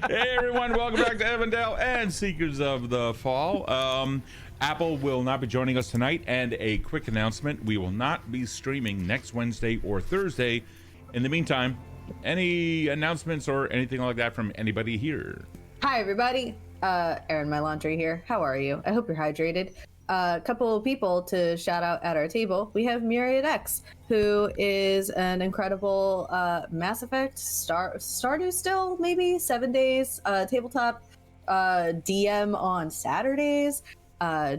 Hey everyone, welcome back to Evandale and Seekers of the Fall. Apple will not be joining us tonight, and a quick announcement: we will not be streaming next Wednesday or Thursday. In the meantime, any announcements or anything like that from anybody here? Hi everybody, Erin, my laundry here. How are you? I hope you're hydrated. A couple of people to shout out at our table. We have Myriad X, who is an incredible Mass Effect Stardew still, maybe 7 days tabletop DM on Saturdays.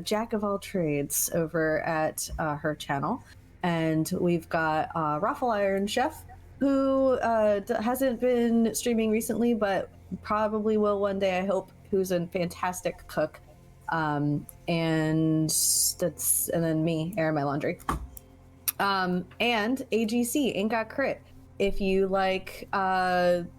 Jack of all trades over at her channel. And we've got ROFL Iron Chef, who hasn't been streaming recently, but probably will one day, I hope, who's a fantastic cook. And then me, Erin, my laundry. And AGC, Ain't Got Crit. If you like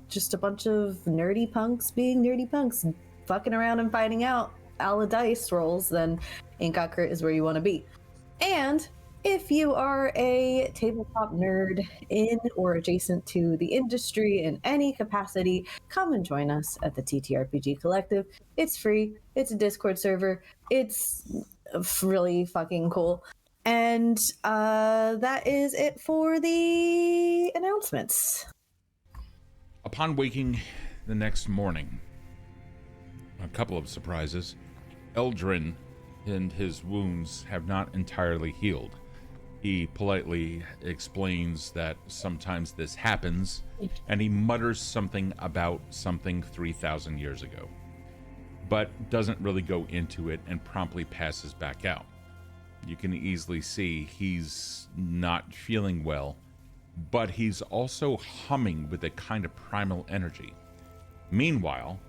just a bunch of nerdy punks being nerdy punks, fucking around and finding out a la dice rolls, then Ain't Got Crit is where you want to be. And if you are a tabletop nerd in or adjacent to the industry in any capacity, come and join us at the TTRPG Collective. It's free. It's a Discord server. It's really fucking cool. And that is it for the announcements. Upon waking the next morning, a couple of surprises. Eldrin and his wounds have not entirely healed. He politely explains that sometimes this happens, and he mutters something about something 3,000 years ago, but doesn't really go into it and promptly passes back out. You can easily see he's not feeling well, but he's also humming with a kind of primal energy. Meanwhile,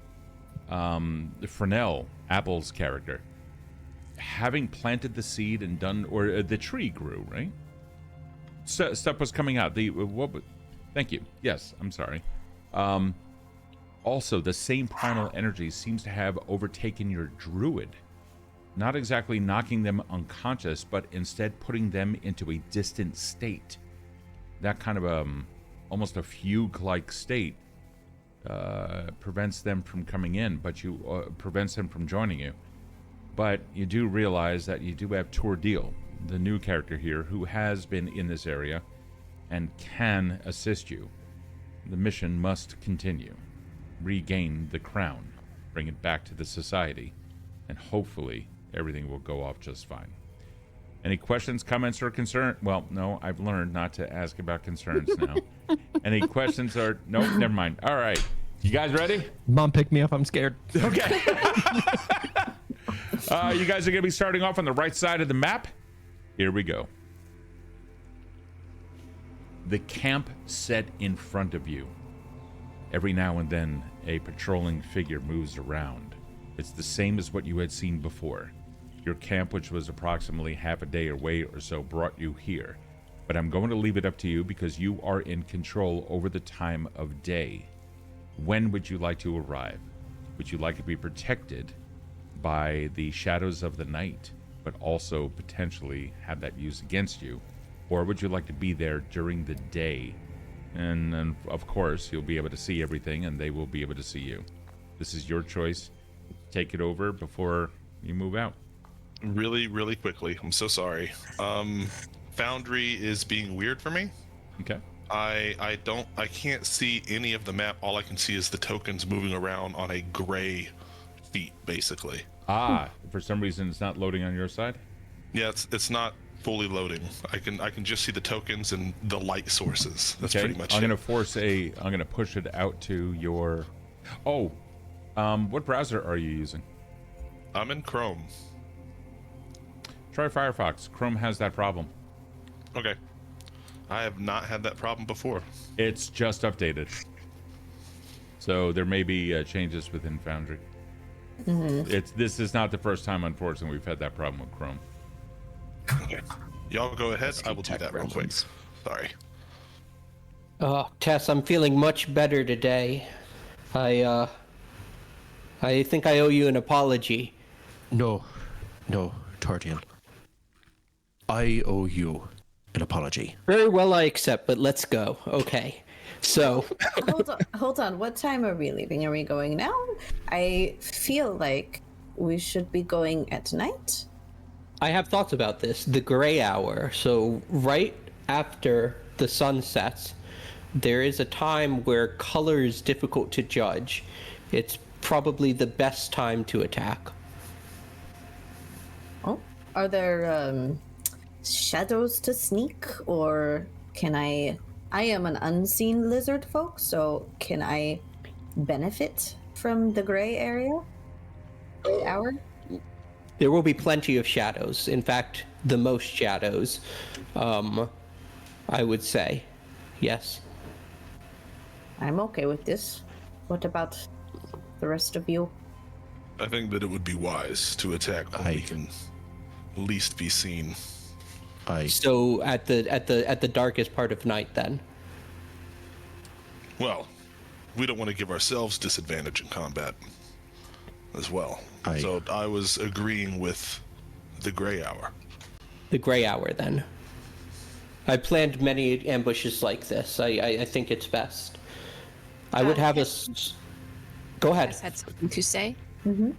Frenell, Apple's character, having planted the seed and done, or the tree grew, right? Stuff was coming out. Thank you. Yes, I'm sorry. Also, the same primal energy seems to have overtaken your druid. Not exactly knocking them unconscious, but instead putting them into a distant state. That kind of almost a fugue-like state prevents them from coming in, but prevents them from joining you. But you do realize that you do have Tor'Dil, the new character here, who has been in this area and can assist you. The mission must continue. Regain the crown, bring it back to the society, and hopefully everything will go off just fine. Any questions, comments, or concerns? Well, no, I've learned not to ask about concerns now. Any questions or... Nope, never mind. All right. You guys ready? Mom, pick me up. I'm scared. Okay. You guys are going to be starting off on the right side of the map. Here we go. The camp set in front of you. Every now and then, a patrolling figure moves around. It's the same as what you had seen before. Your camp, which was approximately half a day away or so, brought you here. But I'm going to leave it up to you because you are in control over the time of day. When would you like to arrive? Would you like to be protected by the shadows of the night, but also potentially have that used against you? Or would you like to be there during the day? And of course, you'll be able to see everything, and they will be able to see you. This is your choice. Take it over before you move out. Really, really quickly. I'm so sorry. Foundry is being weird for me. Okay. I can't see any of the map. All I can see is the tokens moving around on a gray feet, basically. For some reason it's not loading on your side? Yeah, it's not fully loading. I can just see the tokens and the light sources. That's okay. pretty much I'm it. going to push it out to your... what browser are you using? I'm in Chrome. Try Firefox. Chrome has that problem. Okay. I have not had that problem before. It's just updated. So there may be changes within Foundry. Mm-hmm. This is not the first time, unfortunately, we've had that problem with Chrome. Okay. Y'all go ahead. I will do that real quick. Sorry. Tess, I'm feeling much better today. I think I owe you an apology. No, Tor'Dil. I owe you an apology. Very well, I accept, but let's go. Okay. So, Hold on. What time are we leaving? Are we going now? I feel like we should be going at night. I have thoughts about this. The gray hour. So, right after the sun sets, there is a time where color is difficult to judge. It's probably the best time to attack. Oh, are there shadows to sneak, or can I am an unseen lizard folk, so can I benefit from the gray hour? There will be plenty of shadows. In fact, the most shadows, I would say. Yes. I'm okay with this. What about the rest of you? I think that it would be wise to attack when we can least be seen. So at the darkest part of night, then. Well, we don't want to give ourselves disadvantage in combat as well. So I was agreeing with the gray hour. The gray hour, then. I planned many ambushes like this. I think it's best. I would have us. Go ahead. Tess had something to say. Mm-hmm.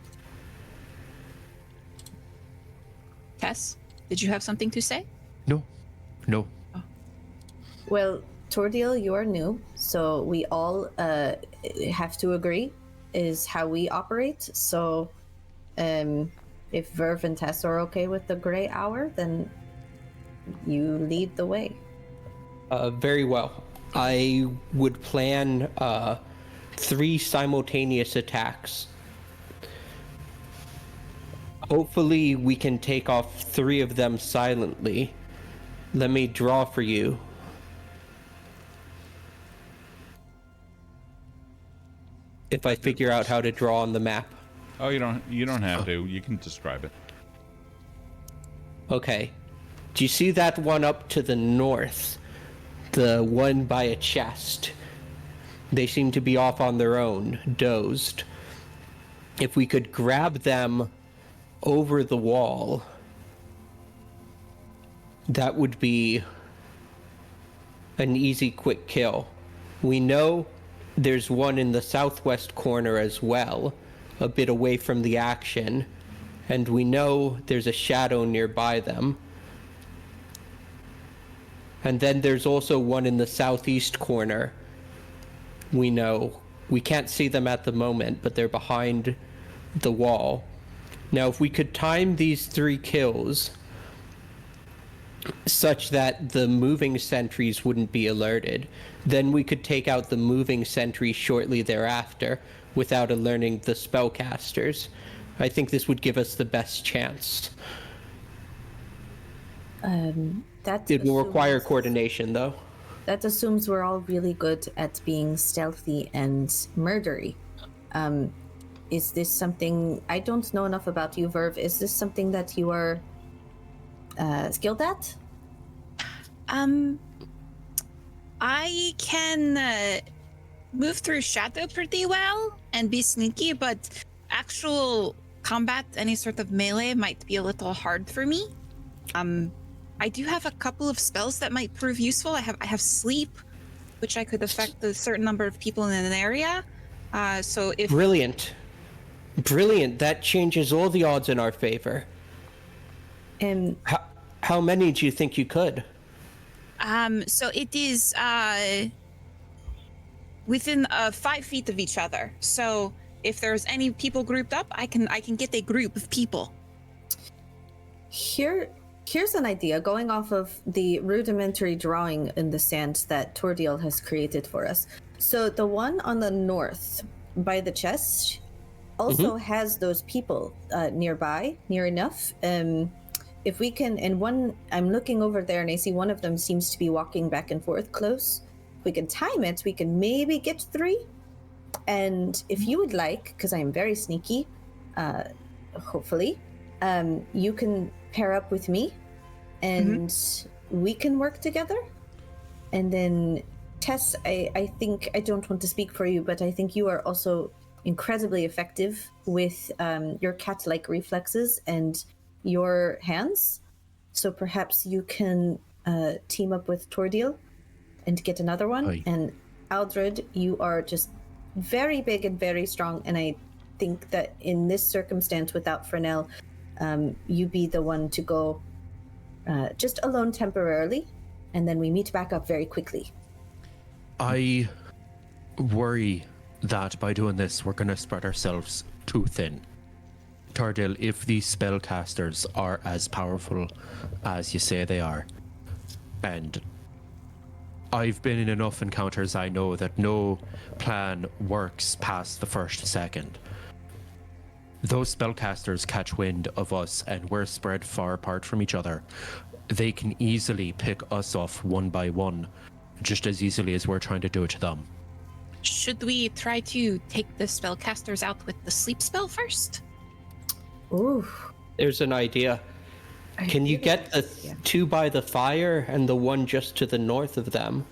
Tess, did you have something to say? No. Well, Tor'Dil, you are new, so we all have to agree is how we operate. So, if Virve and Tess are okay with the gray hour, then you lead the way. Very well. I would plan 3 simultaneous attacks. Hopefully we can take off 3 of them silently. Let me draw for you. If I figure out how to draw on the map. Oh, you don't have to. You can describe it. Okay. Do you see that one up to the north? The one by a chest. They seem to be off on their own, dozed. If we could grab them over the wall, that would be an easy, quick kill. We know there's one in the southwest corner as well, a bit away from the action, and we know there's a shadow nearby them. And then there's also one in the southeast corner. We know. We can't see them at the moment, but they're behind the wall. Now, if we could time these 3 kills such that the moving sentries wouldn't be alerted, then we could take out the moving sentry shortly thereafter without alerting the spellcasters. I think this would give us the best chance. It will require coordination, though. That assumes we're all really good at being stealthy and murdery. Is this something... I don't know enough about you, Virve. Is this something that you are skilled at? I can move through shadow pretty well and be sneaky, but actual combat, any sort of melee, might be a little hard for me. I do have a couple of spells that might prove useful. I have sleep, which I could affect a certain number of people in an area. So if Brilliant. That changes all the odds in our favor. How many do you think you could? so it is within 5 feet of each other. So if there's any people grouped up, I can get a group of people. Here's an idea, going off of the rudimentary drawing in the sand that Tor'Dil has created for us. So the one on the north by the chest also has those people near enough. If we can, and one, I'm looking over there and I see one of them seems to be walking back and forth close. If we can time it, we can maybe get 3. And if you would like, because I am very sneaky, hopefully, you can pair up with me and we can work together. And then Tess, I think, I don't want to speak for you, but I think you are also incredibly effective with your cat-like reflexes and your hands. So perhaps you can team up with Tor'Dil and get another one. Aye. And Aldred, you are just very big and very strong, and I think that in this circumstance without Frenell, you be the one to go just alone temporarily, and then we meet back up very quickly. I worry that by doing this, we're going to spread ourselves too thin. Tor'Dil, if these spellcasters are as powerful as you say they are, and I've been in enough encounters, I know that no plan works past the first second. Those spellcasters catch wind of us and we're spread far apart from each other. They can easily pick us off one by one, just as easily as we're trying to do it to them. Should we try to take the spellcasters out with the sleep spell first? Ooh. There's an idea. Can you get the two by the fire and the one just to the north of them?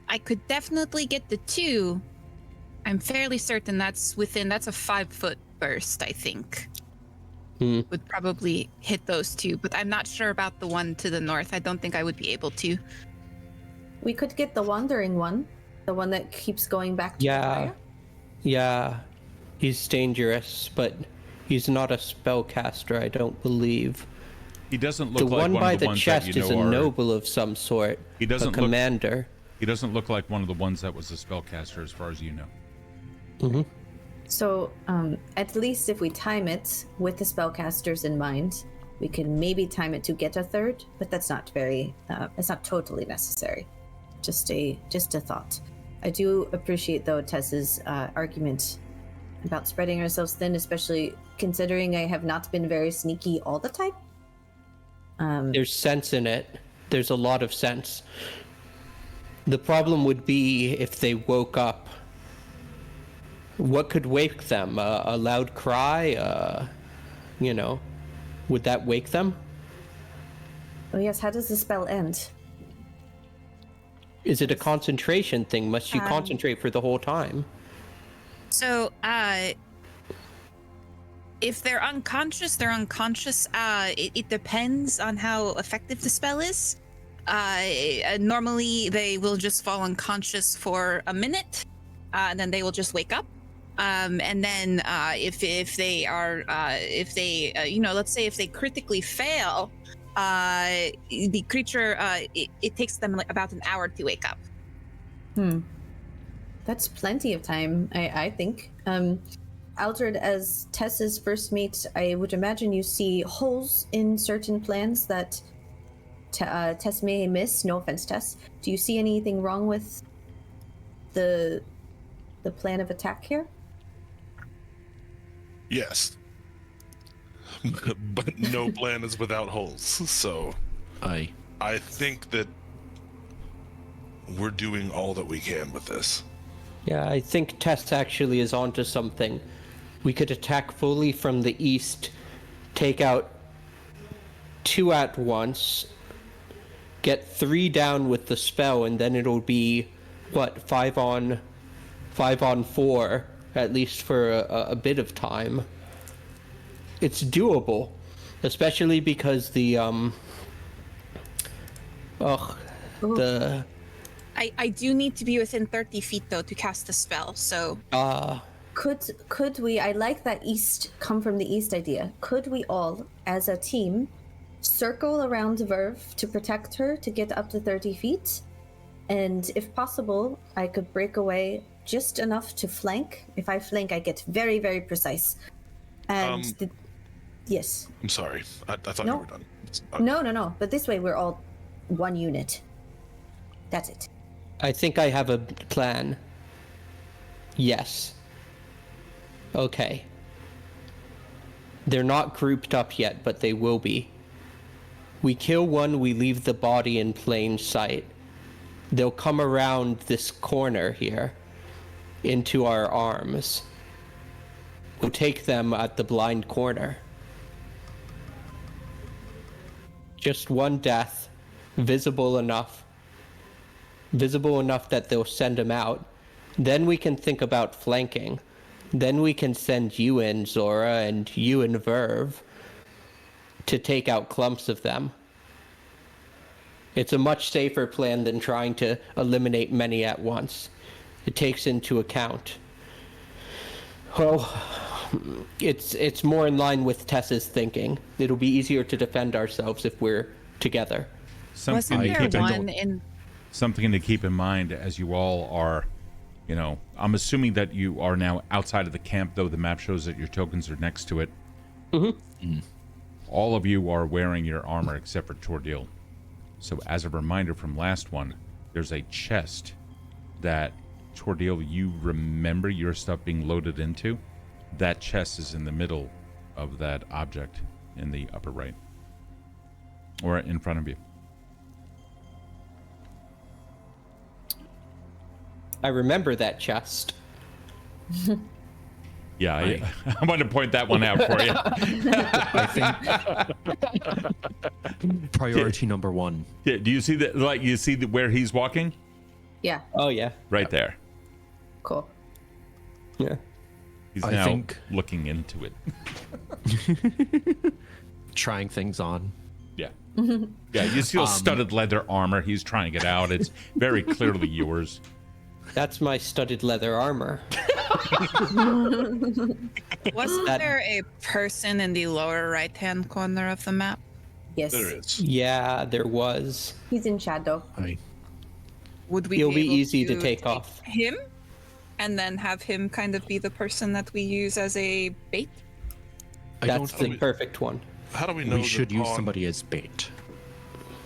I could definitely get the two. I'm fairly certain that's a 5-foot burst, I think. Would probably hit those two, but I'm not sure about the one to the north. I don't think I would be able to. We could get the wandering one, the one that keeps going back to the fire. Yeah. He's dangerous, but he's not a spellcaster, I don't believe. He doesn't look The like one one by of the the ones chest that you is know a are... noble of some sort. He doesn't a look- commander. He doesn't look like one of the ones that was a spellcaster, as far as you know. Mm-hmm. So, at least if we time it with the spellcasters in mind, we can maybe time it to get a third, but that's not it's not totally necessary. Just a thought. I do appreciate, though, Tess's argument about spreading ourselves thin, especially considering I have not been very sneaky all the time. There's sense in it. There's a lot of sense. The problem would be if they woke up. What could wake them? A loud cry? Would that wake them? Oh yes, how does the spell end? Is it a concentration thing? Must you concentrate for the whole time? So, if they're unconscious, they're unconscious. It depends on how effective the spell is. Normally, they will just fall unconscious for a minute, and then they will just wake up. And then if they let's say if they critically fail, the creature it takes them like about an hour to wake up. That's plenty of time, I think. Aldred, as Tess's first mate, I would imagine you see holes in certain plans that Tess may miss. No offense, Tess. Do you see anything wrong with the plan of attack here? Yes. But no plan is without holes. So I think that we're doing all that we can with this. Yeah, I think Tess actually is onto something. We could attack fully from the east, take out 2 at once, get 3 down with the spell, and then it'll be, 5 on 4, at least for a bit of time. It's doable, especially because I do need to be within 30 feet though to cast the spell. So could we? I like that come from the east idea. Could we all, as a team, circle around Virve to protect her to get up to 30 feet? And if possible, I could break away just enough to flank. If I flank, I get very, very precise. And yes. I'm sorry. I thought you were done. No. But this way, we're all one unit. That's it. I think I have a plan. Yes. Okay. They're not grouped up yet, but they will be. We kill one, we leave the body in plain sight. They'll come around this corner here into our arms. We'll take them at the blind corner. Just one death, visible enough that they'll send him out. Then we can think about flanking. Then we can send you in, Zora, and you and Virve to take out clumps of them. It's a much safer plan than trying to eliminate many at once. It takes into account. Well, it's more in line with Tessa's thinking. It'll be easier to defend ourselves if we're together. Wasn't there one in... Something to keep in mind as you all are, I'm assuming that you are now outside of the camp, though the map shows that your tokens are next to it. Mm-hmm. All of you are wearing your armor except for Tor'Dil. So as a reminder from last one, there's a chest that, Tor'Dil, you remember your stuff being loaded into. That chest is in the middle of that object in the upper right. Or in front of you. I remember that chest. Yeah, I want to point that one out for you. I think priority number one. Yeah, do you see where he's walking? Yeah. Oh, yeah. Right there. Cool. Yeah. He's now looking into it. Trying things on. Yeah. Yeah, you see studded leather armor. He's trying it out. It's very clearly yours. That's my studded leather armor. Wasn't there a person in the lower right-hand corner of the map? Yes. There is. Yeah, there was. He's in shadow. Would we He'll be able easy to take off. him and then have him kind of be the person that we use as a bait? That's the perfect one. How do we know We should use upon- somebody as bait.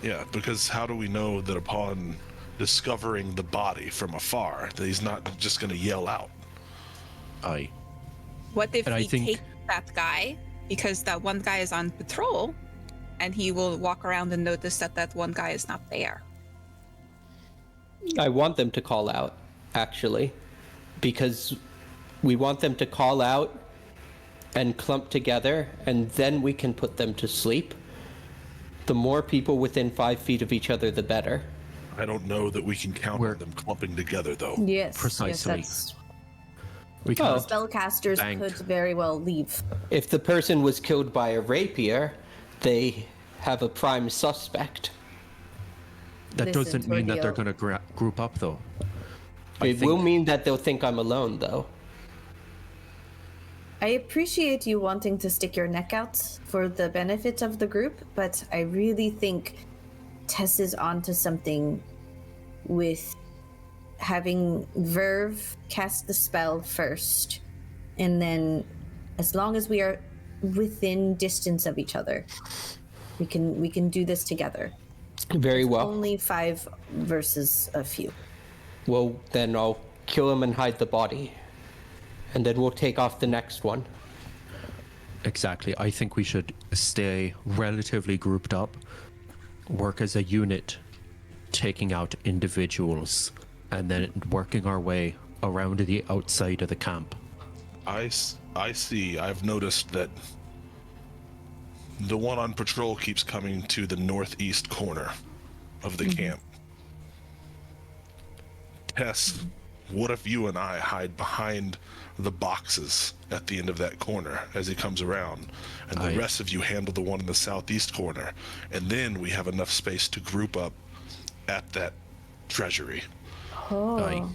Yeah, because how do we know that upon discovering the body from afar that he's not just going to yell out? What if And I we think- take that guy, because that one guy is on patrol, and he will walk around and notice that that one guy is not there? I want them to call out, actually, because we want them to call out and clump together, and then we can put them to sleep. The more people within 5 feet of each other, the better. I don't know that we can count on them clumping together, though. Yes. Precisely. Yes, We can Oh. spellcasters Bank. could very well leave. If the person was killed by a rapier, they have a prime suspect. That Listen, doesn't mean that they're Tor'Dil. going to group up, though. It will mean that they'll think I'm alone, though. I appreciate you wanting to stick your neck out for the benefit of the group, but I really think Tess is onto something with having Virve cast the spell first, and then as long as we are within distance of each other, we can do this together. Very well. Only 5 versus a few. Well, then I'll kill him and hide the body. And then we'll take off the next one. Exactly. I think we should stay relatively grouped up, work as a unit, taking out individuals, and then working our way around to the outside of the camp. I've noticed that the one on patrol keeps coming to the northeast corner of the camp. Tess, what if you and I hide behind the boxes at the end of that corner as he comes around, and the rest of you handle the one in the southeast corner, and then we have enough space to group up at that treasury. Oh.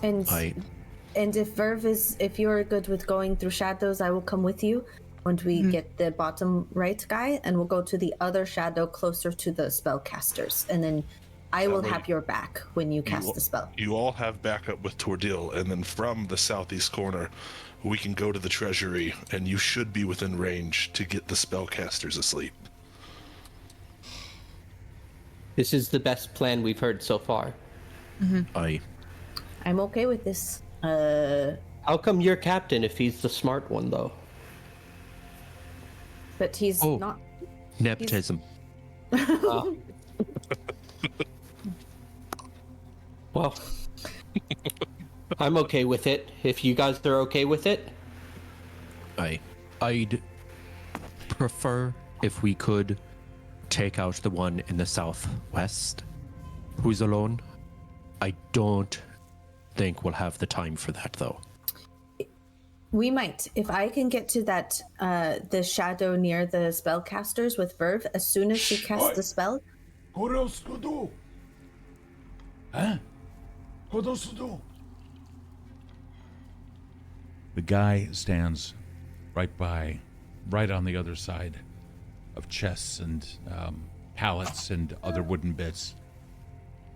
And if you're good with going through shadows, I will come with you once we get the bottom right guy, and we'll go to the other shadow closer to the spellcasters, and then I will have your back when you cast the spell. You all have backup with Tor'Dil, and then from the southeast corner, we can go to the treasury, and you should be within range to get the spellcasters asleep. This is the best plan we've heard so far. I'm okay with this. How come you're captain if he's the smart one, though? But he's not. Nepotism. Well, I'm okay with it. If you guys are okay with it. I'd prefer if we could take out the one in the southwest who's alone. I don't think we'll have the time for that, though. We might. If I can get to that, the shadow near the spellcasters with Virve, as soon as she casts the spell, What else to do? Huh? What else to do? The guy stands right on the other side of chests and pallets and other wooden bits.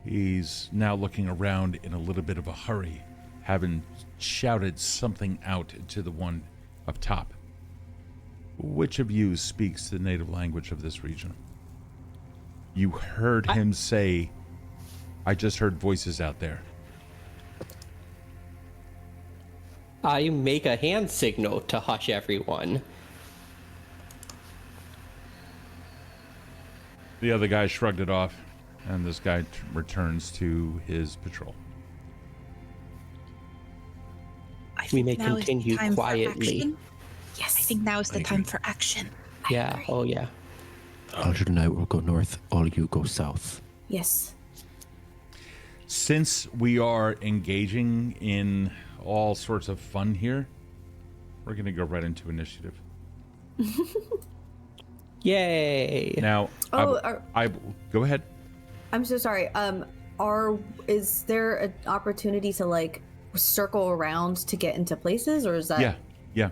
He's now looking around in a little bit of a hurry, having shouted something out to the one up top. Which of you speaks the native language of this region? You heard him say, I just heard voices out there. I make a hand signal to hush everyone. The other guy shrugged it off, and this guy returns to his patrol. We may continue quietly. Yes, I think now is the time for action. Yeah, oh yeah. Aldred and I will go north, all you go south. Yes. Since we are engaging in all sorts of fun here, we're going to go right into initiative. Yay! Now, go ahead. I'm so sorry. Is there an opportunity to like circle around to get into places, or is that? Yeah.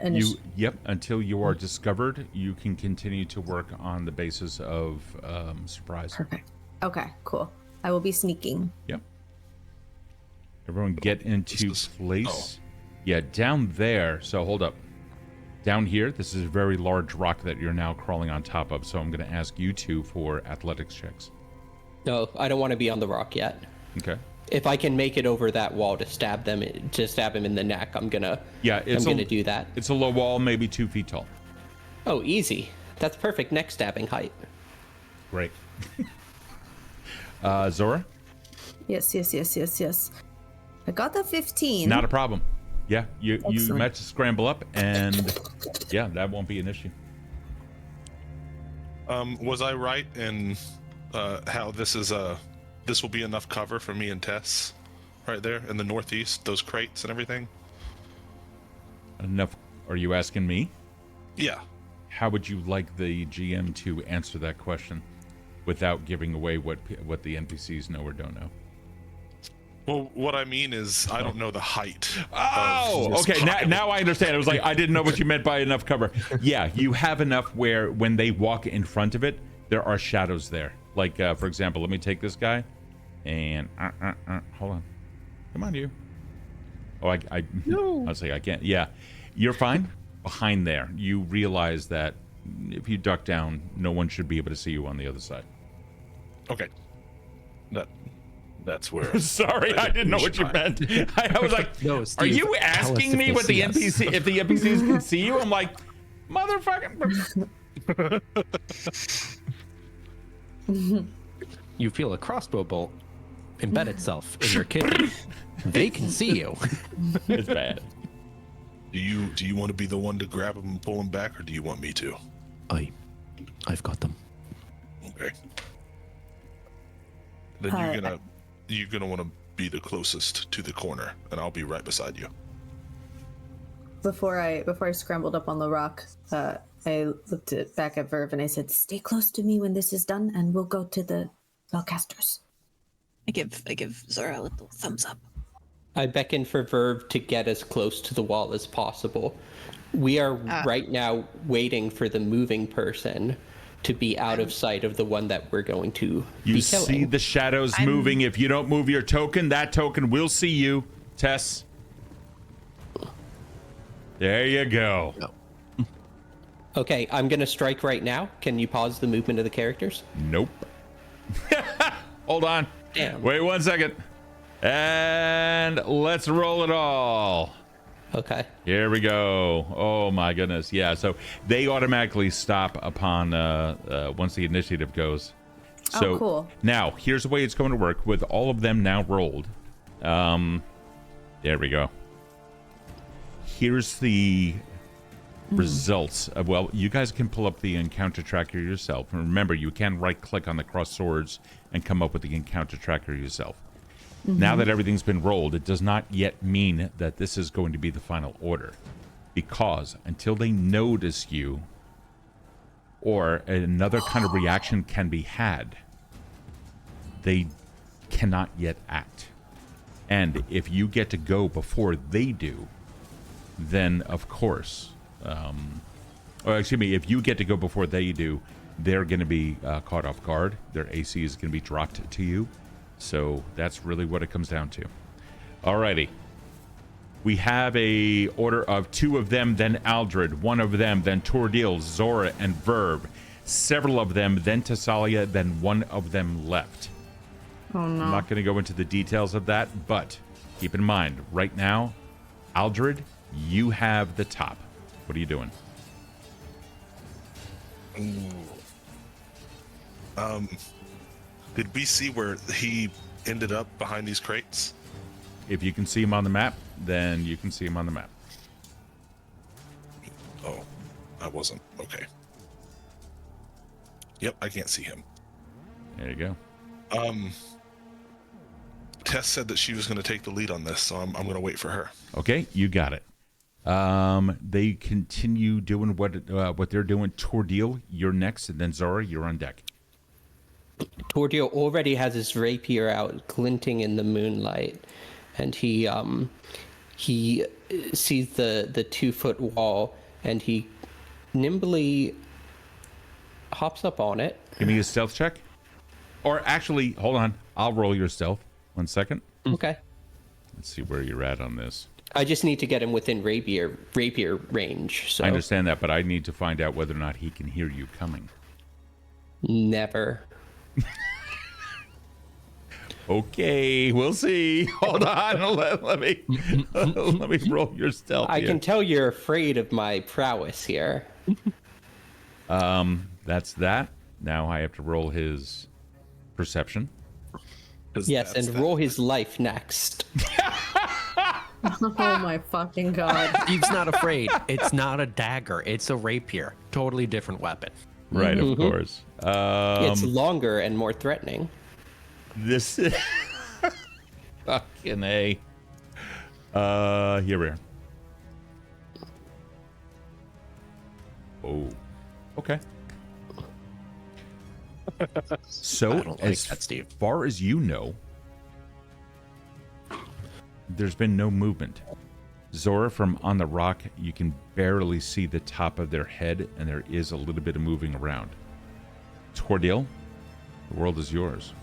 Until you are discovered, you can continue to work on the basis of surprise. Perfect. Okay, cool. I will be sneaking. Yep. Everyone get into place. Yeah, down there. So hold up. Down here, this is a very large rock that you're now crawling on top of. So I'm going to ask you two for athletics checks. No, I don't want to be on the rock yet. Okay. If I can make it over that wall to stab him in the neck, I'm gonna do that. It's a low wall, maybe 2 feet tall. Oh, easy. That's perfect neck stabbing height. Great. Zora? Yes. I got the 15. Not a problem. Yeah, you met to scramble up, and yeah, that won't be an issue. Was I right in how this will be enough cover for me and Tess right there in the northeast, those crates and everything? Enough. Are you asking me? Yeah. How would you like the GM to answer that question without giving away what the NPCs know or don't know? Well, what I mean is I don't know the height. Oh, okay. Now I understand. It was like I didn't know what you meant by enough cover. Yeah, you have enough where when they walk in front of it, there are shadows there. Like, for example, let me take this guy and hold on. Come on, you. Oh, no. I'll say I can't. Yeah, you're fine. Behind there, you realize that if you duck down, no one should be able to see you on the other side. Okay. That's where. Sorry, I didn't know what you meant. I was like, no, Steve, are you asking me what the NPC if the NPCs can see you? I'm like, motherfucking. You feel a crossbow bolt embed itself in your kidney. They can see you. It's bad. Do you want to be the one to grab him and pull him back, or do you want me to? I've got them. Okay. Then you're gonna want to be the closest to the corner, and I'll be right beside you. Before I scrambled up on the rock, I looked back at Virve and I said, "Stay close to me when this is done, and we'll go to the spellcasters." I give Zora a little thumbs up. I beckon for Virve to get as close to the wall as possible. We are right now waiting for the moving person to be out of sight of the one that we're going to You be killing. see the shadows moving. If you don't move your token, that token will see you. Tess. There you go. No. Okay, I'm going to strike right now. Can you pause the movement of the characters? Nope. Hold on. Damn. Wait 1 second. And let's roll it all. Okay. Here we go. Oh my goodness. Yeah, so they automatically stop upon once the initiative goes. So cool. Now, here's the way it's going to work with all of them now rolled. There we go. Here's the results. Well, you guys can pull up the encounter tracker yourself. And remember, you can right-click on the cross swords and come up with the encounter tracker yourself. Now that everything's been rolled, it does not yet mean that this is going to be the final order. Because until they notice you, or another kind of reaction can be had, they cannot yet act. And if you get to go before they do, then of course, or excuse me, if you get to go before they do, they're going to be caught off guard. Their AC is going to be dropped to you. So that's really what it comes down to. Alrighty. We have a order of 2 of them, then Aldred, 1 of them, then Tor'Dil, Zora, and Virve. Several of them, then Thessalia, then 1 of them left. Oh no. I'm not going to go into the details of that, but keep in mind, right now, Aldred, you have the top. What are you doing? Did we see where he ended up behind these crates? If you can see him on the map, then you can see him on the map. Oh, I wasn't. Okay. Yep, I can't see him. There you go. Tess said that she was going to take the lead on this, so I'm going to wait for her. Okay, you got it. They continue doing what they're doing. Tor'Dil, you're next, and then Zora, you're on deck. Tor'Dil already has his rapier out, glinting in the moonlight, and he sees the 2-foot wall, and he nimbly hops up on it. Give me a stealth check. Or actually, hold on. I'll roll your stealth. 1 second. Okay. Let's see where you're at on this. I just need to get him within rapier range. So I understand that, but I need to find out whether or not he can hear you coming. Never. Okay, we'll see. Hold on. Let me roll your stealth. I here. can tell you're afraid of my prowess here. That's that. Now I have to roll his perception. Yes, and roll his life next. Oh my fucking god. Steve's not afraid. It's not a dagger. It's a rapier. Totally different weapon. Right, of course. It's longer and more threatening. This is fucking A. Here we are. Oh, okay. So, don't like as that, Steve. far as you know, there's been no movement. Zora, from on the rock, you can barely see the top of their head, and there is a little bit of moving around. Tor'Dil, the world is yours.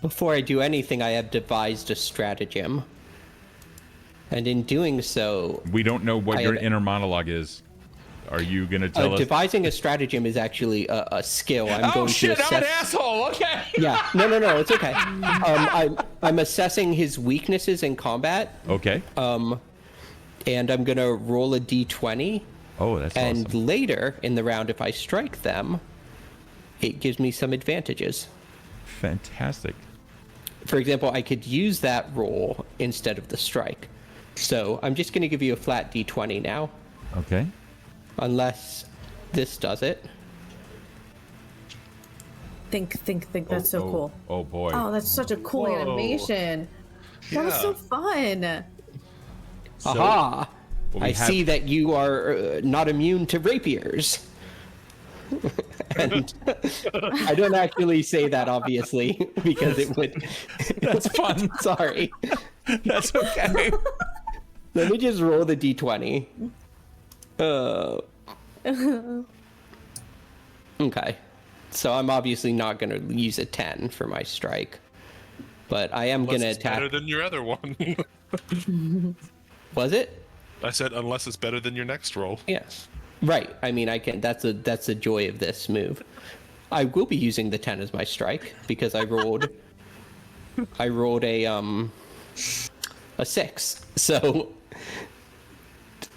Before I do anything, I have devised a stratagem. And in doing so... We don't know what I your have- inner monologue is. Are you going to tell us? Devising a stratagem is actually a skill. I'm Oh going shit, to I'm an assess... asshole. Okay. Yeah, no, it's okay. I'm assessing his weaknesses in combat, Okay. and I'm gonna roll a d20. Oh, that's And awesome. later in the round, if I strike them, it gives me some advantages. Fantastic. For example, I could use that roll instead of the strike. So I'm just gonna give you a flat d20 now, Okay. unless this does it. Think. That's so cool. Oh boy. Oh, that's such a cool Whoa. animation. That was so fun. So, Aha! what we I have- see that you are not immune to rapiers. And I don't actually say that, obviously, because it would... That's fun. Sorry. That's okay. Let me just roll the d20. Okay. So I'm obviously not going to use a 10 for my strike. But I am going to Unless it's better attack... than your other one. Was it? I said unless it's better than your next roll. Yes. Right. I mean, I can. That's the joy of this move. I will be using the 10 as my strike because I rolled a 6. So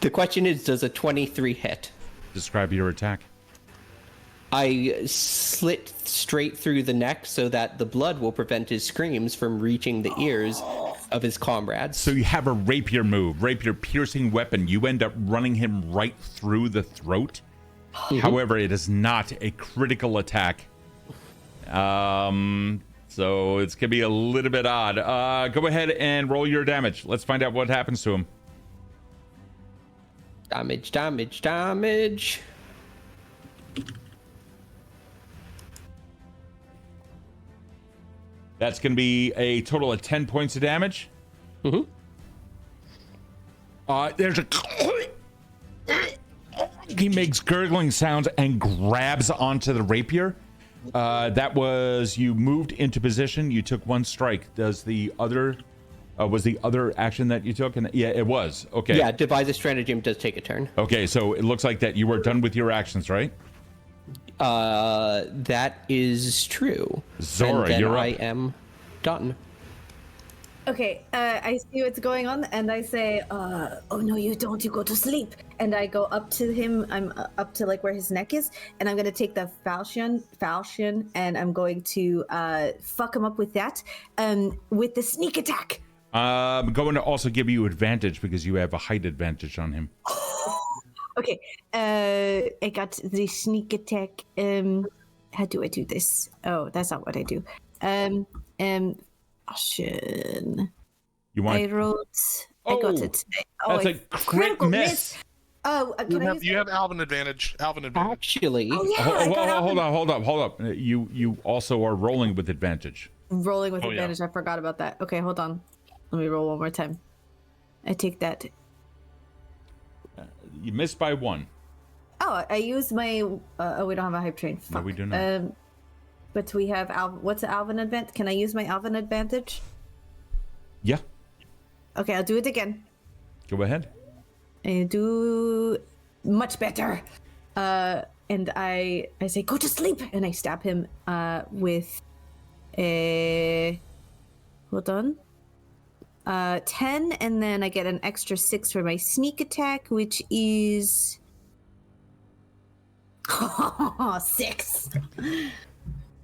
the question is, does a 23 hit? Describe your attack. I slit straight through the neck so that the blood will prevent his screams from reaching the ears of his comrades. So you have a rapier move, rapier piercing weapon. You end up running him right through the throat. However, it is not a critical attack. So it's gonna be a little bit odd. Go ahead and roll your damage. Let's find out what happens to him. Damage. That's going to be a total of 10 points of damage. Mm-hmm. There's a... He makes gurgling sounds and grabs onto the rapier. That was... You moved into position. You took 1 strike. Does the other... was the other action that you took? And yeah, it was. Okay. Yeah, devise a stratagem does take a turn. Okay, so it looks like that you were done with your actions, right? That is true. Zora, and then you're up. I am done. Okay, I see what's going on, and I say, oh no, you don't, you go to sleep. And I go up to him, I'm up to like where his neck is, and I'm gonna take the falchion, and I'm going to fuck him up with that, with the sneak attack. I'm going to also give you advantage because you have a height advantage on him. Okay, I got the sneak attack. How do I do this? Oh, that's not what I do. Falchion. You want? I got it. That's a critical miss. Oh, You have Alvin advantage. Actually, Oh yeah, I got Hold up. You also are rolling with advantage. rolling with Oh, yeah. advantage. I forgot about that. Okay, hold on. Let me roll one more time. I take that. You missed by 1. Oh, I use my. Oh, we don't have a hype train. Fuck. No, we do not. But we have what's the Alvin advantage? Can I use my Alvin advantage? Yeah, Okay, I'll do it again. go ahead. I do much better. And I say, go to sleep, and I stab him with a. Hold on. 10, and then I get an extra 6 for my sneak attack, which is 6.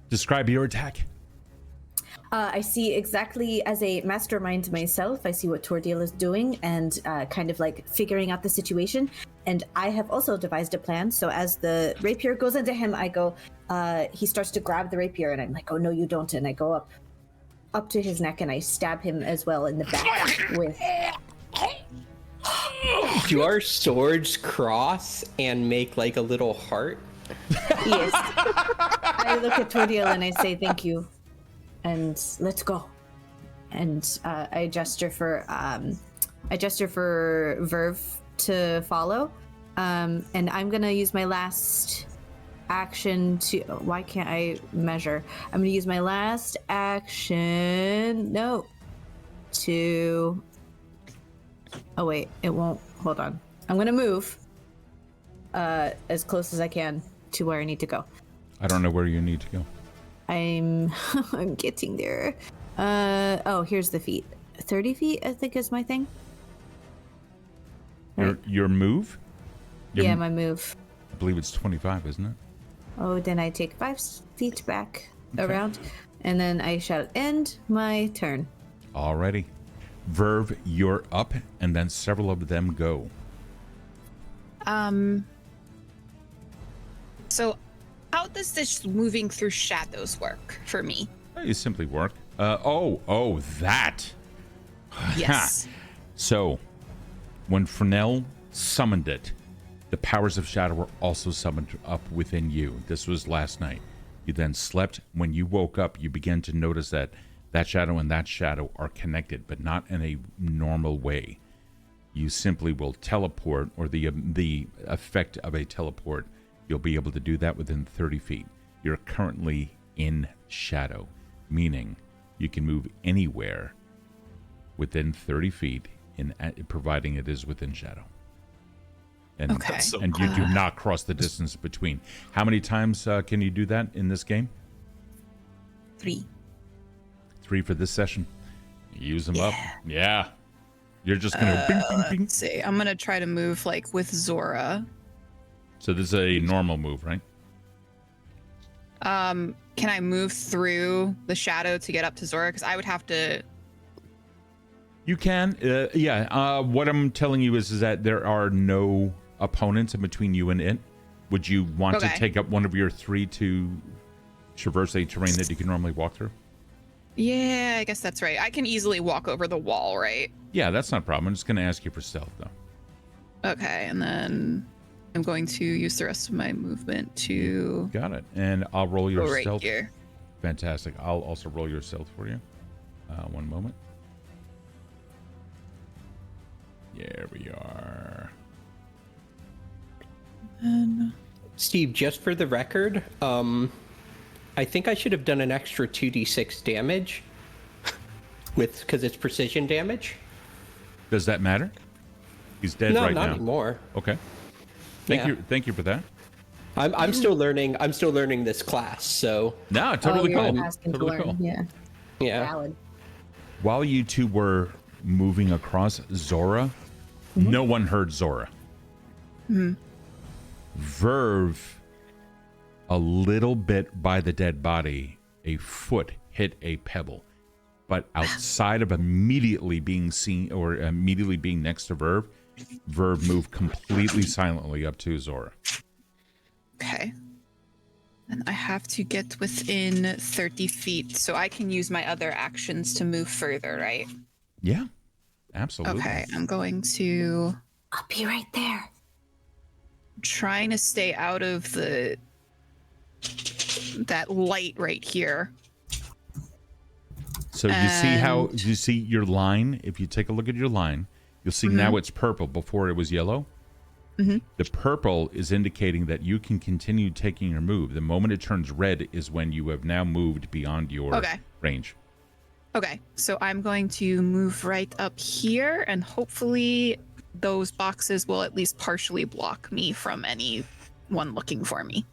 Describe your attack. I see exactly, as a mastermind myself, I see what Tor'Dil is doing and kind of like figuring out the situation. And I have also devised a plan. So as the rapier goes into him, I go, he starts to grab the rapier, and I'm like, oh no, you don't. And I go up to his neck, and I stab him as well in the back with. do our swords cross and make like a little heart? Yes. I look at Tor'Dil and I say thank you, and let's go. And I gesture for Virve to follow, and I'm gonna use my last action to. Why can't I measure? I'm gonna use my last action. No. To. Oh wait, it won't. Hold on. I'm gonna move as close as I can to where I need to go. I don't know where you need to go. I'm getting there. Oh, here's the feet. 30 feet, I think, is my thing. Right. Your move? Yeah, my move. I believe it's 25, isn't it? Oh, then I take 5 feet back around, and then I shout, end my turn. Alrighty. Virve, you're up, and then several of them go. So how does this moving through shadows work for me? You simply work. That. Yes. So, when Frenell summoned it, the powers of shadow were also summoned up within you. This was last night. You then slept. When you woke up, you began to notice that that shadow and that shadow are connected, but not in a normal way. You simply will teleport, or the effect of a teleport, you'll be able to do that within 30 feet. You're currently in shadow, meaning you can move anywhere within 30 feet, providing it is within shadow. And, Okay. and you do not cross the distance between. How many times can you do that in this game? 3. 3 for this session. Use them up. Yeah. You're just going to bing, bing, bing. Let's see. I'm going to try to move like with Zora. So this is a normal move, right? Can I move through the shadow to get up to Zora? Because I would have to. You can. What I'm telling you is that there are no opponents in between you and it. Would you want to take up one of your 3 to traverse a terrain that you can normally walk through? Yeah, I guess that's right. I can easily walk over the wall, right? Yeah, that's not a problem. I'm just going to ask you for stealth, though. Okay, and then I'm going to use the rest of my movement to Got it. And I'll roll your go right stealth. here. fantastic. I'll also roll your stealth for you. One moment. There we are. And Steve, just for the record, I think I should have done an extra 2d6 damage because it's precision damage. Does that matter? He's dead No, right not now. anymore. Okay. Thank Yeah. you. Thank you for that. I'm still learning. I'm still learning this class, so No, totally you're cool. asking to Totally learn. cool. Yeah. yeah. Valid. While you two were moving across Zora, no one heard Zora. Virve, a little bit by the dead body, a foot hit a pebble. But outside of immediately being seen or immediately being next to Virve, Virve moved completely silently up to Zora. okay. And I have to get within 30 feet, so I can use my other actions to move further, right? Yeah, absolutely. Okay, I'm going to I'll be right there. trying to stay out of that light right here. So you see how And- you see your line. If you take a look at your line, you'll see now it's purple. Before it was yellow. The purple is indicating that you can continue taking your move. The moment it turns red is when you have now moved beyond your Okay. range. Okay, so I'm going to move right up here, and hopefully those boxes will at least partially block me from anyone looking for me.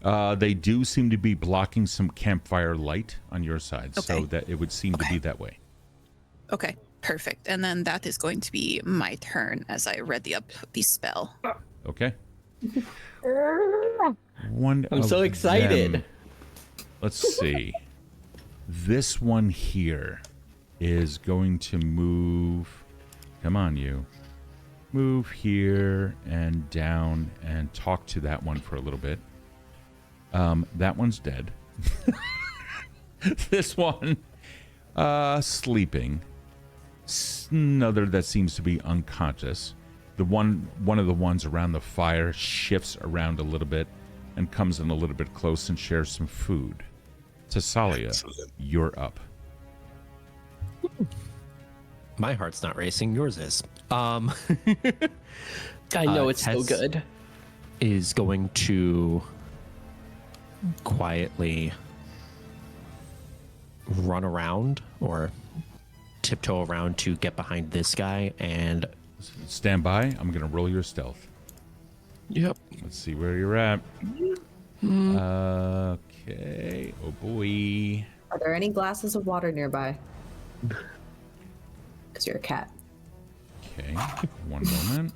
They do seem to be blocking some campfire light on your side, so Okay. that it would seem to be that way. Okay, perfect. And then that is going to be my turn as I ready up the spell. Okay. One. I'm of so excited. them- let's see. This one here is going to move. Come on, you. Move here and down and talk to that one for a little bit. That one's dead. This one, sleeping. Another that seems to be unconscious. The one of the ones around the fire shifts around a little bit and comes in a little bit close and shares some food. Thessalia, Excellent. you're up. My heart's not racing. Yours is. I know it's so Tess good. Is going to quietly run around or tiptoe around to get behind this guy and. Stand by. I'm going to roll your stealth. Yep. Let's see where you're at. Okay. Oh boy. Are there any glasses of water nearby? Because you're a cat. Okay. One moment.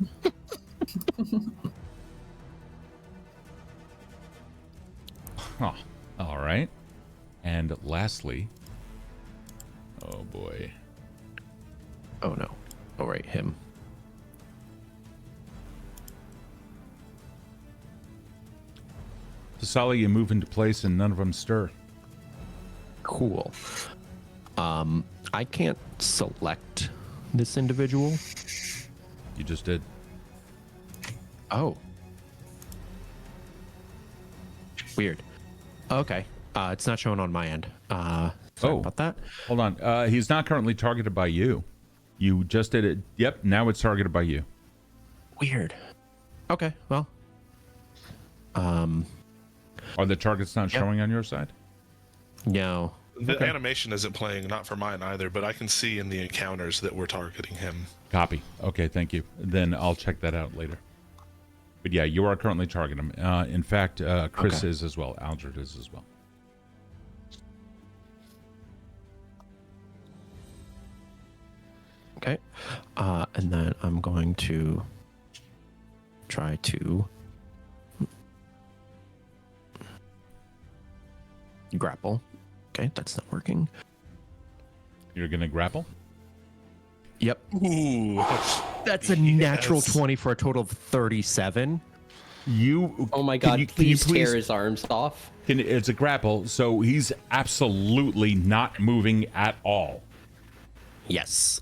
Huh. All right. And lastly. Oh boy. Oh no. Oh right, him. Thessalia, you move into place and none of them stir. Cool. I can't select this individual. You just did. Oh. Weird. Okay. It's not showing on my end. Sorry about that. Hold on. He's not currently targeted by you. You just did it. Yep. Now it's targeted by you. Weird. Okay. Well. Are the targets not showing on your side? No. The animation isn't playing, not for mine either, but I can see in the encounters that we're targeting him. Copy. Okay. Thank you. Then I'll check that out later. But yeah, you are currently targeting him. In fact, Chris Okay. is as well. Aldred is as well. Okay. And then I'm going to try to grapple. Okay, that's not working. You're going to grapple? Yep. Ooh. That's a natural 20 for a total of 37. You. Oh my can god, you please tear his arms off. It's a grapple, so he's absolutely not moving at all. Yes.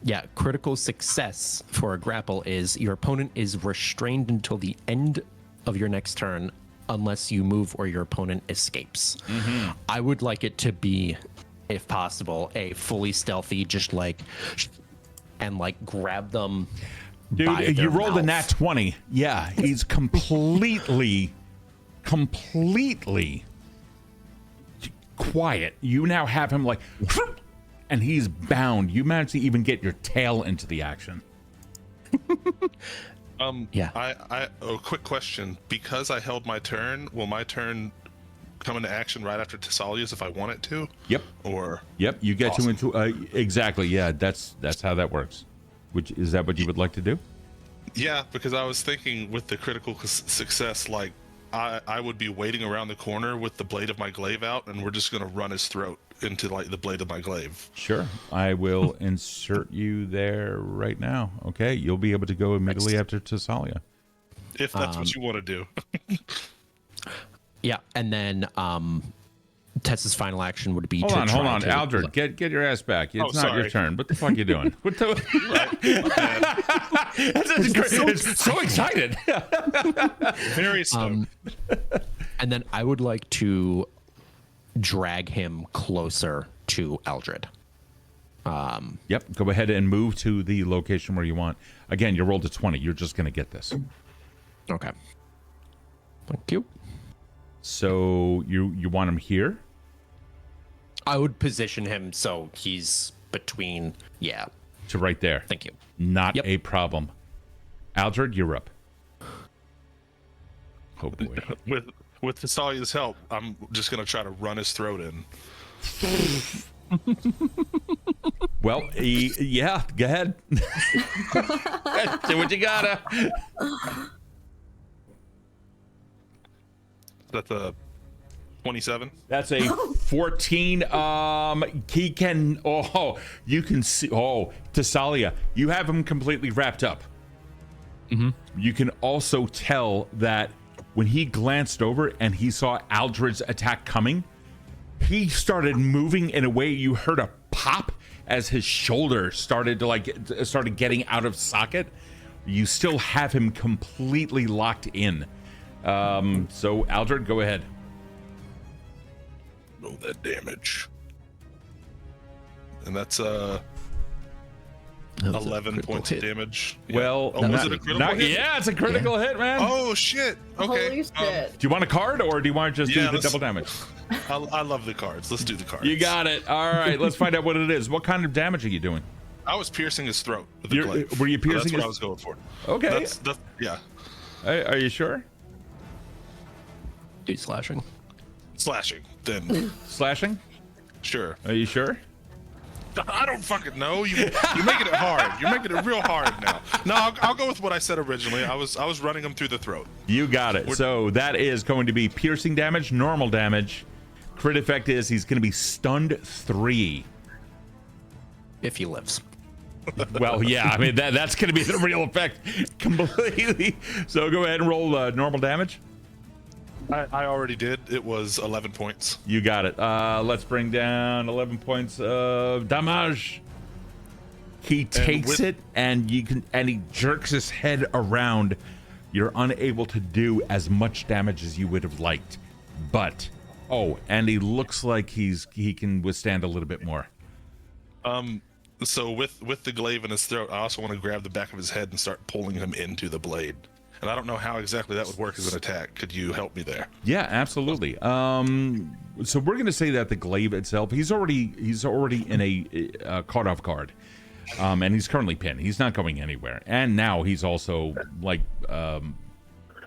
Yeah, critical success for a grapple is your opponent is restrained until the end of your next turn unless you move or your opponent escapes. I would like it to be, if possible, a fully stealthy, just like, and like grab them. Dude, you rolled a nat 20. Yeah, he's completely quiet. You now have him like, and he's bound. You managed to even get your tail into the action. Yeah. A quick question. Because I held my turn, will my turn come into action right after Thessalia's if I want it to? Yep. Or Yep, you get Awesome. to into exactly. Yeah, that's how that works. Which is that what you would like to do? yeah, because I was thinking with the critical success, like I would be waiting around the corner with the blade of my glaive out, and we're just gonna run his throat into like the blade of my glaive. Sure. I will insert you there right now. Okay, you'll be able to go immediately after Thessalia. If that's what you want to do. Yeah, and then Tessa's final action would be Hold to on, try to- Aldred, get your ass back. It's not your sorry. turn. What the fuck you doing? What the? It's so excited. Very stoked. And then I would like to drag him closer to Aldred. Yep. Go ahead and move to the location where you want. Again, you rolled a 20. You're just gonna get this. Okay. Thank you. So you want him here? I would position him so he's between. Yeah. To right there. Thank you. Not Yep. a problem. Aldred, you're up. Oh boy. With Thessalia's help, I'm just gonna try to run his throat in. Well, yeah, go ahead. Do what you gotta. That's a 27. That's a 14. He can. Oh, you can see. Oh, Thessalia, you have him completely wrapped up. You can also tell that when he glanced over and he saw Aldred's attack coming, he started moving in a way you heard a pop as his shoulder started to started getting out of socket. You still have him completely locked in. So Aldred, go ahead. Roll that damage. And that's 11 points of damage. Yeah. Well, oh, was it a critical hit? Yeah, it's a critical hit, man. Oh shit. Okay. Holy shit. Do you want a card or do you want to just do the let's- double damage? I love the cards. Let's do the cards. You got it. All right, let's find out what it is. What kind of damage are you doing? I was piercing his throat with the glaive. Were you piercing That's what his- I was going for. Okay. That's yeah. Are you sure? Do slashing. Slashing. Then Slashing? sure. Are you sure? I don't fucking know. You're making it hard. You're making it real hard now. No, I'll go with what I said originally. I was running him through the throat. You got it. So that is going to be piercing damage, normal damage. Crit effect is he's going to be stunned 3. If he lives. Well, yeah, I mean that's going to be the real effect completely. So go ahead and roll normal damage. I already did. It was 11 points. You got it. Let's bring down 11 points of damage. He takes it, and he jerks his head around. You're unable to do as much damage as you would have liked, but and he looks like he can withstand a little bit more. So with the glaive in his throat, I also want to grab the back of his head and start pulling him into the blade. And I don't know how exactly that would work as an attack. Could you help me there? Yeah, absolutely. So we're going to say that the glaive itself, he's already in a caught off guard, and he's currently pinned. He's not going anywhere, and now he's also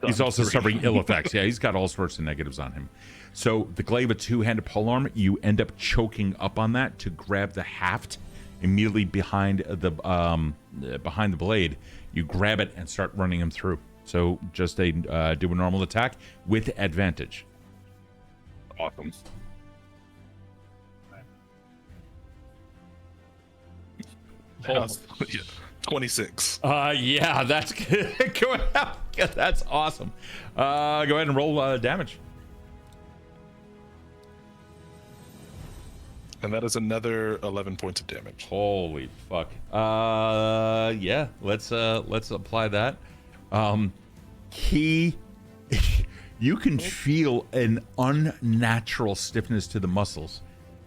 he's also suffering ill effects. Yeah, he's got all sorts of negatives on him. So the glaive, a two-handed polearm, you end up choking up on that to grab the haft immediately behind the blade. You grab it and start running him through. So just do a normal attack with advantage. Awesome. Yeah, 26. Yeah, that's good. Go ahead. That's awesome. Go ahead and roll damage. And that is another 11 points of damage. Holy fuck. Yeah, let's apply that. He You can feel an unnatural stiffness to the muscles.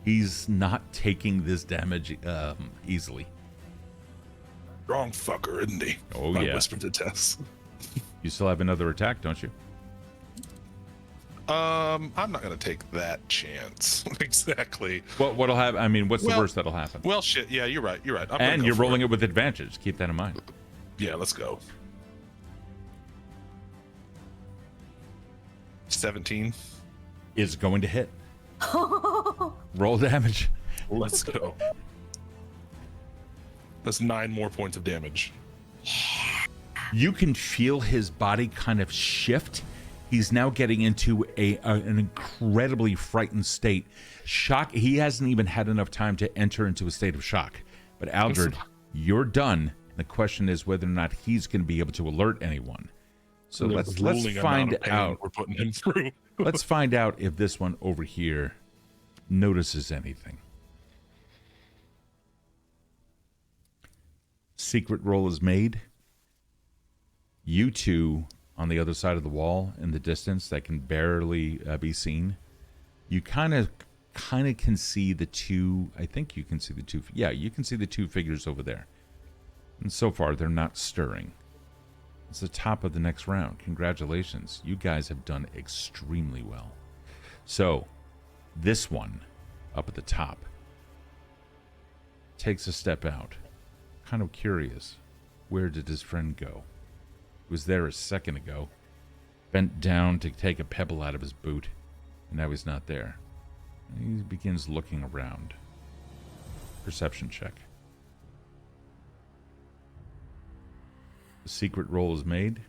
He's not taking this damage easily. Strong fucker, isn't he? Oh, I yeah. whispered to Tess. You still have another attack, don't you? I'm not gonna take that chance. Exactly. What'll happen? I mean, what's the Well- worst that'll happen? Well, shit. Yeah, you're right. You're right. I'm gonna And go you're for rolling it with advantage. Keep that in mind. Yeah, let's go. 17. Is going to hit. Roll damage. Let's go. That's 9 more points of damage. You can feel his body kind of shift. He's now getting into an incredibly frightened state. Shock. He hasn't even had enough time to enter into a state of shock. But Aldred, you're done. The question is whether or not he's going to be able to alert anyone. So let's find out. We're putting him through. Let's find out if this one over here notices anything. Secret roll is made. You two on the other side of the wall in the distance that can barely be seen. You kind of can see the two. I think you can see the two. Yeah, you can see the two figures over there. And so far, they're not stirring. It's the top of the next round. Congratulations. You guys have done extremely well. So, this one up at the top takes a step out. Kind of curious. Where did his friend go? He was there a second ago. Bent down to take a pebble out of his boot. And now he's not there. He begins looking around. Perception check. The secret roll is made.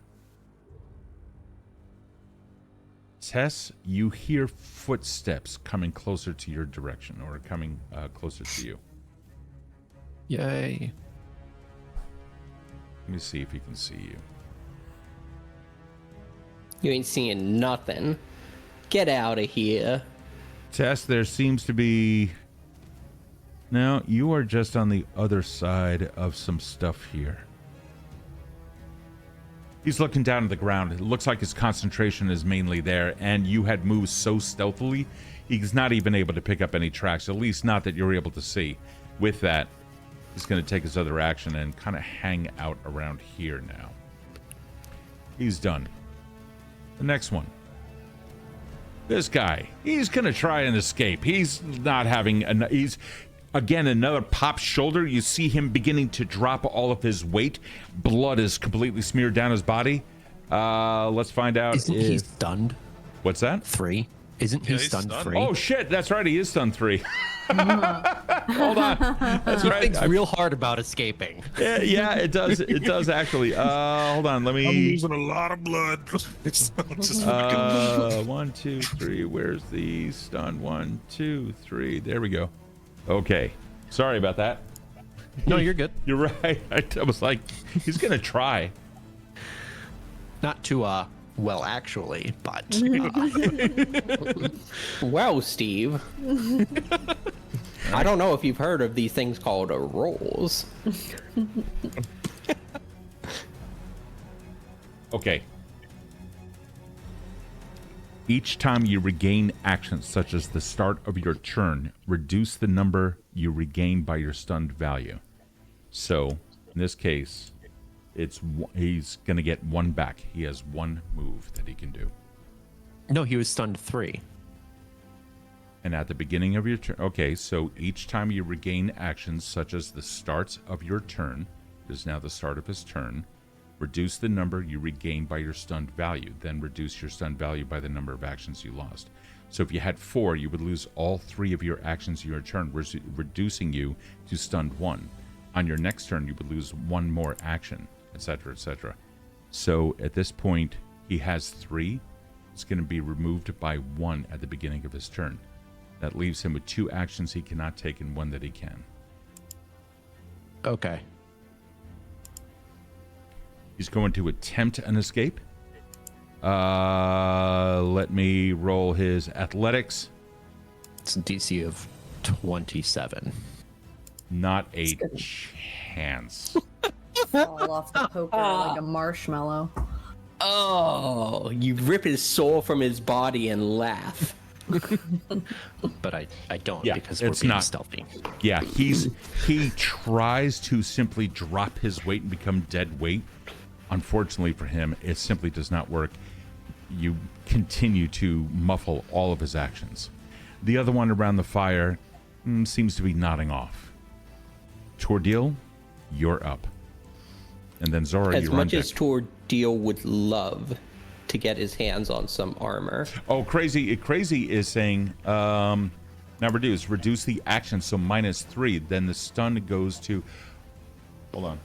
Tess, you hear footsteps coming closer to your direction, or coming closer to you. Yay. Let me see if he can see you. You ain't seeing nothing. Get out of here. Tess, there seems to be... No, you are just on the other side of some stuff here. He's looking down at the ground. It looks like his concentration is mainly there, and you had moved so stealthily, he's not even able to pick up any tracks, at least not that you're able to see. With that, he's going to take his other action and kind of hang out around here now. He's done. The next one. This guy, he's going to try and escape. He's not having... He's... Again, another pop shoulder. You see him beginning to drop all of his weight. Blood is completely smeared down his body. Let's find out. Isn't he stunned? What's that? 3. Isn't he Yeah, he's stunned stunned. 3? Oh, shit. That's right. He is stunned 3. Hold on. That's He right. thinks real hard about escaping. Yeah, it does. It does, actually. Hold on. Let I'm me... losing a lot of blood. It's just 1, 2, 3. Where's the stun? 1, 2, 3. There we go. Okay. Sorry about that. No, you're good. You're right. I was like, he's going to try. Not too, well, actually, but... Wow, Steve. I don't know if you've heard of these things called rolls. Okay. Each time you regain actions such as the start of your turn, reduce the number you regain by your stunned value. So, in this case, he's going to get 1 back. He has 1 move that he can do. No, he was stunned 3. And at the beginning of your turn... Okay, so each time you regain actions such as the start of your turn, it is now the start of his turn, reduce the number you regain by your stunned value. Then reduce your stunned value by the number of actions you lost. So if you had 4, you would lose all 3 of your actions in your turn, reducing you to stunned 1. On your next turn, you would lose 1 more action, etc., etc. So at this point, he has 3. It's going to be removed by 1 at the beginning of his turn. That leaves him with 2 actions he cannot take and 1 that he can. Okay. He's going to attempt an escape. Let me roll his athletics. It's a DC of 27. Not a chance. Fall off the poker like a marshmallow. Oh, you rip his soul from his body and laugh. But I don't Yeah, because we're it's being not. stealthy. Yeah, he tries to simply drop his weight and become dead weight. Unfortunately for him, it simply does not work. You continue to muffle all of his actions. The other one around the fire seems to be nodding off. Tor'Dil, you're up. And then Zora, As you're on much deck. as Tor'Dil would love to get his hands on some armor. Oh, Crazy is saying, now reduce the action, so -3. Then the stun goes to, hold on.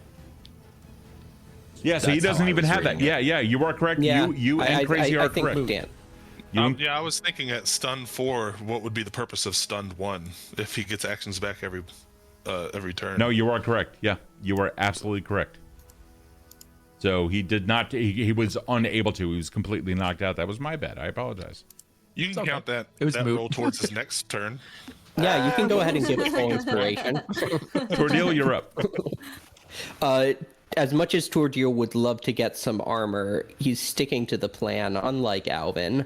Yeah, so he That's how doesn't I even was have that. reading it. Yeah, you are correct. Yeah, You and Crazy I are think correct. Dan. Yeah, I was thinking at stun 4, what would be the purpose of stunned 1 if he gets actions back every turn? No, you are correct. Yeah, you are absolutely correct. So he did not, he was unable to. He was completely knocked out. That was my bad. I apologize. You can count that, It was that moot. roll towards his next turn. Yeah, you can go ahead and give it full inspiration. Tor'Dil, you're up. As much as Tor'Dil would love to get some armor, he's sticking to the plan, unlike Alvin.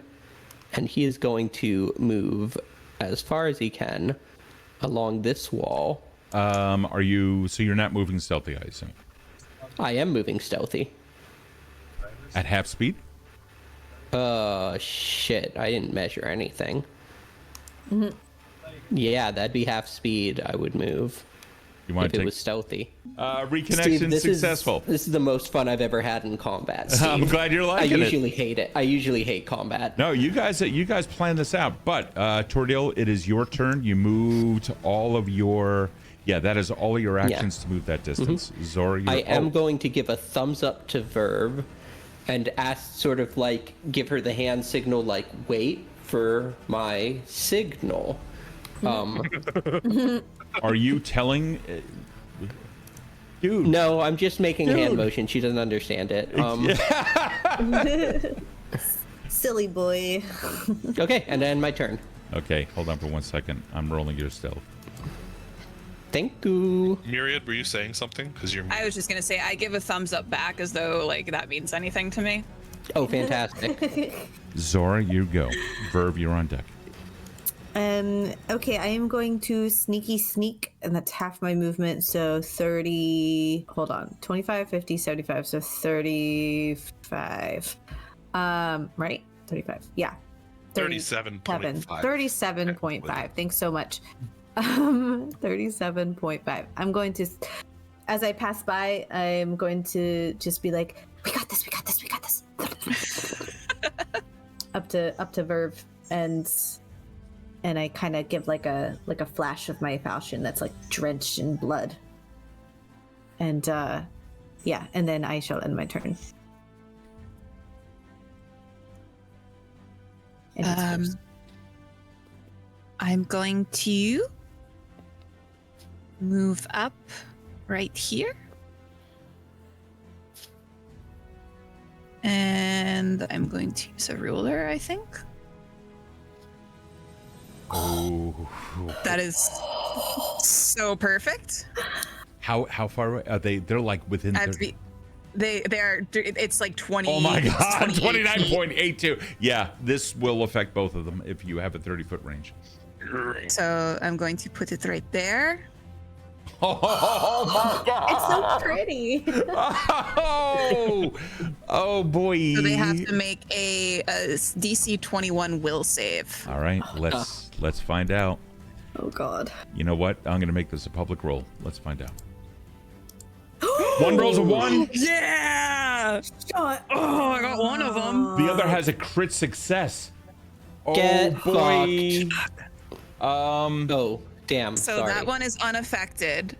And he is going to move as far as he can along this wall. So you're not moving stealthy, I assume. I am moving stealthy. At half speed? Shit, I didn't measure anything. Yeah, that'd be half speed I would move You if want it to take was stealthy. reconnection Steve, this successful. This is the most fun I've ever had in combat, Steve. I'm glad you're I liking it. usually hate it. I usually hate combat. No, you guys plan this out. But Tor'Dil, it is your turn. You moved all of your that is all of your actions to move that distance. Zora, you're, I am going to give a thumbs up to Virve and ask, sort of like, give her the hand signal, like, wait for my signal. Are you telling dude? No, I'm just making hand motion. She doesn't understand it. Silly boy. Okay, and then my turn. Okay, hold on for 1 second. I'm rolling your stealth. Thank you. Myriad, were you saying something? Because you're. I was just gonna say I give a thumbs up back as though like that means anything to me. Oh, fantastic. Zora, you go. Virve, you're on deck. Okay, I am going to sneak, and that's half my movement, so 30, hold on, 25, 50, 75, so 35. Right? 35, yeah. 37.5. 37.5, thanks so much. 37.5. I'm going to, as I pass by, I'm going to just be like, we got this. up to Virve, and I kind of give like a flash of my falchion that's like drenched in blood. And and then I shall end my turn. And it's first. I'm going to move up right here. And I'm going to use a ruler, I think. Oh. That is so perfect. How far away are they? They're like within 30. They are. It's like 20. Oh my god, 28 feet. 29.82. Yeah, this will affect both of them if you have a 30-foot range. So I'm going to put it right there. Oh my god. It's so pretty. Oh boy. So they have to make a DC 21 will save. All right, let's find out. Oh god. You know what? I'm gonna make this a public roll. Let's find out. One rolls a 1. Yeah! Shut Oh, I got one of them. The other has a crit success. Oh Get boy. Oh, damn. So sorry. that one is unaffected.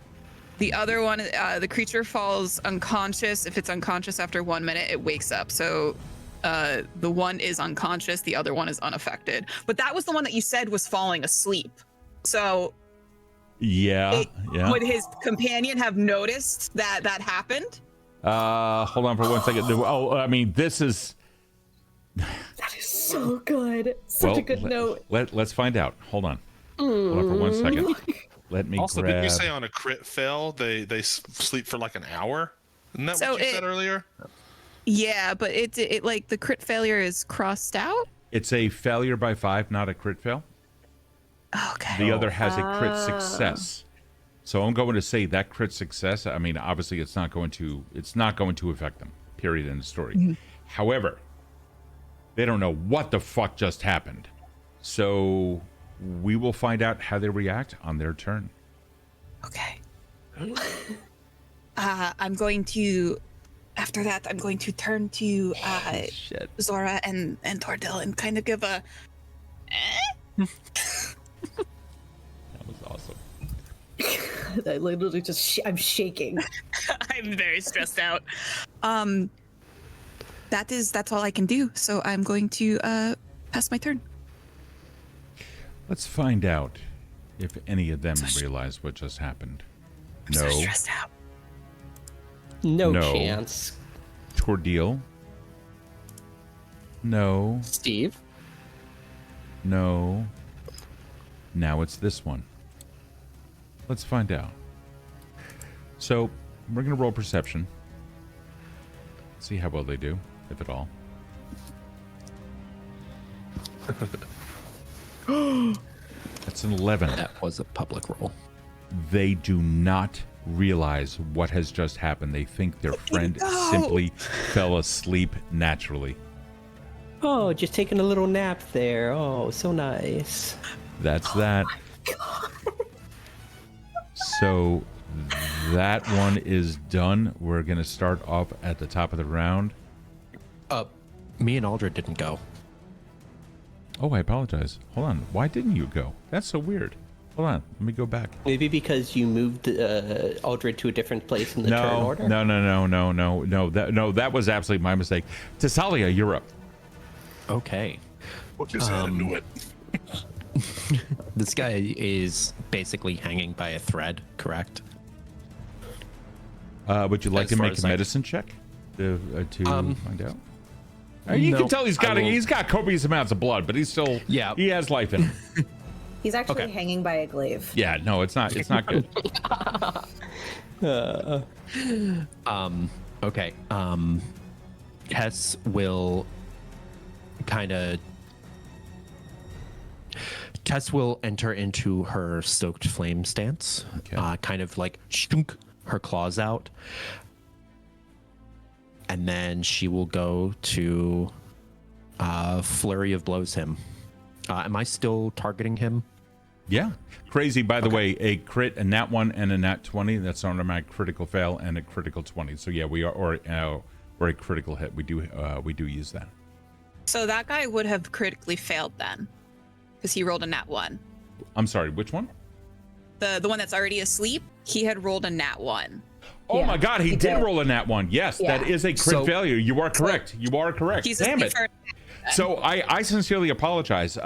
The other one, the creature falls unconscious. If it's unconscious after 1 minute, it wakes up. So the one is unconscious. The other one is unaffected. But that was the one that you said was falling asleep. So would his companion have noticed that happened? Hold on for 1 second. Oh, I mean, this is. That is so good. Such a good note. Let's find out. Hold on. Hold on for 1 second. Let me Also, grab. didn't you say on a crit fail they sleep for like an hour? Isn't that So what you said earlier? Yeah, but it like the crit failure is crossed out. It's a failure by 5, not a crit fail. Okay. The other has a crit success. So I'm going to say that crit success, I mean, obviously it's not going to affect them. Period, in the story. However, they don't know what the fuck just happened. So we will find out how they react on their turn. Okay. I'm going to. After that, I'm going to turn to Zora and Tor'Dil and kind of give a. That was awesome. I literally just I'm shaking. I'm very stressed out. That's all I can do. So I'm going to pass my turn. Let's find out if any of them realize what just happened. I'm so stressed out. No No. chance. Tor'Dil? No. Steve? No. Now it's this one. Let's find out. So, we're going to roll perception. See how well they do, if at all. That's an 11. That was a public roll. They do not realize what has just happened. They think their friend simply fell asleep naturally. Oh, just taking a little nap there. Oh, so nice. That's that. So that one is done. We're going to start off at the top of the round. Me and Aldred didn't go. Oh, I apologize. Hold on. Why didn't you go? That's so weird. Hold on. Let me go back. Maybe because you moved Aldred to a different place in the turn order? No. That was absolutely my mistake. Thessalia, you're up. Okay. Put his head into it. This guy is basically hanging by a thread, correct? Would you like As to far make as a I- medicine check to find out? You No, can tell he's I will- got copious amounts of blood, but he's still he has life in him. He's actually Okay. hanging by a glaive. Yeah, no, it's not good. Okay. Tess will enter into her stoked flame stance. Okay. Kind of like shunk her claws out. And then she will go to flurry of blows him. Am I still targeting him? Yeah. Crazy, by the way, a crit, a nat 1 and a nat 20. That's an automatic critical fail and a critical 20. So yeah, we are or a critical hit. We do use that. So that guy would have critically failed then, because he rolled a nat 1. I'm sorry, which one? The one that's already asleep, he had rolled a nat 1. Oh Yeah, my god, he did did. roll a nat 1. Yes, Yeah. that is a crit So- failure. You are correct. You are correct. He's Damn asleep it. for So I sincerely apologize.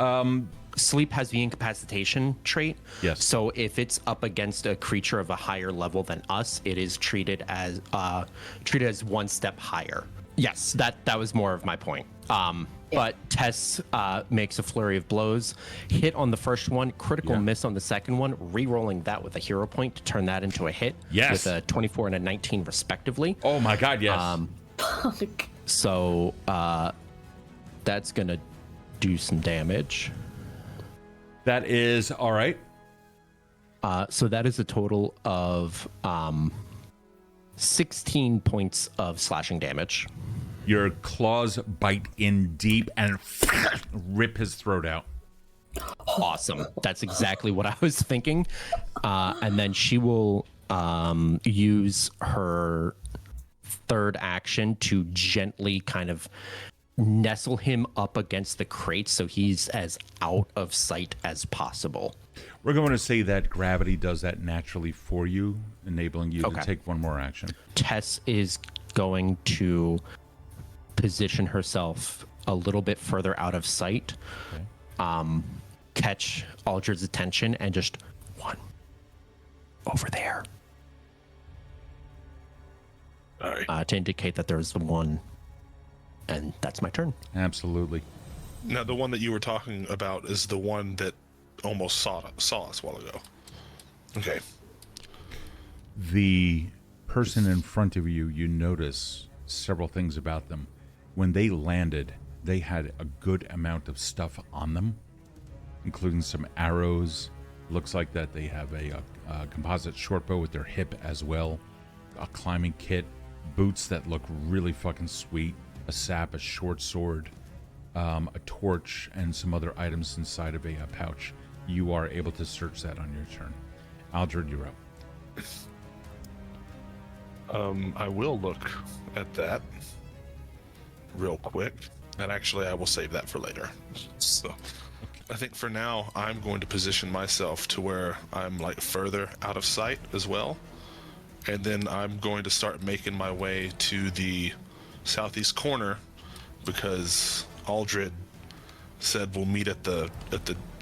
Sleep has the incapacitation trait. Yes. So if it's up against a creature of a higher level than us, it is treated as one step higher. Yes, that was more of my point. But Tess makes a flurry of blows, hit on the first one, critical miss on the second one, re-rolling that with a hero point to turn that into a hit. Yes. With a 24 and a 19 respectively. Oh my god, yes. So that's gonna do some damage. That is all right. So that is a total of 16 points of slashing damage. Your claws bite in deep and rip his throat out. Awesome. That's exactly what I was thinking. And then she will use her third action to gently kind of nestle him up against the crate so he's as out of sight as possible. We're going to say that gravity does that naturally for you, enabling you Okay. to take one more action. Tess is going to position herself a little bit further out of sight, Okay. catch Aldred's attention, and just one over there All right. to indicate that there's the one. And that's my turn. Absolutely. Now, the one that you were talking about is the one that almost saw us a while ago. Okay. The person in front of you, you notice, several things about them. When they landed, they had a good amount of stuff on them, including some arrows. Looks like that they have a composite shortbow with their hip as well, a climbing kit, boots that look really fucking sweet, a sap, a short sword, a torch, and some other items inside of a pouch. You are able to search that on your turn. Aldred, you're up. I will look at that real quick, and actually I will save that for later. So I think for now I'm going to position myself to where I'm like further out of sight as well, and then I'm going to start making my way to the southeast corner, because Aldred said we'll meet at the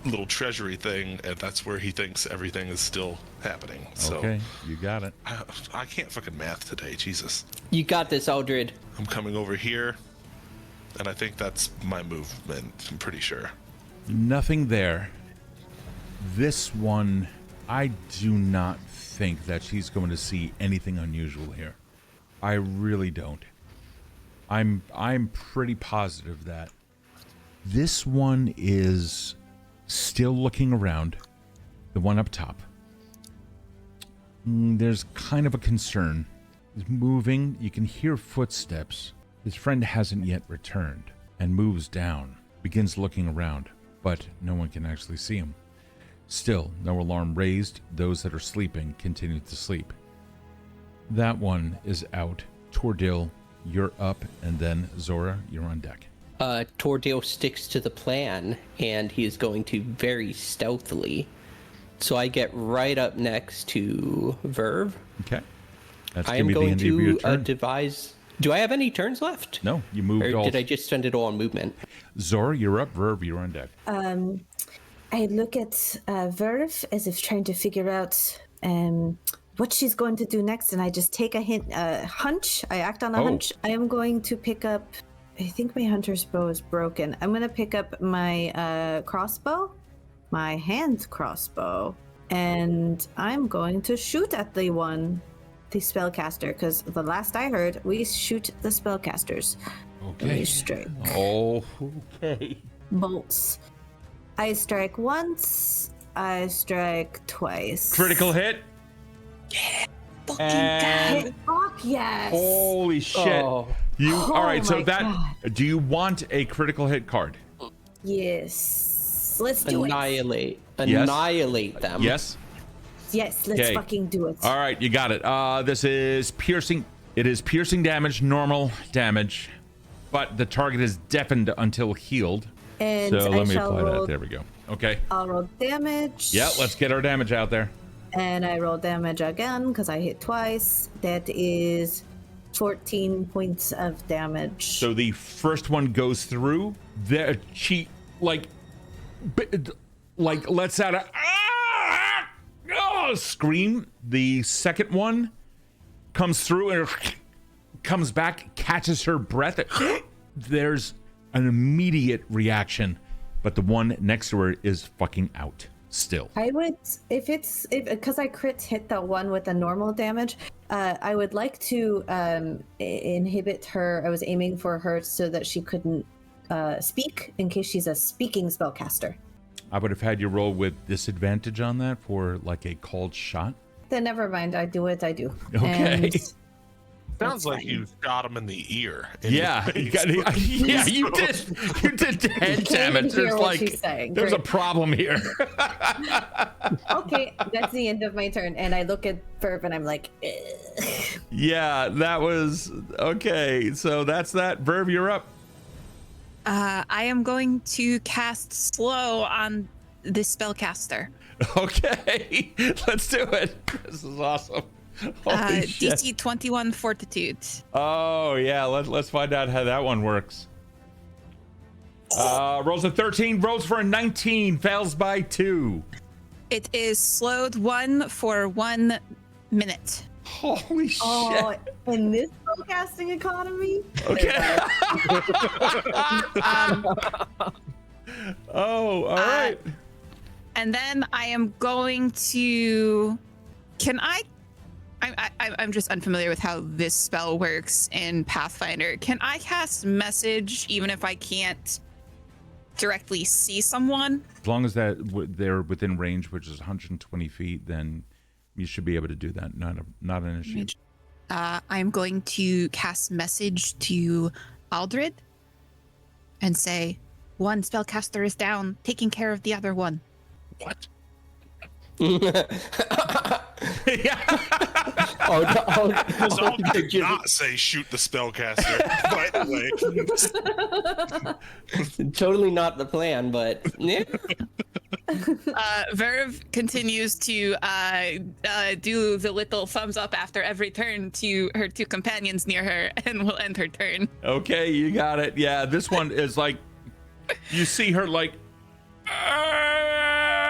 little treasury thing, and that's where he thinks everything is still happening. So Okay, you got it. I can't fucking math today, Jesus. You got this, Aldred. I'm coming over here, and I think that's my movement, I'm pretty sure. Nothing there. This one, I do not think that she's going to see anything unusual here. I really don't. I'm pretty positive that this one is still looking around, the one up top. There's kind of a concern. He's moving. You can hear footsteps. His friend hasn't yet returned and moves down, begins looking around, but no one can actually see him. Still, no alarm raised. Those that are sleeping continue to sleep. That one is out. Tor'Dil, you're up, and then Zora, you're on deck. Tor'Dil sticks to the plan, and he is going to very stealthily. So I get right up next to Virve. Okay. That's I going am to be the going end of your to turn. devise... Do I have any turns left? No, you moved Or all. did I just spend it all on movement? Zora, you're up. Verve, you're on deck. I look at Virve as if trying to figure out what she's going to do next, and I just take a hunch. I act on a hunch. I am going to pick up... I think my hunter's bow is broken. I'm going to pick up my crossbow, my hand crossbow, and I'm going to shoot at the spellcaster, because the last I heard, we shoot the spellcasters. Okay. Strike. Oh, okay. Bolts. I strike once, I strike twice. Critical hit. Fucking And God. Fuck yes! holy shit. Oh. You all right, so my that God. do you want a critical hit card? Yes. Let's do Annihilate. Yes. Annihilate them. Yes. it. Yes, let's Okay. fucking do it. All right, you got it. This is piercing. It is piercing damage, normal damage, but the target is deafened until healed. And So I let me shall apply roll, that. There we go. Okay. I'll roll damage. Yeah, let's get our damage out there. And I roll damage again because I hit twice. That is 14 points of damage. So the first one goes through. The she like lets out a scream. The second one comes through and comes back, catches her breath. There's an immediate reaction, but the one next to her is fucking out still. I would, because I crit hit the one with the normal damage, I would like to inhibit her. I was aiming for her so that she couldn't speak in case she's a speaking spellcaster. I would have had you roll with disadvantage on that for like a called shot. Then never mind. I do what I do. Okay. And Sounds that's like fine. you shot him in the ear. Yeah, you yeah, you did. You did head damage. hear There's what like, she's saying. there's a Great. problem here. Okay, that's the end of my turn. And I look at Verve and I'm like, ugh. Yeah, that was okay. So that's that. Verve, you're up. I am going to cast slow on this spellcaster. Okay, let's do it. This is awesome. Holy shit. DC 21 Fortitude. Oh yeah, let's find out how that one works. Rolls a 13, rolls for a 19, fails by 2. It is slowed 1 for 1 minute. Holy shit. Oh, in this spellcasting economy? Okay. Oh, all right. And then I am going to... Can I I'm just unfamiliar with how this spell works in Pathfinder. Can I cast message even if I can't directly see someone? As long as they're within range, which is 120 feet, then you should be able to do that. Not an issue. I'm going to cast message to Aldred and say, one spellcaster is down, taking care of the other one. What? Aldred did not say shoot the spellcaster, by the way. Totally not the plan, but yeah. Virve continues to do the little thumbs up after every turn to her two companions near her, and will end her turn. Okay, you got it. Yeah, this one is like, you see her like,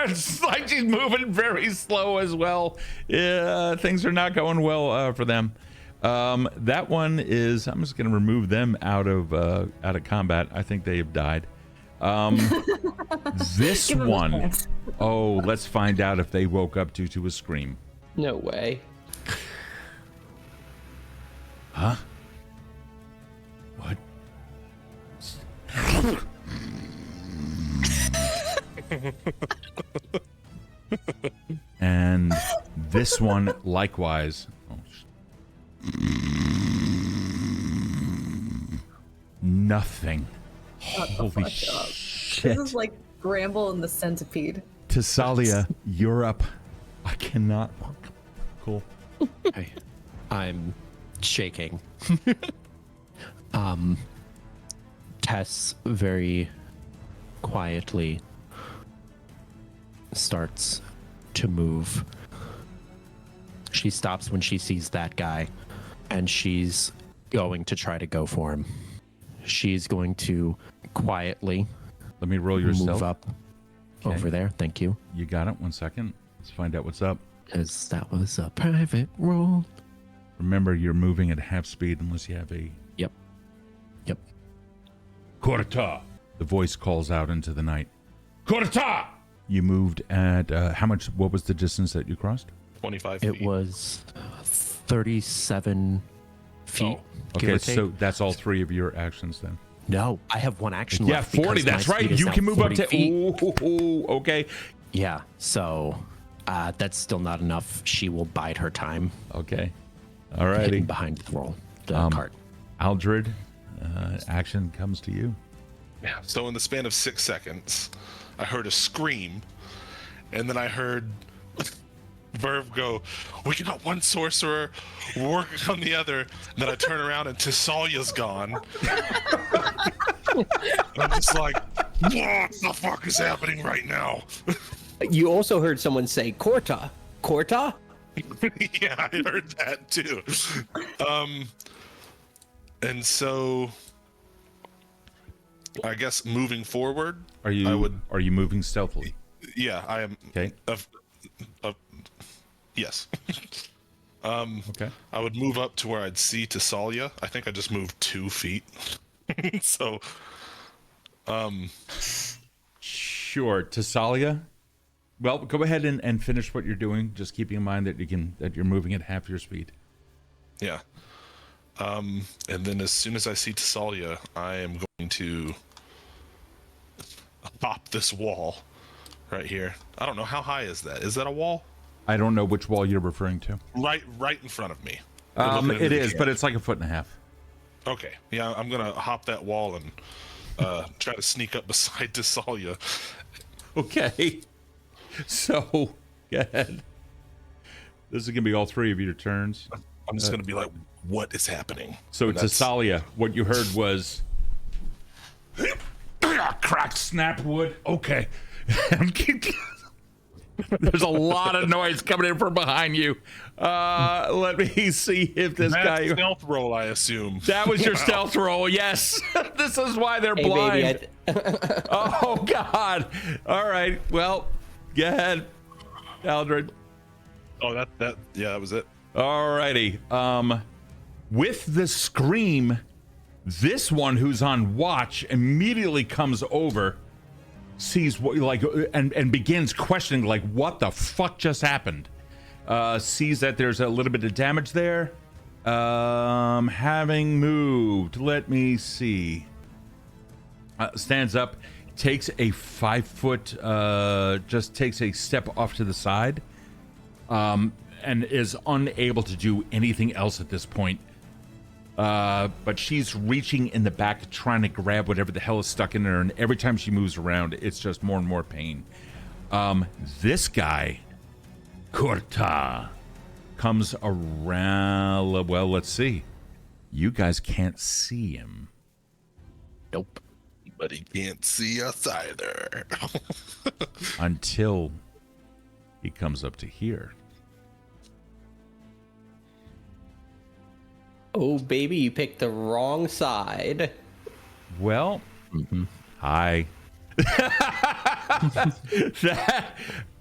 it's like she's moving very slow as well. Yeah, things are not going well for them. That one is, I'm just going to remove them out of combat. I think they have died. This one, oh, let's find out if they woke up due to a scream. No way. Huh? What? And this one likewise. Nothing. Holy shit. This is like Bramble and the Centipede. Thessalia, you're up. I cannot. Cool. Hey, I'm shaking. Tess very quietly starts to move. She stops when she sees that guy, and she's going to try to go for him. She's going to quietly Let me roll your move stealth. up Okay. over there. Thank you. You got it. 1 second. Let's find out what's up. As that was a private roll. Remember, you're moving at half speed unless you have a Yep. Corta. The voice calls out into the night. Corta! You moved at how much? What was the distance that you crossed? 25 It feet. was 37 feet. give Okay, or take. so that's all 3 of your actions then. No, I have one action Yeah, left. 40. because my That's right. speed is You now can move up 40 to. feet. Ooh, okay. Yeah, so that's still not enough. She will bide her time Okay. hidden Alrighty. behind the roll, the cart. Aldred, action comes to you. Yeah. So in the span of 6 seconds, I heard a scream, and then I heard Virve go, "We got one sorcerer, we're working on the other." And then I turn around and Thessalia's gone. I'm just like, what the fuck is happening right now? You also heard someone say Corta. Corta? Yeah, I heard that too. And so I guess moving forward, Are you moving stealthily? yeah, I am. Okay. Yes. Okay. I would move up to where I'd see Thessalia. I think I just moved 2 feet. So, Sure, Thessalia. Well, go ahead and finish what you're doing. Just keeping in mind that you're moving at half your speed. yeah. And then as soon as I see Thessalia, I am going to pop this wall right here. I don't know, how high is that? Is that a wall? I don't know which wall you're referring to. Right in front of me. It is, but it's like 1.5 feet. Okay. Yeah, I'm gonna hop that wall and try to sneak up beside Thessalia. Okay. So, go ahead. This is going to be all 3 of your turns. I'm just gonna be like, what is happening? So, And that's- Thessalia, what you heard was... Crack, snap, wood. Okay. There's a lot of noise coming in from behind you. Let me see if this That's guy... stealth roll, I assume. That was your stealth roll, yes. This is why they're Hey, blind. baby, Oh, God. All right. Well, go ahead, Aldred. Oh, that was it. All righty. With the scream, this one who's on watch immediately comes over, sees what and begins questioning, like, what the fuck just happened? sees that there's a little bit of damage there. Having moved, let me see. Stands up, takes a 5 foot, just takes a step off to the side, and is unable to do anything else at this point. But she's reaching in the back, trying to grab whatever the hell is stuck in her, and every time she moves around, it's just more and more pain. This guy, Kurta, comes around. Well, let's see. You guys can't see him. Nope. But he can't see us either. Until he comes up to here. Oh, baby, you picked the wrong side. Well, hi.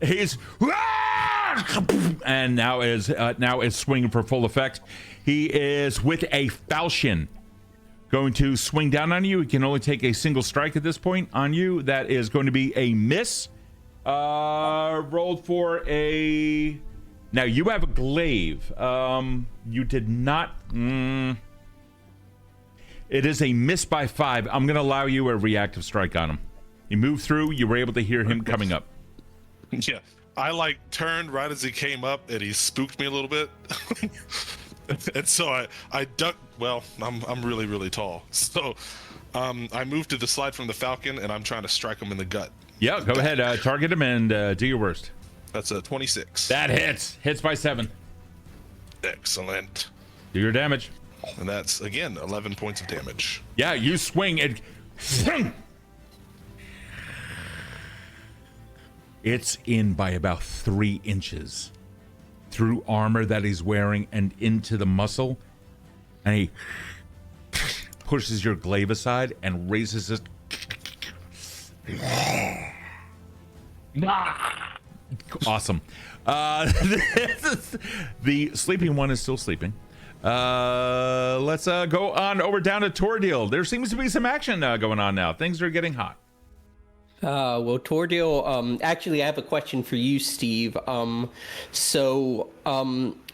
He's and now is swinging for full effect. He is with a falchion, going to swing down on you. He can only take a single strike at this point on you. That is going to be a miss. Rolled for a. Now you have a glaive. You did not. It is a miss by 5. I'm going to allow you a reactive strike on him. He moved through. You were able to hear him coming up. Yeah, I turned right as he came up, and he spooked me a little bit. And so I ducked. Well, I'm really, really tall, so I moved to the slide from the falcon, and I'm trying to strike him in the gut. Yeah, go ahead. Target him and do your worst. That's a 26. That hits by 7. Excellent. Do your damage. And that's again 11 points of damage. Yeah, you swing and it's in by about 3 inches through armor that he's wearing and into the muscle, and he pushes your glaive aside and raises his. Awesome. The sleeping one is still sleeping. Let's go on over down to Tor'Dil. There seems to be some action going on now. Things are getting hot. Well, Tor'Dil, actually, I have a question for you, Steve. So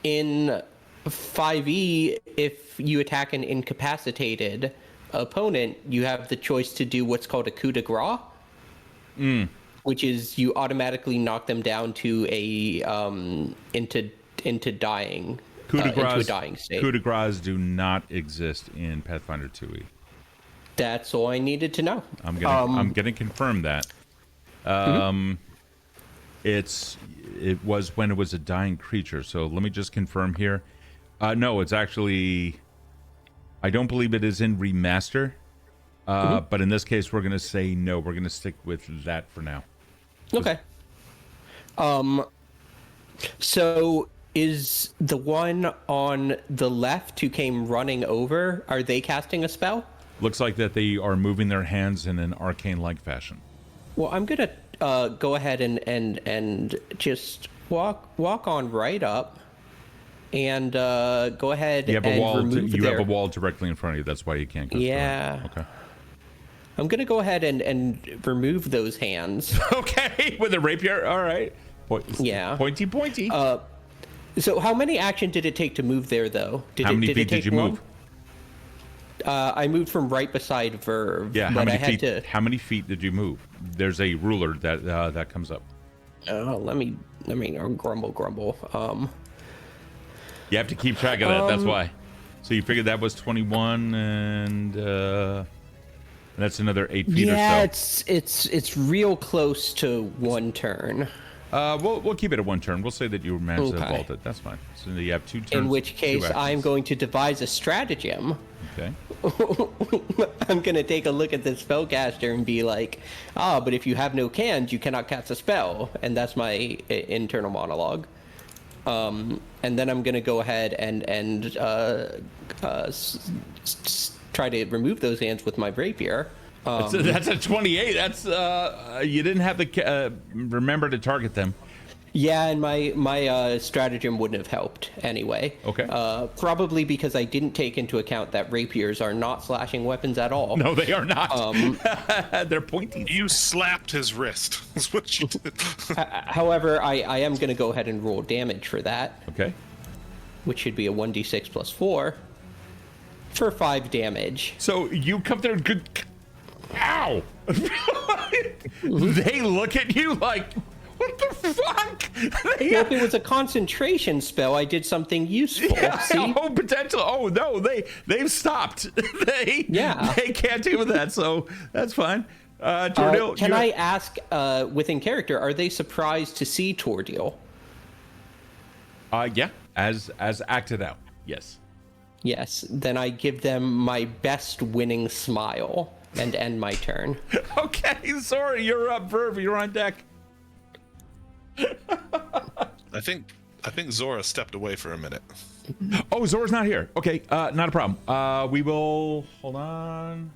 in 5e, if you attack an incapacitated opponent, you have the choice to do what's called a coup de grace, which is you automatically knock them down to a into dying. Into a dying state. Coup de grace do not exist in Pathfinder 2e. That's all I needed to know. I'm gonna confirm that. It was when it was a dying creature. So let me just confirm here. No, it's actually. I don't believe it is in remaster. But in this case, we're gonna say no. We're gonna stick with that for now. Okay. So is the one on the left who came running over, are they casting a spell? Looks like that they are moving their hands in an arcane-like fashion. Well, I'm gonna go ahead and just walk on right up and go ahead. You have and a wall. remove You have a wall directly in front of you. That's why you can't go. Yeah. Through it. Okay. I'm gonna go ahead and remove those hands. Okay, with a rapier. All right. Yeah. Pointy. So how many action did it take to move there, though? How many feet did you move? I moved from right beside Virve. Yeah. How many feet did you move? There's a ruler that comes up. Let me grumble. You have to keep track of that. That's why. So you figured that was 21, and that's another 8 feet or so. Yeah, it's real close to one turn. We'll keep it at 1 turn. We'll say that you managed to vault it. That's fine. So you have 2 turns. In which case, I'm going to devise a stratagem. Okay. I'm going to take a look at the spellcaster and be like, but if you have no cans, you cannot cast a spell. And that's my internal monologue. And then I'm going to go ahead and try to remove those hands with my rapier. That's a 28. That's you didn't have the remember to target them. Yeah, and my stratagem wouldn't have helped anyway. Okay. Probably because I didn't take into account that rapiers are not slashing weapons at all. No, they are not. They're pointy. You slapped his wrist. That's what you did. However, I am going to go ahead and roll damage for that, Okay. which should be a 1d6 plus 4 for 5 damage. So you come there, good. Ow! They look at you like, what the fuck? Well, if it was a concentration spell, I did something useful. Yeah, See? oh, potential. Oh no, they've stopped. They can't deal with that. So that's fine. Tor'Dil, Can I ask, within character, are they surprised to see Tor'Dil? Yeah, as acted out. Yes. Yes. Then I give them my best winning smile and end my turn. Okay, sorry, you're up, Virve. You're on deck. I think Zora stepped away for a minute. Oh, Zora's not here. Okay, not a problem. We will hold on.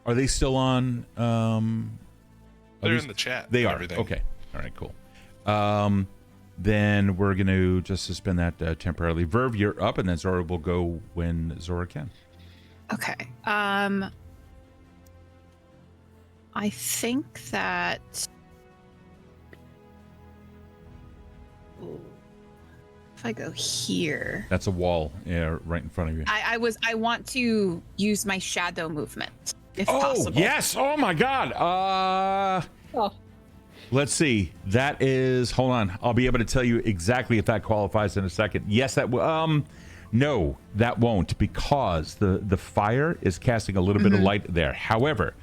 Are they still on? They're in the chat. They are. Everything. Okay. All right. Cool. Then we're gonna just suspend that temporarily. Virve, you're up, and then Zora will go when Zora can. Okay. I think that. If I go here, That's a wall, right in front of you. I want to use my shadow movement if possible. Yes! Oh my God! Let's see. That is. Hold on. I'll be able to tell you exactly if that qualifies in a second. Yes, that. No, that won't, because the fire is casting a little bit of light there. However,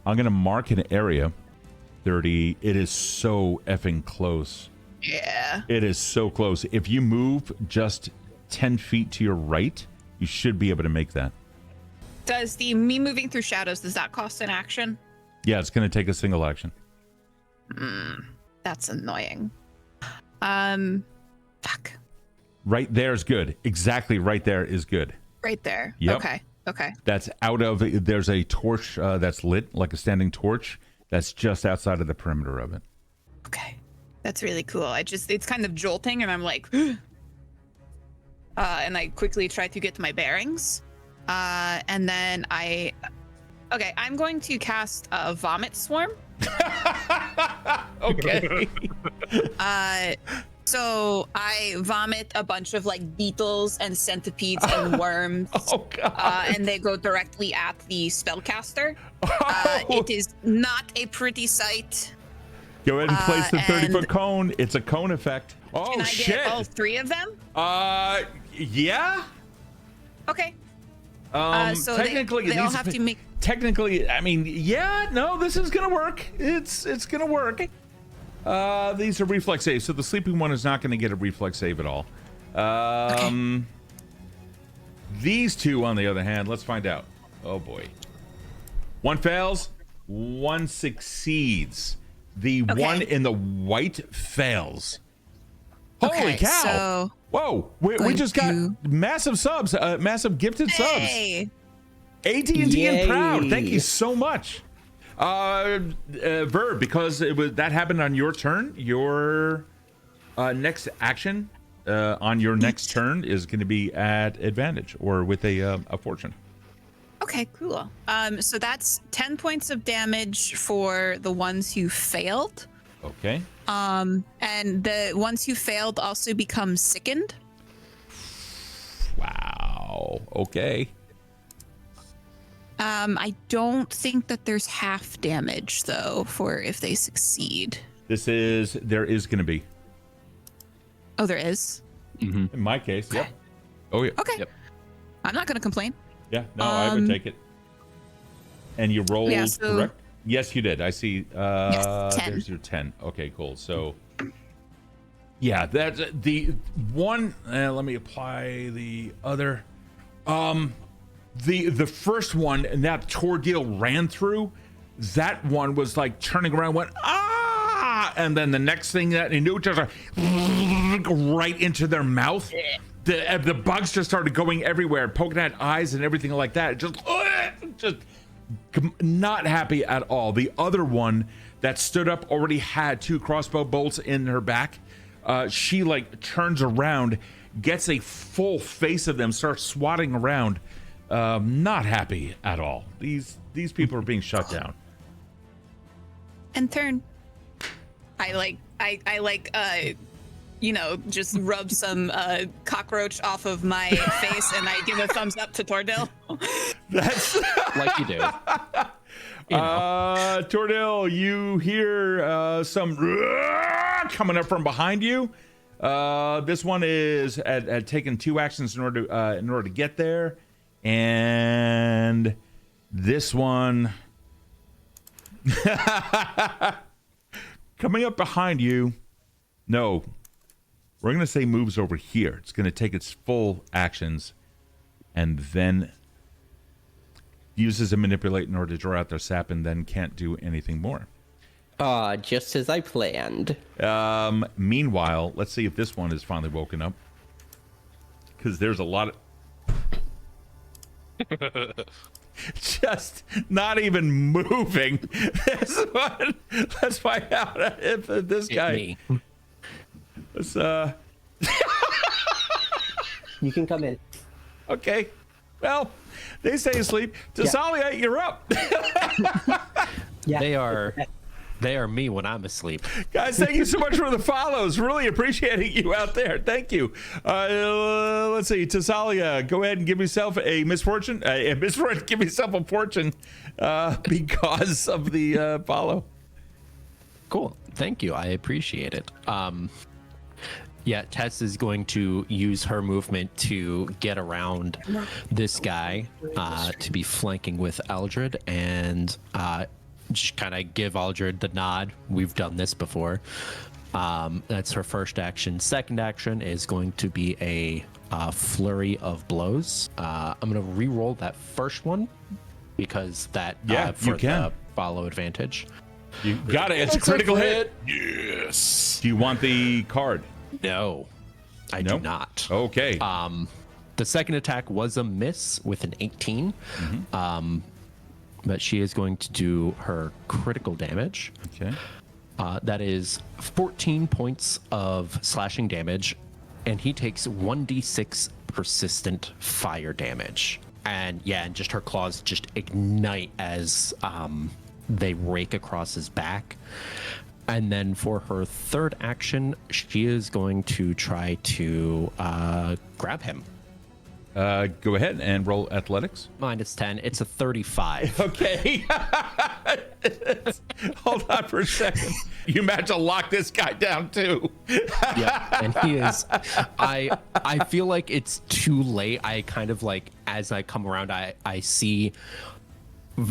I'm gonna mark an area. 30. It is so effing close. Yeah. It is so close. If you move just 10 feet to your right, you should be able to make that. Does me moving through shadows, does that cost an action? Yeah, it's going to take a single action. That's annoying. Fuck. Right there is good. Exactly right there is good. Right there. Yep. Okay. That's out of, there's a torch that's lit, like a standing torch, that's just outside of the perimeter of it. Okay. That's really cool. It's kind of jolting, and I'm like, and I quickly try to get my bearings. And then I'm going to cast a vomit swarm. Okay. So I vomit a bunch of like beetles and centipedes and worms. Oh, God. And they go directly at the spellcaster. It is not a pretty sight. Go ahead and place the 30-foot cone. It's a cone effect. Oh, Can I shit. get all 3 of them? Yeah. Okay. So technically, they all have to make. Technically, I mean, yeah, no, this is gonna work. It's gonna work. These are reflex saves, so the sleeping one is not gonna get a reflex save at all. Okay. These two, on the other hand, let's find out. Oh boy. One fails, one succeeds. The one in the white fails. Holy cow! So whoa, we just got massive subs, massive gifted subs. AT&T and Proud, thank you so much. Virve, because that happened on your turn, your next action on your next turn is going to be at advantage or with a fortune. Okay, cool. So that's 10 points of damage for the ones who failed. Okay. And the ones who failed also become sickened. Wow. Okay. I don't think that there's half damage though for if they succeed. There is going to be. Oh, there is? In my case, yep. Oh, yeah. Okay. Yep. I'm not going to complain. Yeah, no, I would take it. And you rolled correct? Yes, you did. I see. Yes, 10. There's your 10. Okay, cool. So, yeah, that's the one. Let me apply the other. The first one, and that Tor'Dil ran through, that one was like turning around, went, ah! And then the next thing that he knew, just right into their mouth. The bugs just started going everywhere, poking at eyes and everything like that. Just not happy at all. The other one that stood up already had 2 crossbow bolts in her back. She like turns around, gets a full face of them, starts swatting around, not happy at all. These people are being shut down. And turn. I just rub some cockroach off of my face, and I give a thumbs up to Tor'Dil. That's Like you do. Tor'Dil, you hear some coming up from behind you. This one is at taking 2 actions in order to get there, and this one coming up behind you. No, we're gonna say moves over here. It's gonna take its full actions, and then uses a manipulate in order to draw out their sap, and then can't do anything more. Just as I planned. Meanwhile, let's see if this one is finally woken up, because there's a lot of just not even moving. This one, let's find out if this guy. Me. Let's, You can come in. okay. Well, they stay asleep. Thessalia, you're up. Yeah. They are me when I'm asleep. Guys, thank you so much for the follows. Really appreciating you out there. Thank you. Let's see. Thessalia, go ahead and give yourself a misfortune. Give yourself a fortune because of the follow. Cool. Thank you. I appreciate it. Yeah, Tess is going to use her movement to get around this guy to be flanking with Aldred, and just kind of give Aldred the nod. We've done this before. That's her first action. Second action is going to be a flurry of blows. I'm going to re-roll that first one because that for you can. the follow advantage. You got it. It's a critical hit. Yes. Do you want the card? No, I do not. Okay. The second attack was a miss with an 18. But she is going to do her critical damage. Okay. That is 14 points of slashing damage, and he takes 1d6 persistent fire damage. And just her claws just ignite as they rake across his back. And then for her third action, she is going to try to grab him. Go ahead and roll athletics. -10. It's a 35. Okay. Hold on for a second. You managed to lock this guy down too. Yeah, and he is. I feel like it's too late. I kind of like, as I come around, I see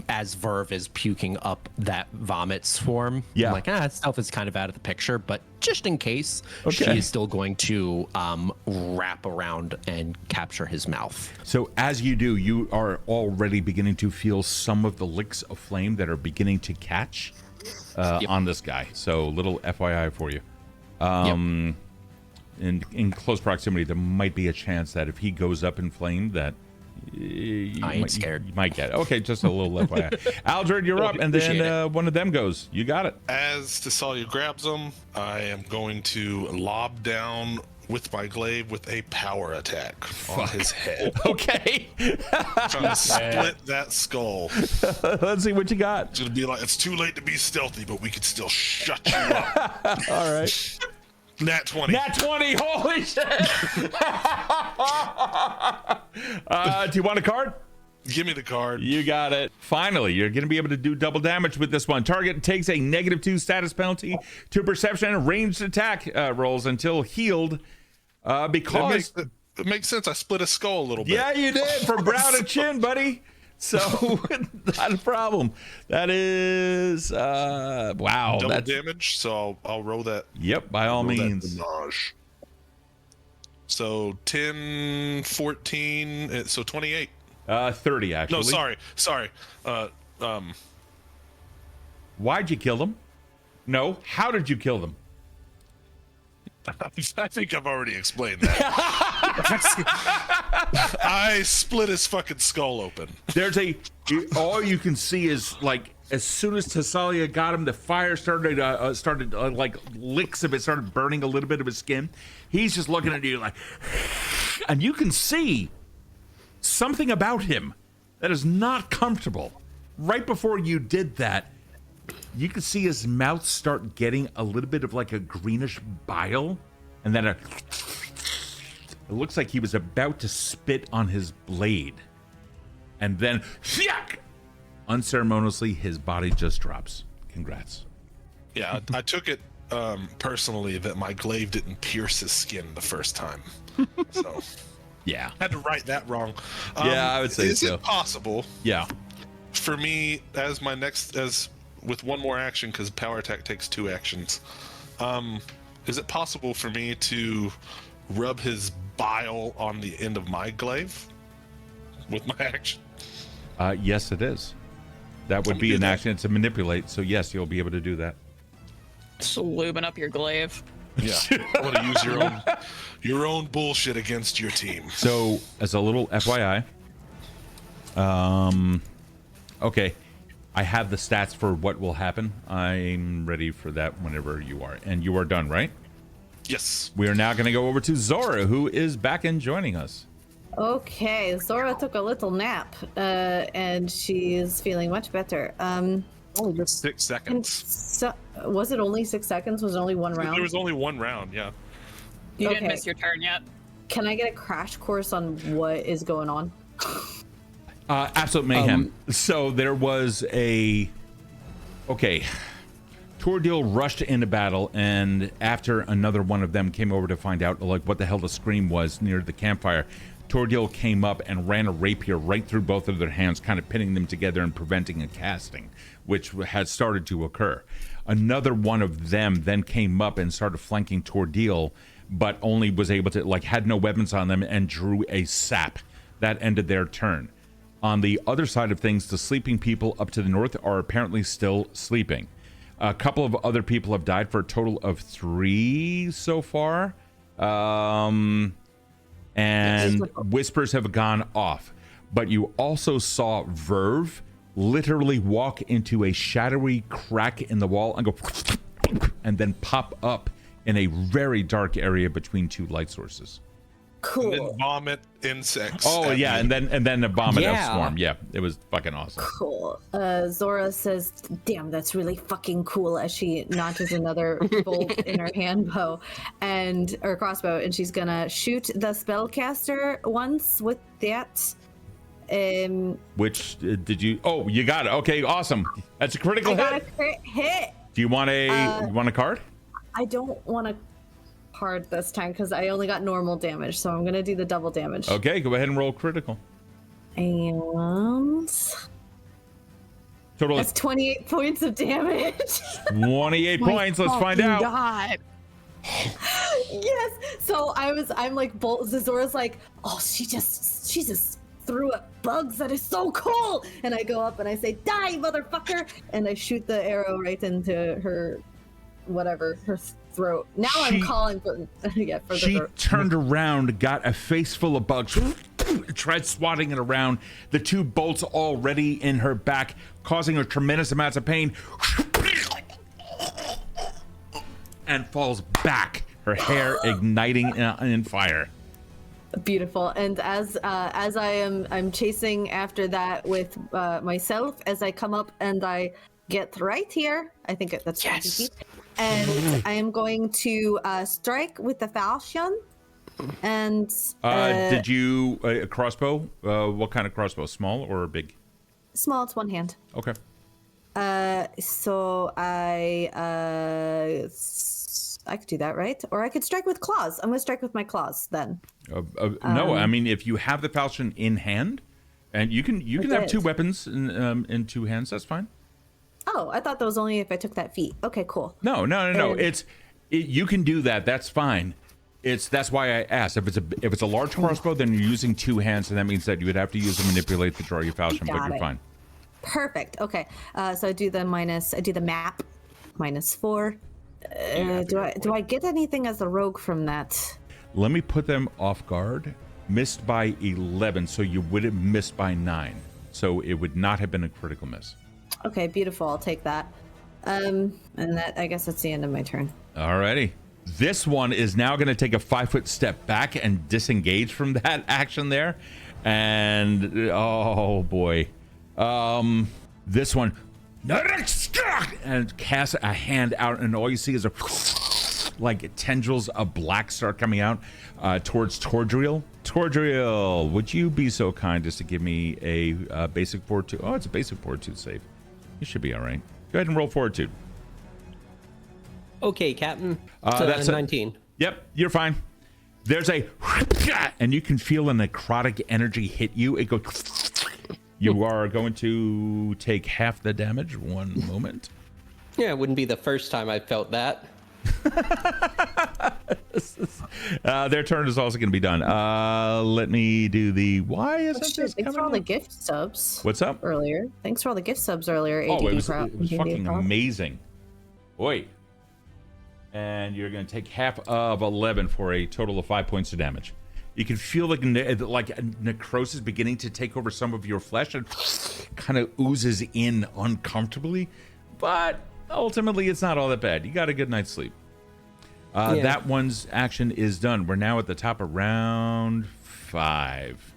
as Virve is puking up that vomit swarm. Yeah. I'm like, stealth is kind of out of the picture, but just in case, she Okay. is still going to wrap around and capture his mouth. So as you do, you are already beginning to feel some of the licks of flame that are beginning to catch on this guy. So little FYI for you. In close proximity, there might be a chance that if he goes up in flame, that I ain't scared. You might get it. Okay, just a little FYI. Aldred, you're up, and then one of them goes. You got it. As Thessalia grabs him, I am going to lob down with my glaive with a power attack on his head. Okay. Trying to split that skull. Let's see what you got. It's gonna be like, it's too late to be stealthy, but we could still shut you up. All right. Nat 20. Nat 20. Holy shit. Do you want a card? Give me the card. You got it. Finally, you're going to be able to do double damage with this one. Target takes a -2 status penalty to perception and ranged attack rolls until healed. Because It makes sense. I split a skull a little bit. yeah, you did from brow to chin, buddy. So not a problem. That is wow. Double That's damage. So I'll roll that. yep. By all Roll that means. damage. So 10, 14. So 28. 30 actually. No, sorry. Why'd you kill them? No. How did you kill them? I think I've already explained that. I split his fucking skull open. All you can see is like as soon as Thessalia got him, the fire started like licks of it started burning a little bit of his skin. He's just looking at you like, and you can see something about him that is not comfortable. Right before you did that, you could see his mouth start getting a little bit of like a greenish bile, and then it looks like he was about to spit on his blade, and then unceremoniously his body just drops. Congrats. Yeah, I took it personally that my glaive didn't pierce his skin the first time, so Yeah. had to right that wrong. Yeah, I would say is so. Is it possible? Yeah. For me, as with one more action, because power attack takes 2 actions, is it possible for me to rub his bile on the end of my glaive with my action? Yes, it is. That would be an action to manipulate. So yes, you'll be able to do that. Just lubing up your glaive. Yeah, I want to use your own bullshit against your team. So as a little FYI, okay, I have the stats for what will happen. I'm ready for that whenever you are. And you are done, right? Yes. We are now going to go over to Zora, who is back and joining us. Okay, Zora took a little nap, and she's feeling much better. Only just 6 and seconds. so, was it only 6 seconds? Was it only one round? There was only 1 round, yeah. You Okay. didn't miss your turn yet. Can I get a crash course on what is going on? Absolute mayhem. So there was Tor'Dil rushed into battle, and after another one of them came over to find out like what the hell the scream was near the campfire, Tor'Dil came up and ran a rapier right through both of their hands, kind of pinning them together and preventing a casting, which had started to occur. Another one of them then came up and started flanking Tor'Dil, but only was able to, like, had no weapons on them and drew a sap. That ended their turn. On the other side of things, the sleeping people up to the north are apparently still sleeping. A couple of other people have died for a total of 3 so far. And whispers have gone off. But you also saw Virve literally walk into a shadowy crack in the wall and go and then pop up in a very dark area between 2 light sources. Cool. And then vomit insects. Oh at yeah, me. and then a vomit Yeah. swarm. Yeah, it was fucking awesome. Cool. Zora says, "Damn, that's really fucking cool," as she notches another bolt in her hand bow or crossbow, and she's gonna shoot the spellcaster once with that. Which did you? Oh, you got it. Okay, awesome. That's a critical I got a hit. crit hit. Do you want a card? I don't want a card this time because I only got normal damage, so I'm gonna do the double damage. Okay, go ahead and roll critical. And Total that's 28 points of damage. 28 points. Let's find out. God. Yes. So I'm like, Zora's like, oh, she just threw up bugs. That is so cool. And I go up and I say, die, motherfucker. And I shoot the arrow right into her throat. Now I'm calling for She the turned around, got a face full of bugs, tried swatting it around. The 2 bolts already in her back, causing her tremendous amounts of pain, and falls back, her hair igniting in fire. Beautiful. And as I'm chasing after that with myself, as I come up and I get right here, I think that's 20 feet, and I am going to strike with the falchion. And did you a crossbow? What kind of crossbow? Small or big? Small. It's one hand. Okay. So I could do that, right? Or I could strike with claws. I'm gonna strike with my claws then. No, I mean, if you have the falchion in hand, and you can have 2 weapons in 2 hands, that's fine. Oh, I thought that was only if I took that feat. Okay, cool. No. You can do that. That's fine. That's why I asked. If it's a large crossbow, then you're using 2 hands, and that means that you would have to use to manipulate to draw your falchion. But you're fine. Perfect. Okay. So I do the map -4. Do I get anything as a rogue from that? Let me put them off guard. Missed by 11, so you would have missed by 9. So it would not have been a critical miss. Okay, beautiful. I'll take that. And that, I guess that's the end of my turn. Alrighty. This one is now going to take a 5-foot step back and disengage from that action there. And oh boy. This one and casts a hand out, and all you see is like tendrils of black start coming out towards Tor'Dil. Tor'Dil, would you be so kind as to give me a basic fortitude? Oh, it's a basic fortitude save. You should be all right. Go ahead and roll fortitude. Okay, Captain. That's 19. Yep, you're fine. There's a, and you can feel a necrotic energy hit you. It goes. You are going to take half the damage. One moment. Yeah, it wouldn't be the first time I felt that. Their turn is also going to be done. Let me do the. Why isn't this Thanks coming for all the up? gift subs. What's up? Earlier. Thanks for all the gift subs earlier. Oh, it was ADD fucking Prop. amazing. Oi. And you're going to take half of 11 for a total of 5 points of damage. You can feel like necrosis beginning to take over some of your flesh and kind of oozes in uncomfortably. But ultimately, it's not all that bad. You got a good night's sleep. That one's action is done. We're now at the top of round 5.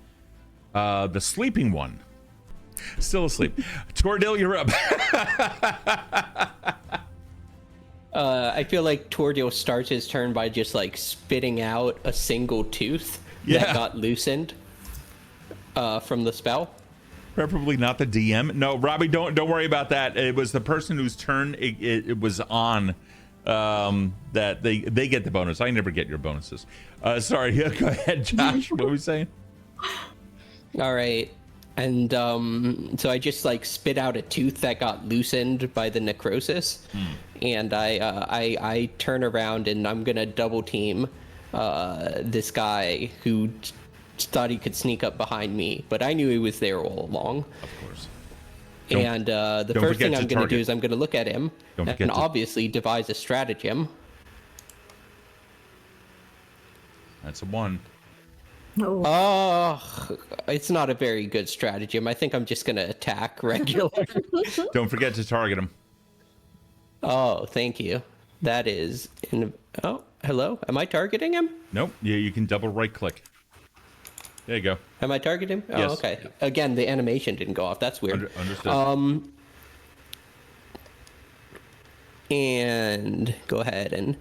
The sleeping one. Still asleep. Tor'Dil, you're up. I feel like Tor'Dil starts his turn by just like spitting out a single tooth that got loosened from the spell. Preferably not the DM. No, Robbie, don't worry about that. It was the person whose turn it was on that they get the bonus. I never get your bonuses. Sorry, go ahead, Josh. What were we saying? All right. And so I just like spit out a tooth that got loosened by the necrosis, and I turn around and I'm gonna double team this guy who thought he could sneak up behind me, but I knew he was there all along. Of course. And the first thing I'm gonna do is I'm gonna look at him and obviously devise a stratagem. That's a 1. Oh, it's not a very good stratagem. I think I'm just gonna attack regular. Don't forget to target him. Oh, thank you. That is oh, hello. Am I targeting him? Nope. Yeah, you can double right click. There you go. Am I targeting him? Oh, Yes. okay. Again, the animation didn't go off. That's weird. Understood. And go ahead and.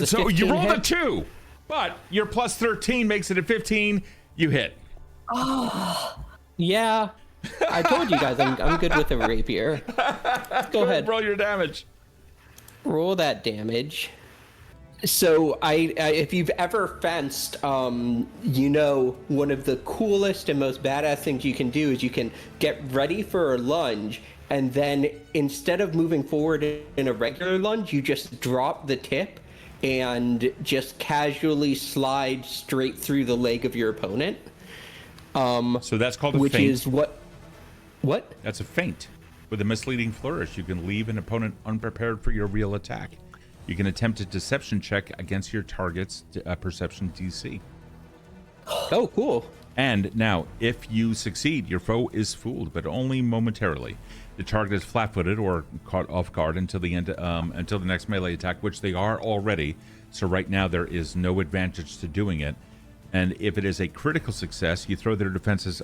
So you rolled hit? a 2, but your plus 13 makes it a 15. You hit. Yeah. I told you guys I'm good with a rapier. Go ahead. Roll your damage. Roll that damage. So I if you've ever fenced, you know one of the coolest and most badass things you can do is you can get ready for a lunge, and then instead of moving forward in a regular lunge, you just drop the tip and just casually slide straight through the leg of your opponent. So that's called a which feint. is what? That's a feint. With a misleading flourish, you can leave an opponent unprepared for your real attack. You can attempt a deception check against your target's perception DC. Oh, cool. And now, if you succeed, your foe is fooled, but only momentarily. The target is flat-footed or caught off guard until the end, until the next melee attack, which they are already. So right now, there is no advantage to doing it. And if it is a critical success, you throw their defenses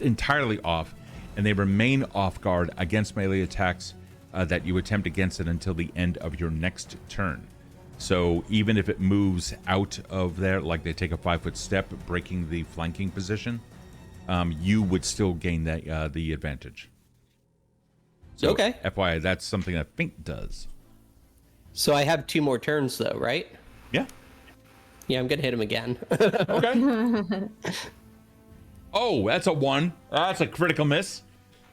entirely off, and they remain off guard against melee attacks that you attempt against it until the end of your next turn. So even if it moves out of there, like they take a 5-foot step, breaking the flanking position, you would still gain that the advantage. So Okay. FYI, that's something that feint does. So I have 2 more turns though, right? Yeah. Yeah, I'm gonna hit him again. Okay. Oh, that's a 1. That's a critical miss.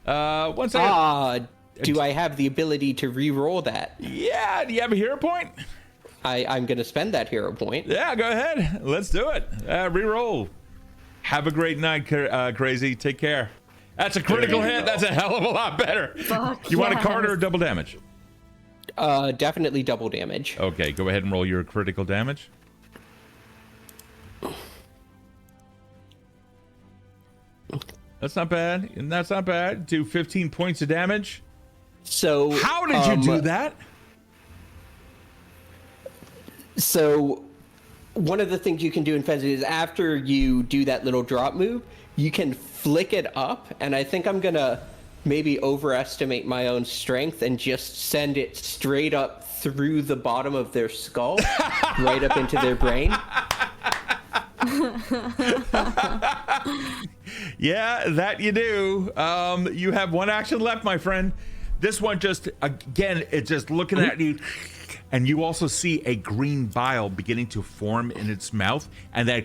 1 second. Do I have the ability to re-roll that? Yeah, do you have a hero point? I'm gonna spend that hero point. Yeah, go ahead. Let's do it. Reroll. Have a great night, Crazy. Take care. That's a critical hit. That's a hell of a lot better. Fuck You want a yes. card or double damage? Definitely double damage. Okay, go ahead and roll your critical damage. That's not bad. And that's not bad. Do 15 points of damage. So How did you do that? So one of the things you can do in fencing is after you do that little drop move, you can flick it up, and I think I'm gonna maybe overestimate my own strength and just send it straight up through the bottom of their skull, right up into their brain. Yeah, that you do. You have one action left, my friend. This one just, again, it's just looking at you. And you also see a green bile beginning to form in its mouth. And then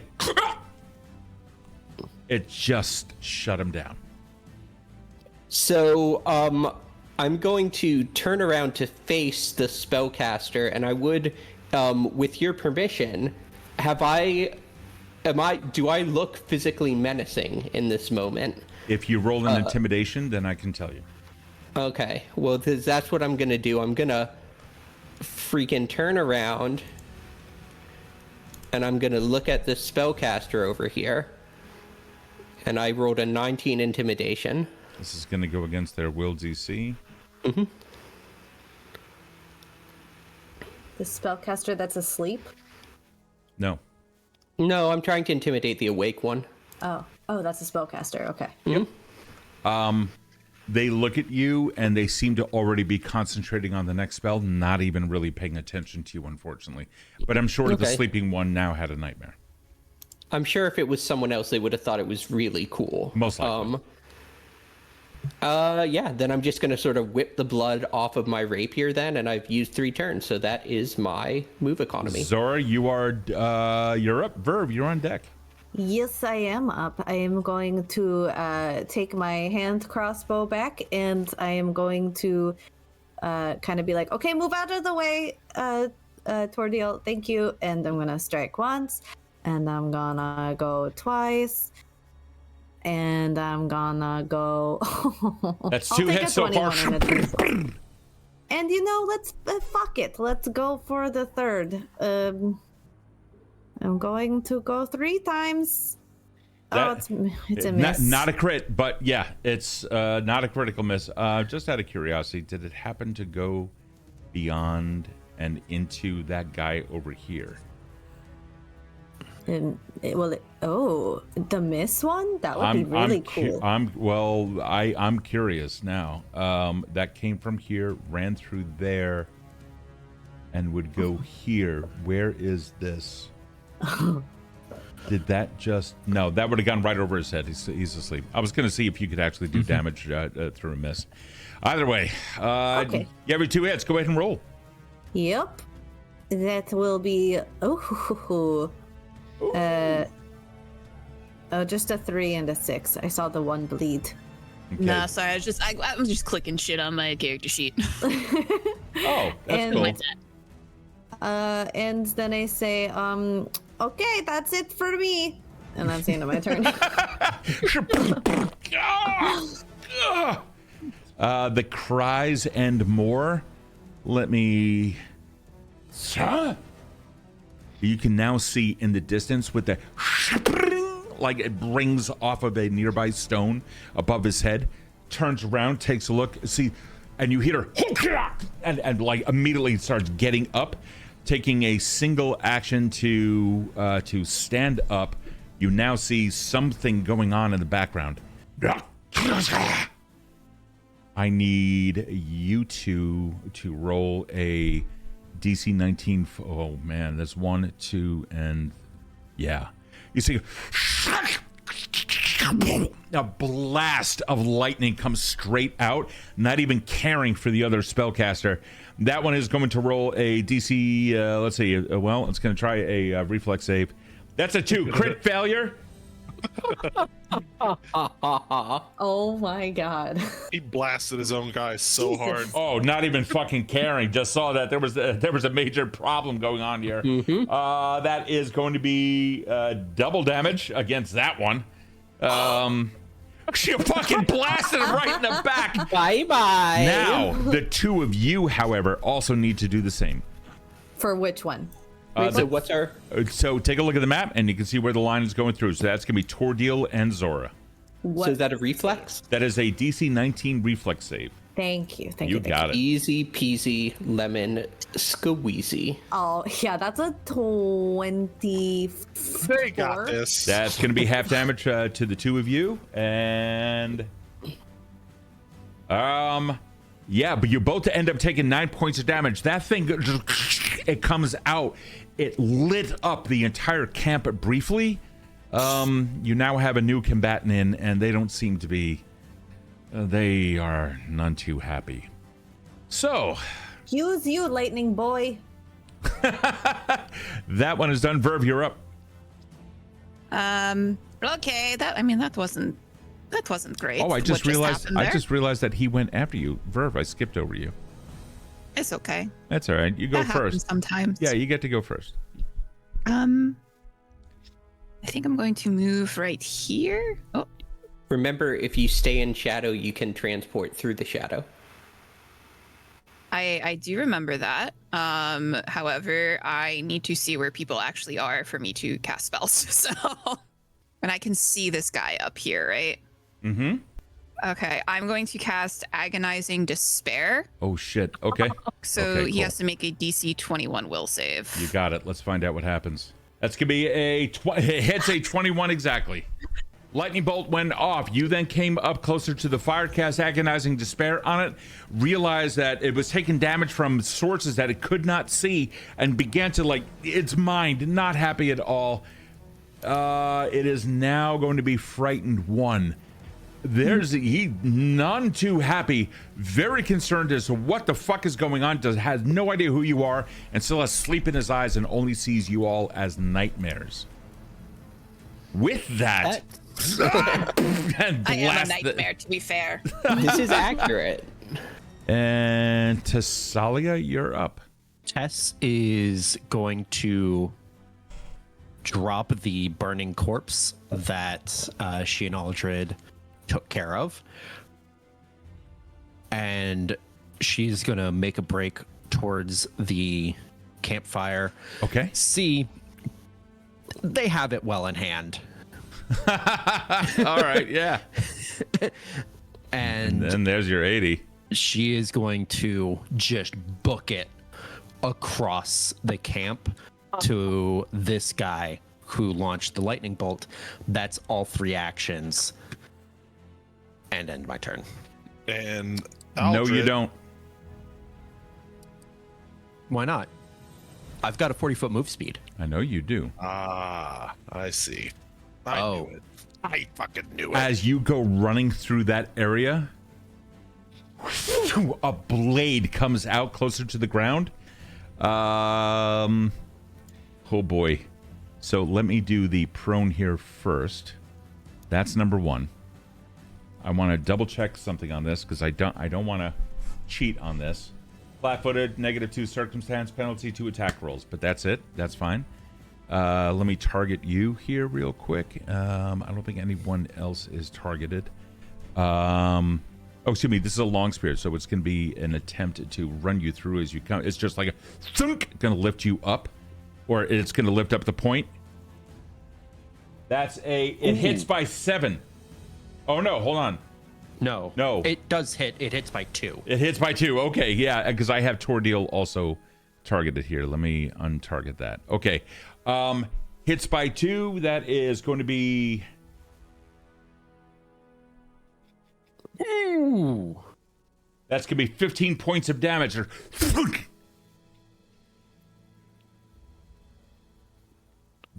it just shut him down. So, I'm going to turn around to face the spellcaster, and I would, with your permission, do I look physically menacing in this moment? If you roll an intimidation, then I can tell you. Okay, well, that's what I'm gonna do. I'm gonna freaking turn around, and I'm gonna look at this spellcaster over here, and I rolled a 19 intimidation. This is going to go against their will DC. The spellcaster that's asleep? No. No, I'm trying to intimidate the awake one. Oh, that's a spellcaster. Okay. Mm-hmm. They look at you and they seem to already be concentrating on the next spell, not even really paying attention to you, unfortunately. But I'm sure the sleeping one now had a nightmare. I'm sure if it was someone else, they would have thought it was really cool. Most likely. Yeah, then I'm just going to sort of whip the blood off of my rapier then, and I've used 3 turns, so that is my move economy. Zora, you're up. Virve, you're on deck. Yes, I am up. I am going to take my hand crossbow back, and I am going to kind of be like, okay, move out of the way, Tor'Dil, thank you. And I'm going to strike once, and I'm going to go twice, and I'm going to go... That's 2 hits so far. And let's fuck it. Let's go for the third. I'm going to go 3 times. It's a miss. Not a crit, but yeah, it's not a critical miss. Just out of curiosity, did it happen to go beyond and into that guy over here? The miss one? That would be really cool. I'm curious now. That came from here, ran through there, and would go here. Where is this? Did that just... No, that would have gone right over his head. He's asleep. I was going to see if you could actually do damage through a miss. Either way, okay. You have your 2 hits. Go ahead and roll. Yep. That will be... just a 3 and a 6. I saw the 1 bleed. Okay. Nah, sorry. I was just clicking shit on my character sheet. Oh, that's cool. And then I say, okay, that's it for me. And that's the end of my turn. The cries and more. Let me... You can now see in the distance with the... Like it rings off of a nearby stone above his head. Turns around, takes a look, see... And you hear her... And like immediately starts getting up. Taking a single action to stand up, you now see something going on in the background. I need you to roll a DC 19. Oh man, that's 1, 2, and yeah. You see a blast of lightning comes straight out, not even caring for the other spellcaster. That one is going to roll a DC, let's see, it's going to try a reflex save. That's a 2, crit failure. Oh my god. He blasted his own guy so hard. Oh, not even fucking caring. Just saw that there was a major problem going on here. That is going to be double damage against that one. She fucking blasted him right in the back. Bye-bye. Now, the 2 of you, however, also need to do the same. For which one? So what's our... So take a look at the map, and you can see where the line is going through. So that's going to be Tor'Dil and Zora. So is that a reflex? That is a DC 19 reflex save. Thank you. Thank You you. got it. Easy peasy lemon squeezy. Oh, yeah, that's a 20. They got this. That's going to be half damage to the two of you, and yeah, but you both end up taking 9 points of damage. That thing, it comes out. It lit up the entire camp briefly. You now have a new combatant in, and they don't seem to be. They are none too happy. So, Use you, lightning boy. that one is done. Virve, you're up. Okay, that wasn't great. Oh, I what just realized. happened I there. just realized that he went after you, Virve. I skipped over you. It's okay. That's all right. You go That happens first. sometimes. Yeah, you get to go first. I think I'm going to move right here. Oh, Remember, if you stay in shadow, you can transport through the shadow. I do remember that. However, I need to see where people actually are for me to cast spells. So, and I can see this guy up here, right? Mm-hmm. Okay, I'm going to cast Agonizing Despair. Oh shit. Okay. So Okay, he cool. has to make a DC 21 will save. You got it. Let's find out what happens. That's gonna be it hits a 21 exactly. Lightning bolt went off. You then came up closer to the fire, cast Agonizing Despair on it, realized that it was taking damage from sources that it could not see, and began to, its mind not happy at all. It is now going to be frightened 1. He none too happy, very concerned as to what the fuck is going on, has no idea who you are, and still has sleep in his eyes and only sees you all as nightmares. With that, and I am a blast nightmare, to be fair. This is accurate. And Thessalia, you're up. Tess is going to drop the burning corpse that she and Aldred took care of, and she's gonna make a break towards the campfire. Okay. See, they have it well in hand. All right, yeah. And then there's your 80. she is going to just book it across the camp to this guy who launched the lightning bolt. That's all 3 actions. And end my turn. And No, you Aldred, don't. Why not? I've got a 40-foot move speed. I know you do. I see. I Oh. knew it. I fucking knew it. As you go running through that area, a blade comes out closer to the ground. Oh boy. So let me do the prone here first. That's number 1. I want to double check something on this because I don't want to cheat on this. Flat-footed, -2 circumstance, penalty 2 attack rolls, but that's it. That's fine. Let me target you here real quick. I don't think anyone else is targeted. Oh, excuse me. This is a long spear, so it's going to be an attempt to run you through as you come. It's just like a thunk, going to lift you up, or it's going to lift up the point. That's it hits by 7. Oh no, hold on. No. No. It does hit. It hits by 2. It hits by 2. Okay, yeah, because I have Tor'Dil also targeted here. Let me untarget that. Okay. Hits by 2. That is going to be. Ooh. That's going to be 15 points of damage.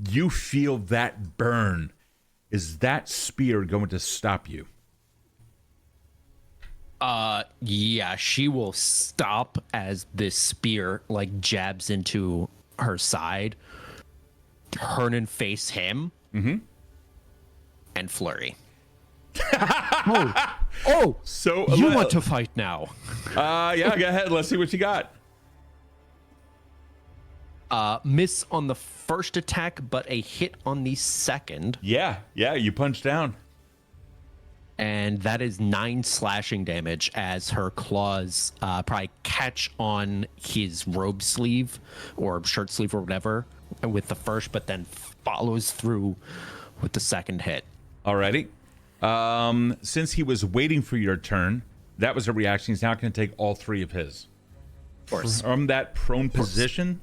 You feel that burn. Is that spear going to stop you? Yeah, she will stop as this spear jabs into her side, turn and face him, and flurry. Oh, So you want to fight now? Yeah, go ahead. Let's see what you got. Miss on the first attack, but a hit on the second. Yeah, you punch down. And that is 9 slashing damage as her claws probably catch on his robe sleeve or shirt sleeve or whatever with the first, but then follows through with the second hit. Alrighty. Since he was waiting for your turn, that was a reaction. He's now going to take all 3 of his. Of course. From that prone position.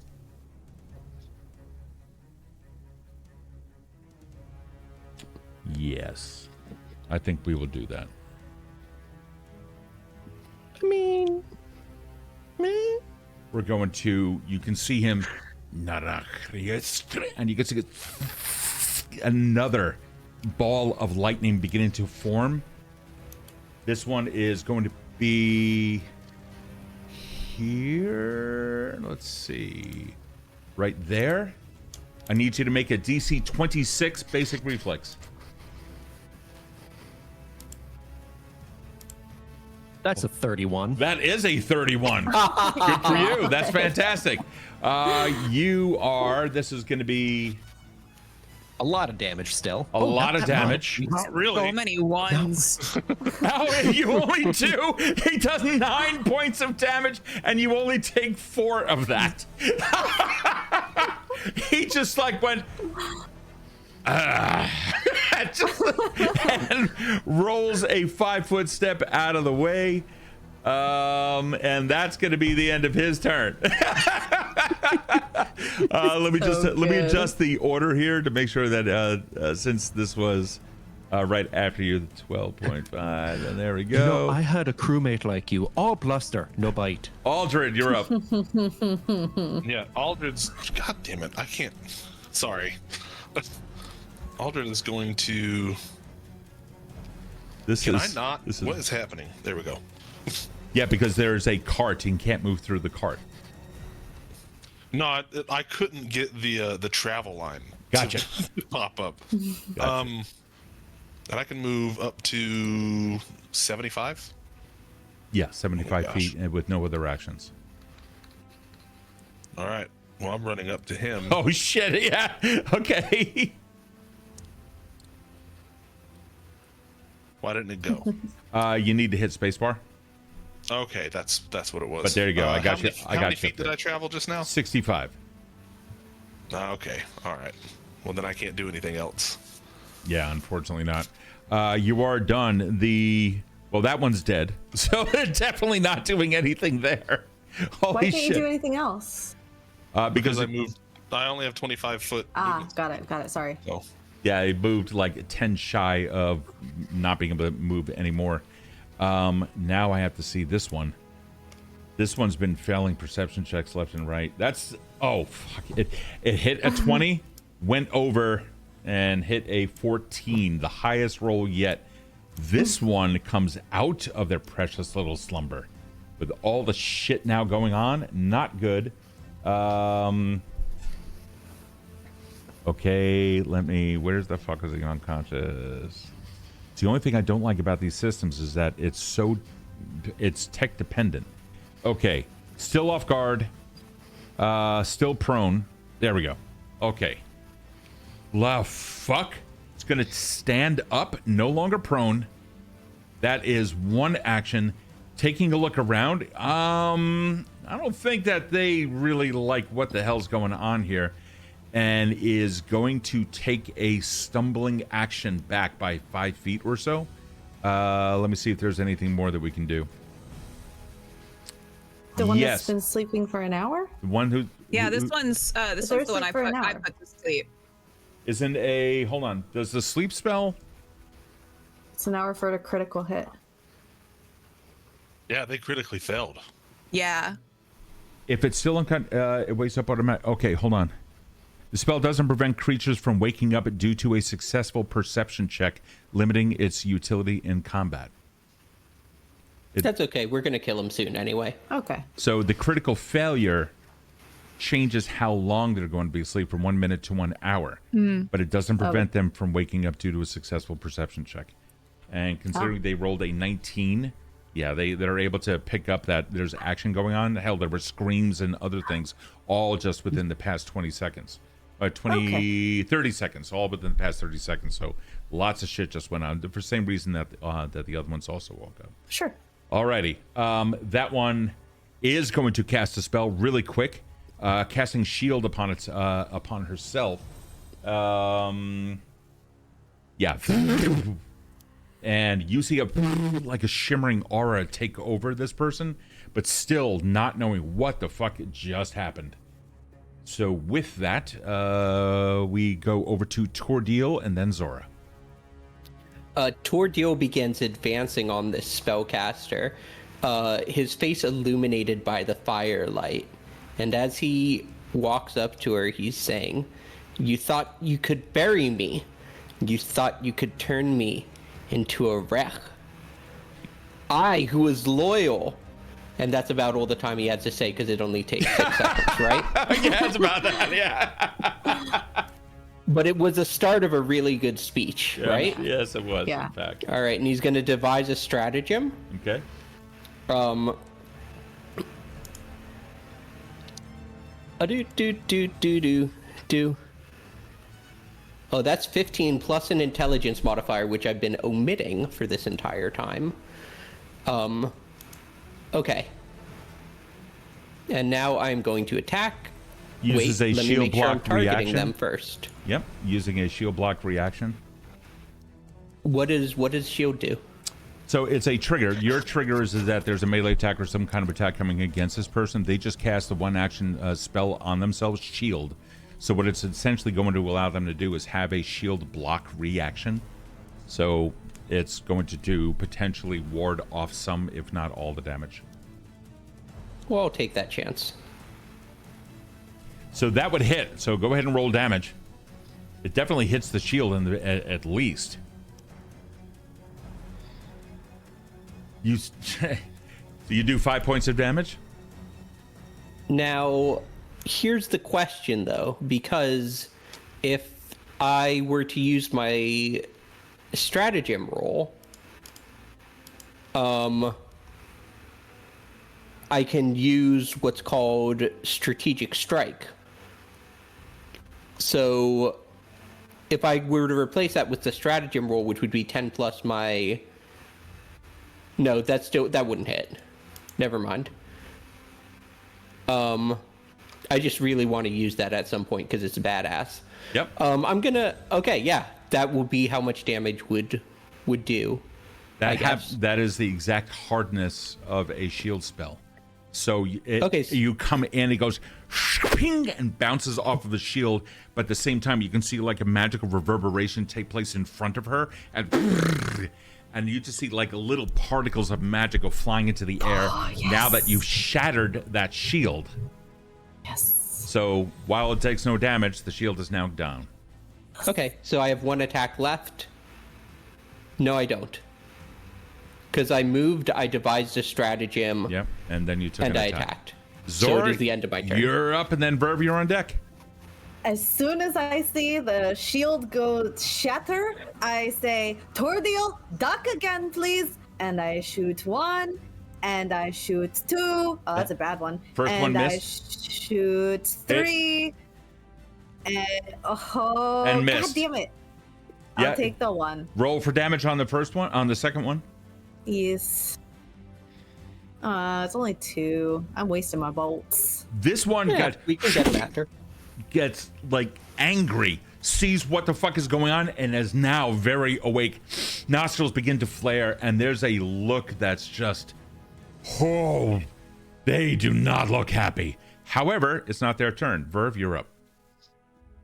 Yes. I think we will do that. I mean, We're going to, you can see him, and you can see another ball of lightning beginning to form. This one is going to be here. Let's see. Right there. I need you to make a DC 26 basic reflex. that's a 31. That is a 31. Good for you. That's fantastic. This is going to be A lot of damage still. a lot of damage. Not really. So many ones. Oh, you only 2? He does 9 points of damage, and you only take 4 of that. He just like went, and rolls a 5-foot step out of the way. And that's going to be the end of his turn. Let me adjust the order here to make sure that since this was right after you, 12.5, and there we go. I had a crewmate like you, all bluster, no bite. Aldred, you're up. Yeah, Aldred's. God damn it! I can't. Sorry. Aldred is going to. This Can is I not? This What is happening? There we go. Yeah, because there's a cart and can't move through the cart. No, I couldn't get the travel line. Gotcha. To pop up. Gotcha. And I can move up to 75. Yeah, 75 gosh. feet and with no other actions. All right. Well, I'm running up to him. Oh shit! Yeah. Okay. Why didn't it go? You need to hit spacebar. Okay, that's what it was. But there you go. I got how you. Many, I how got many you. feet did I travel just now? 65. Okay. All right. Well, then I can't do anything else. Yeah, unfortunately not. You are done. That one's dead. So they're definitely not doing anything there. Holy Why can't shit. you do anything else? Because I moved. I only have 25 foot. movement, Got it. Sorry. so. yeah, it moved like 10 shy of not being able to move anymore. Now I have to see this one. This one's been failing perception checks left and right. That's fuck. It hit a 20, went over, and hit a 14, the highest roll yet. This one comes out of their precious little slumber. With all the shit now going on, not good. Okay, where's the fuck is he unconscious? The only thing I don't like about these systems is that it's tech dependent. Okay, still off guard, still prone. There we go. Okay. La fuck. It's gonna stand up, no longer prone. That is one action. Taking a look around. I don't think that they really like what the hell's going on here. And is going to take a stumbling action back by 5 feet or so. Let me see if there's anything more that we can do. The one Yes. that's been sleeping for an hour? The one who... Yeah, who- this one's the They're one I asleep for an put hour. to sleep. Isn't a... Hold on. Does the sleep spell... It's an hour for a critical hit. Yeah, they critically failed. Yeah. If it's still it wakes up automatic. Okay, hold on. The spell doesn't prevent creatures from waking up due to a successful perception check, limiting its utility in combat. That's okay. We're gonna kill him soon anyway. Okay. So the critical failure changes how long they're going to be asleep from 1 minute to 1 hour, but it doesn't prevent them from waking up due to a successful perception check. And considering they rolled a 19, yeah, they're able to pick up that there's action going on. Hell, there were screams and other things all just within the past 20 seconds. 30 seconds, all within the past 30 seconds. So lots of shit just went on for the same reason that the other ones also woke up. Sure. Alrighty. That one is going to cast a spell really quick, casting shield upon herself. Yeah. and you see like a shimmering aura take over this person, but still not knowing what the fuck just happened. So with that, we go over to Tor'Dil and then Zora. Tor'Dil begins advancing on this spellcaster, his face illuminated by the firelight. And as he walks up to her, he's saying, "You thought you could bury me. You thought you could turn me into a wreck. I, who was loyal." And that's about all the time he had to say, because it only takes 6 seconds, right? Yeah, it's about that, yeah. But it was the start of a really good speech, right? Yes, it was, Yeah. in fact. All right, and he's going to devise a stratagem. Okay. Do. Oh, that's 15 plus an intelligence modifier, which I've been omitting for this entire time. Okay. And now I'm going to attack. Uses Wait, a let me shield make sure I'm block targeting reaction. them first. Yep, using a shield block reaction. What does shield do? So it's a trigger. Your trigger is that there's a melee attack or some kind of attack coming against this person. They just cast the one action spell on themselves, shield. So what it's essentially going to allow them to do is have a shield block reaction. So it's going to do potentially ward off some, if not all, the damage. Well, I'll take that chance. So that would hit. So go ahead and roll damage. It definitely hits the shield at least. So you do 5 points of damage? Now, here's the question, though, because if I were to use my stratagem roll, I can use what's called strategic strike. So if I were to replace that with the stratagem roll, which would be 10 plus my... No, that wouldn't hit. Never mind. I just really want to use that at some point because it's badass. Yep. I'm gonna... Okay, yeah. That will be how much damage would do. That is the exact hardness of a shield spell. So Okay. You come in, it goes ping and bounces off of the shield, but at the same time you can see like a magical reverberation take place in front of her, and you just see like little particles of magic go flying into the air. Yes. Now that you've shattered that shield. Yes. So while it takes no damage, the shield is now down. Okay, so I have one attack left. No, I don't. Because I moved, I devised a stratagem. Yep, and then you took And an I attack. attacked. Zora, so it is the end of my turn. You're up, and then Virve, you're on deck. As soon as I see the shield go shatter, I say, "Tor'Dil, duck again, please." And I shoot 1, and I shoot 2. Oh, that's a bad one. First and one I missed. shoot 3. And And missed. God damn it! Yeah. I'll take the 1. Roll for damage on the first one, on the second one. Yes. It's only 2. I'm wasting my bolts. This one We can get him after. gets like angry, sees what the fuck is going on, and is now very awake. Nostrils begin to flare, and there's a look that's just, oh, they do not look happy. However, it's not their turn. Virve, you're up.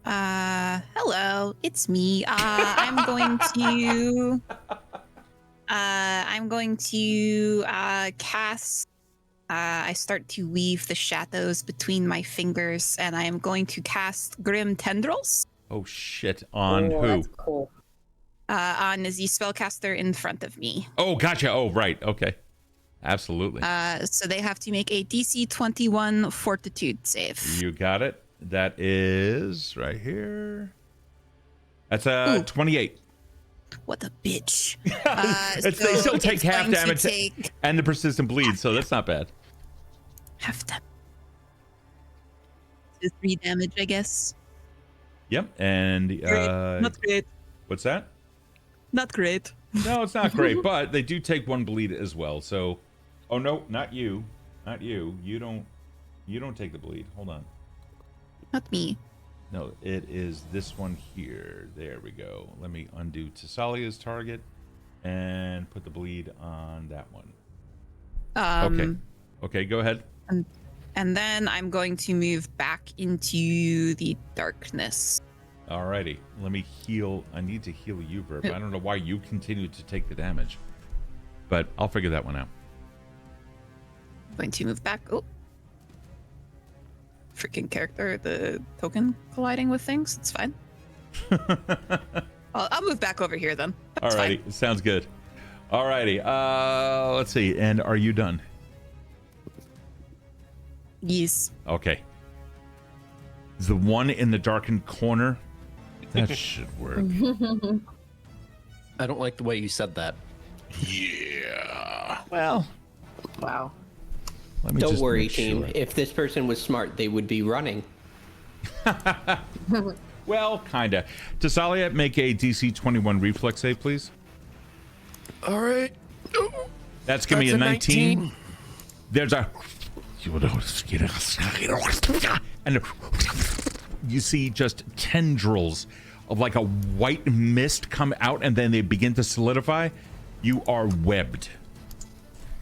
Hello, it's me. I'm going to cast. I start to weave the shadows between my fingers, and I am going to cast Grim Tendrils Oh shit! On Oh, who? that's cool. on the spellcaster in front of me. Oh, gotcha. Oh, right. Okay. Absolutely. So they have to make a DC 21 Fortitude save. You got it. That is right here. That's Ooh. 28. What a bitch! They still take it's half going to damage take and the persistent bleed, so that's not bad. half damage. 3 damage, I guess. Yep. And Not great. what's that? Not great. No, it's not great, but they do take 1 bleed as well. So, oh no, not you, not you. You don't take the bleed. Hold on. Not me. No, it is this one here. There we go. Let me undo Thessalia's target. and put the bleed on that one. Okay, go ahead. And then I'm going to move back into the darkness. Alrighty, let me heal. I need to heal you, Virve. I don't know why you continue to take the damage, but I'll figure that one out. I'm going to move back. Oh. Freaking character, the token colliding with things. It's fine. I'll move back over here then. That's Alrighty, fine. sounds good. Alrighty, let's see. And are you done? Yes. Okay. The one in the darkened corner. That should work. I don't like the way you said that. Yeah. Well, Wow. let me Don't just worry, make team. sure. If this person was smart, they would be running. Well, kinda. Thessalia, make a DC 21 reflex save, please. All right. That's gonna be a 19. There's a and you see just tendrils of like a white mist come out, and then they begin to solidify. You are webbed.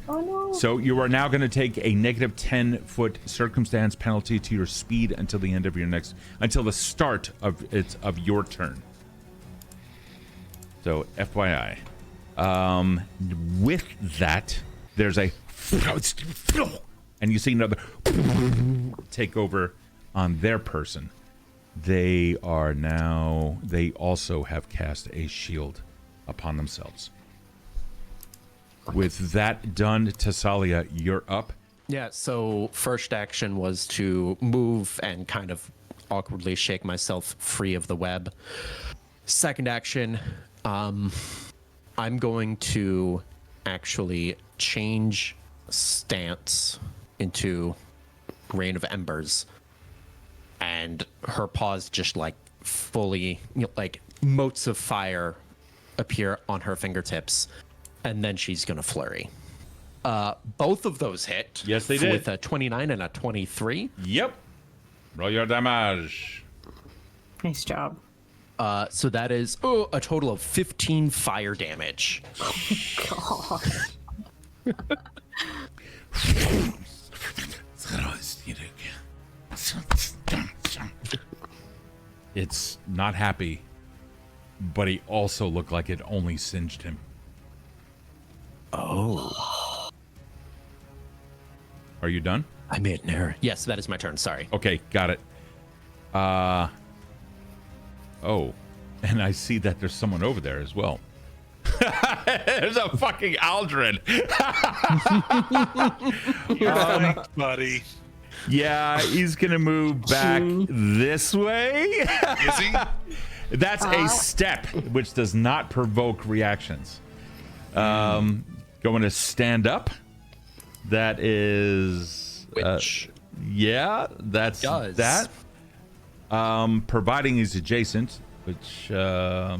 Oh no. So you are now going to take a negative 10-foot circumstance penalty to your speed until the end of your until the start of your turn. So FYI. With that, there's a and you see another take over on their person. They also have cast a shield upon themselves. With that done, Thessalia, you're up. Yeah, so first action was to move and kind of awkwardly shake myself free of the web. Second action, I'm going to actually change stance into Rain of Embers, and her paws just like fully, like motes of fire appear on her fingertips, and then she's gonna flurry. Both of those hit. Yes, they did. With a 29 and a 23. Yep. Roll your damage. Nice job. So that is a total of 15 fire damage. God. It's not happy, but he also looked like it only singed him. Oh. Are you done? I made an error. Yes, that is my turn. Sorry. Okay, got it. Oh, and I see that there's someone over there as well. There's a fucking Aldred. Buddy. Yeah, he's gonna move back this way. Is he? That's a step, which does not provoke reactions. Going to stand up. That is, Which yeah, that's does. that. Providing he's adjacent, which I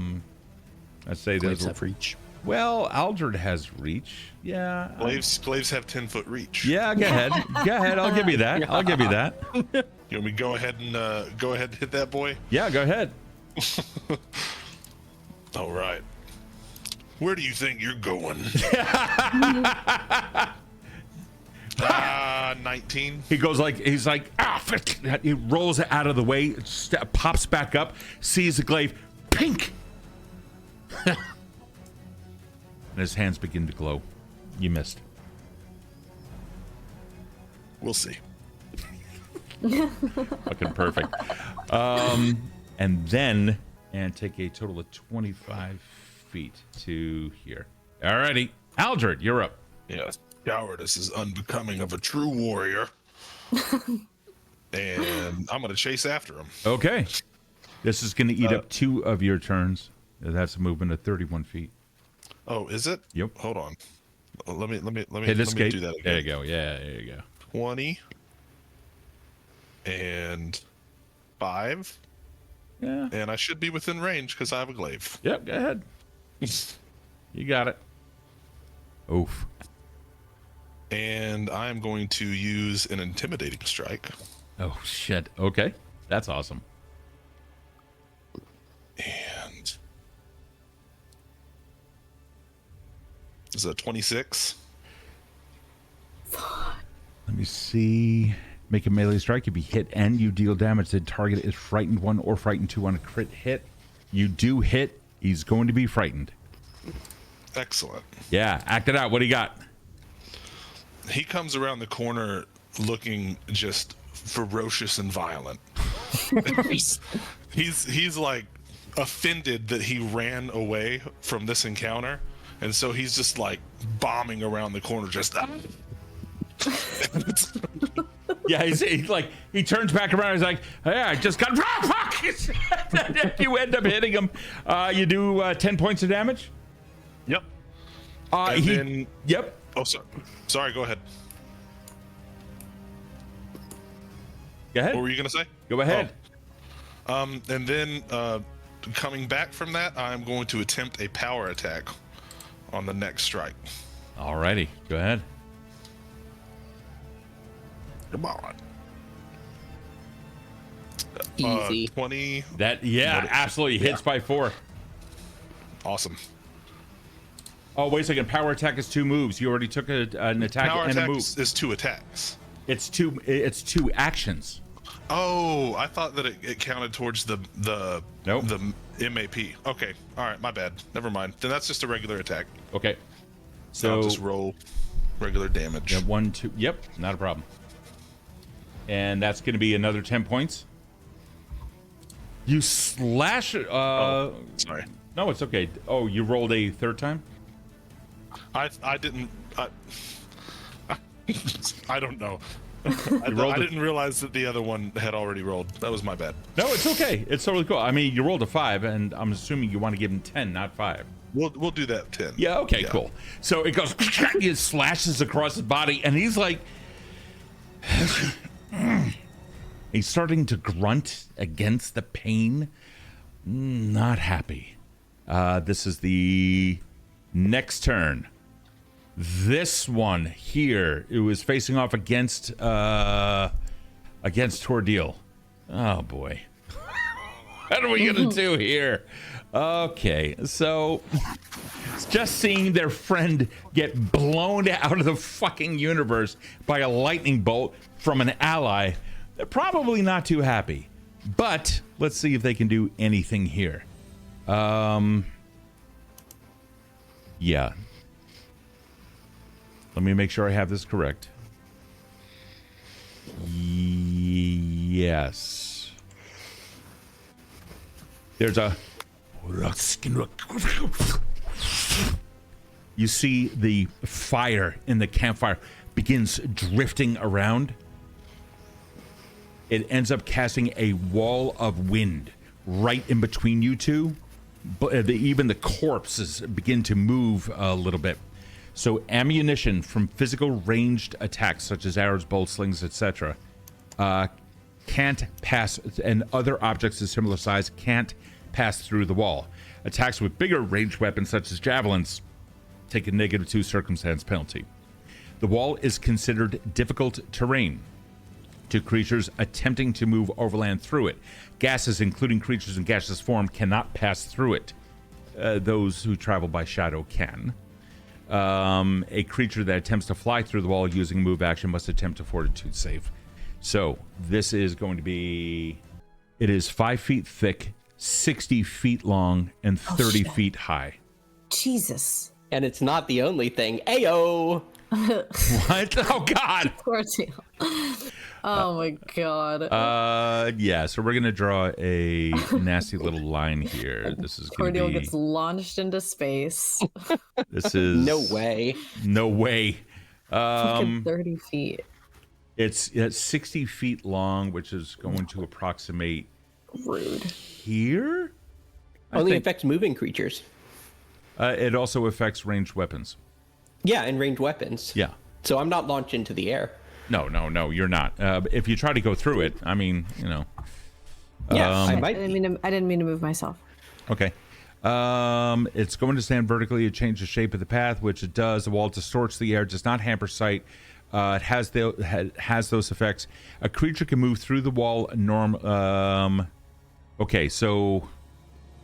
say Glaives there's. have reach. Well, Aldred has reach. Yeah. Glaives have 10-foot reach. Yeah, go ahead. Go ahead. I'll give you that. I'll give you that. You want me to go ahead and hit that boy? Yeah, go ahead. All right. Where do you think you're going? 19. He goes like, he's like, he rolls out of the way, pops back up, sees the glaive, pink. And his hands begin to glow. You missed. We'll see. Fucking perfect. And then, and take a total of 25 feet to here. Alrighty. Aldred, you're up. Yes. Cowardice is unbecoming of a true warrior. And I'm going to chase after him. Okay. This is going to eat up 2 of your turns. That's a movement of 31 feet. Oh, is it? Yep. Hold on. Let me Hit escape. do that again. There you go. Yeah, there you go. 20 and 5. Yeah. And I should be within range because I have a glaive. Yep, go ahead. You got it. Oof. And I'm going to use an intimidating strike. Oh, shit. Okay. That's awesome. And Is a 26? Let me see. Make a melee strike. You be hit and you deal damage. The target is frightened 1 or frightened 2 on a crit hit. You do hit. He's going to be frightened. Excellent. Yeah, act it out. What do you got? He comes around the corner looking just ferocious and violent. he's like offended that he ran away from this encounter, and so he's just like bombing around the corner, just. Yeah, he's like, he turns back around. He's like, "Yeah, I just got fuck." You end up hitting him. You do 10 points of damage. Yep. Yep. Oh, sorry. Go ahead. Go ahead. What were you gonna say? Go ahead. And then coming back from that, I'm going to attempt a power attack on the next strike. Alrighty, go ahead. Come on. Easy. 20. That absolutely hits by 4. Awesome. Oh, wait a second. Power attack is 2 moves. You already took an attack Power and attack a move. is 2 attacks. It's two actions. Oh, I thought that it counted towards the Nope. the MAP. Okay, all right, my bad. Never mind. Then that's just a regular attack. Okay. So So I'll just roll regular damage. 1, 2. Yep, not a problem. And that's going to be another 10 points. You slash it. Sorry. No, it's okay. Oh, you rolled a 3rd time? I didn't. I don't know. I didn't realize that the other one had already rolled. That was my bad. No, it's okay. It's totally cool. I mean, you rolled a 5, and I'm assuming you want to give him 10, not 5. We'll do that 10. Yeah, okay, cool. So it goes, it slashes across his body, and he's like, he's starting to grunt against the pain. Not happy. This is the next turn. This one here, it was facing off against Tor'Dil. Oh boy. What are we gonna do here? Okay, so just seeing their friend get blown out of the fucking universe by a lightning bolt from an ally, they're probably not too happy. But let's see if they can do anything here. Yeah. Let me make sure I have this correct. Yes. There's a... You see the fire in the campfire begins drifting around. It ends up casting a wall of wind right in between you two. But even the corpses begin to move a little bit. So ammunition from physical ranged attacks such as arrows, bolts, slings, etc. Can't pass, and other objects of similar size can't pass through the wall. Attacks with bigger ranged weapons such as javelins take a -2 circumstance penalty. The wall is considered difficult terrain to creatures attempting to move overland through it. Gases, including creatures in gaseous form, cannot pass through it. Those who travel by shadow can. A creature that attempts to fly through the wall using a move action must attempt a fortitude save. So this is going to be... It is 5 feet thick, 60 feet long, and 30 feet high. Jesus. And it's not the only thing. Ayo! What? Oh, God! Tor'Dil. Oh, my God. Yeah, so we're going to draw a nasty little line here. This is going to Tor'Dil be... gets launched into space. This is... No way. No way. Fucking 30 feet. It's 60 feet long, which is going to approximate... Rude. Here? Only affects moving creatures. It also affects ranged weapons. Yeah, and ranged weapons. Yeah. So I'm not launched into the air. No, you're not. If you try to go through it, I mean, you know. Yeah, I I might. didn't mean to move myself. Okay. It's going to stand vertically to change the shape of the path, which it does. The wall distorts the air, does not hamper sight. It has those effects. A creature can move through the wall. Okay, so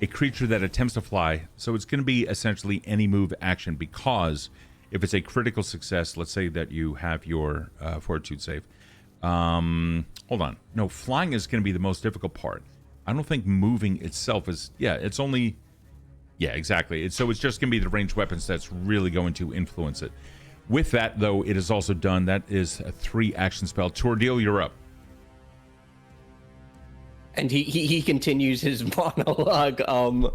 a creature that attempts to fly. So it's going to be essentially any move action, because if it's a critical success, let's say that you have your fortitude save. Hold on. No, flying is going to be the most difficult part. I don't think moving itself is... Yeah, it's only... Yeah, exactly. So it's just going to be the ranged weapons that's really going to influence it. With that, though, it is also done. That is a 3-action spell. Tor'Dil, you're up. And he continues his monologue. All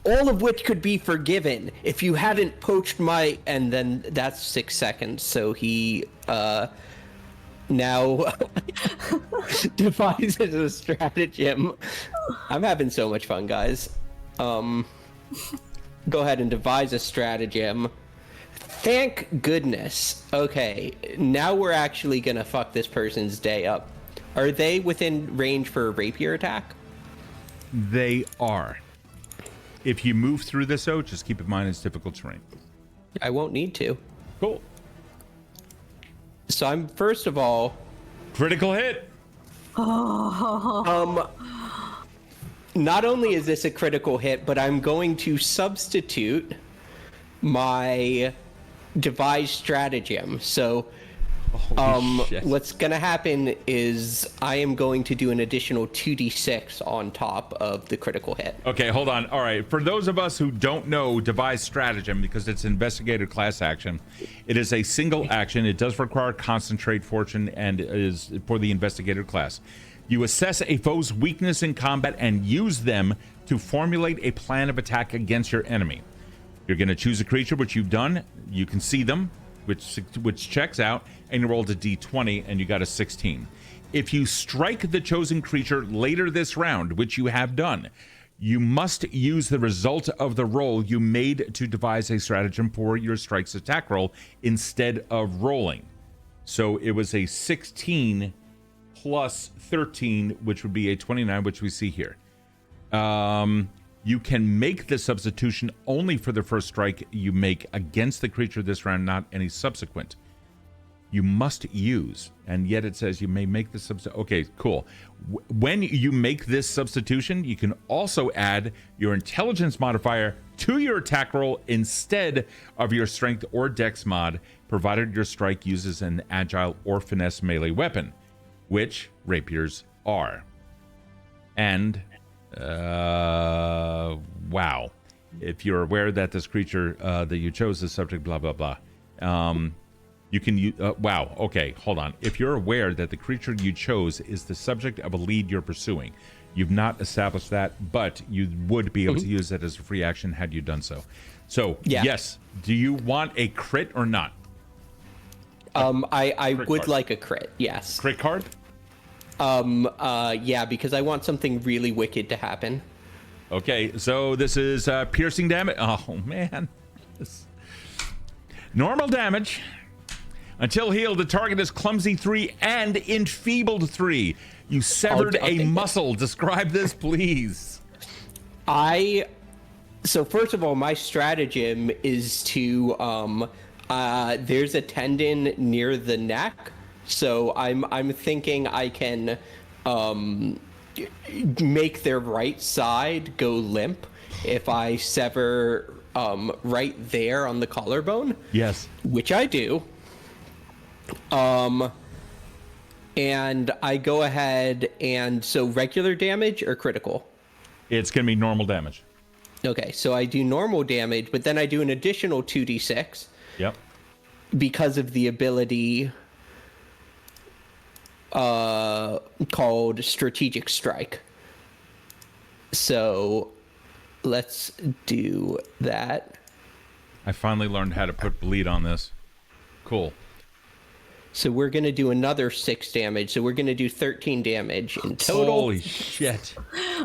of which could be forgiven if you hadn't poached my... And then that's 6 seconds. So he now devises a stratagem. I'm having so much fun, guys. Go ahead and devise a stratagem. Thank goodness. Okay, now we're actually gonna fuck this person's day up. Are they within range for a rapier attack? They are. If you move through this, though, just keep in mind it's difficult terrain. I won't need to. Cool. So I'm first of all... Critical hit. Not only is this a critical hit, but I'm going to substitute my devised stratagem. So what's going to happen is I am going to do an additional 2d6 on top of the critical hit. Okay, hold on. All right. For those of us who don't know devised stratagem, because it's investigator class action, it is a single action. It does require concentrate fortune and is for the investigator class. You assess a foe's weakness in combat and use them to formulate a plan of attack against your enemy. You're going to choose a creature, which you've done. You can see them, which checks out, and you rolled a d20, and you got a 16. If you strike the chosen creature later this round, which you have done, you must use the result of the roll you made to devise a stratagem for your strike's attack roll instead of rolling. So it was a 16 plus 13, which would be a 29, which we see here. You can make the substitution only for the first strike you make against the creature this round, not any subsequent. You must use, and yet it says you may make the substitution. Okay, cool. When you make this substitution, you can also add your intelligence modifier to your attack roll instead of your strength or dex mod, provided your strike uses an agile or finesse melee weapon, which rapiers are. And wow, if you're aware that this creature that you chose is subject blah blah blah, you can use wow, okay, hold on. If you're aware that the creature you chose is the subject of a lead you're pursuing, you've not established that, but you would be able to use that as a free action had you done so. So yeah. Yes, do you want a crit or not? I would card. Like a crit, yes. Crit card? Yeah, because I want something really wicked to happen. Okay, so this is piercing damage. Oh, man. Normal damage. Until healed, the target is clumsy 3 and enfeebled 3. You severed a muscle. Describe this, please. So first of all, my stratagem is to, there's a tendon near the neck. So I'm thinking I can make their right side go limp if I sever right there on the collarbone. Yes. Which I do. And I go ahead and so regular damage or critical? It's going to be normal damage. Okay, so I do normal damage, but then I do an additional 2d6. Yep. Because of the ability called Strategic Strike. So let's do that. I finally learned how to put bleed on this. Cool. So we're going to do another 6 damage. So we're going to do 13 damage in total. Holy shit.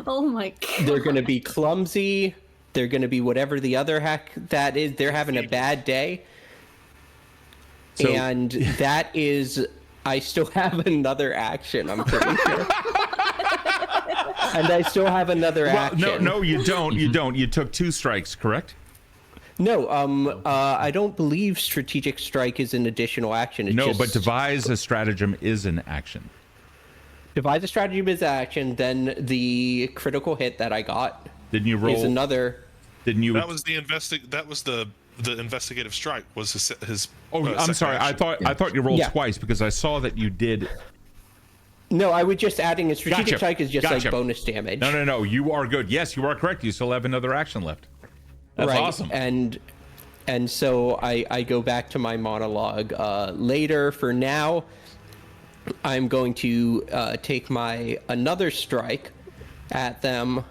Oh my god. They're going to be clumsy. They're going to be whatever the other heck that is. They're having a bad day. So, and that is... I still have another action, I'm pretty sure. And I still have another action. No, you don't. You don't. You took 2 strikes, correct? No, I don't believe Strategic Strike is an additional action. It's but devise a stratagem is an action. Devise a stratagem is action, then the critical hit that I got Didn't you roll? is another. Didn't you? That was the investigative strike. Was his Oh, I'm sorry. action. I thought you rolled Yeah. twice because I saw that you did. No, I was just adding a strategic Gotcha. strike is just Gotcha. like bonus damage. No. You are good. Yes, you are correct. You still have another action left. That's right. awesome. And so I go back to my monologue later. For now, I'm going to take another strike at them.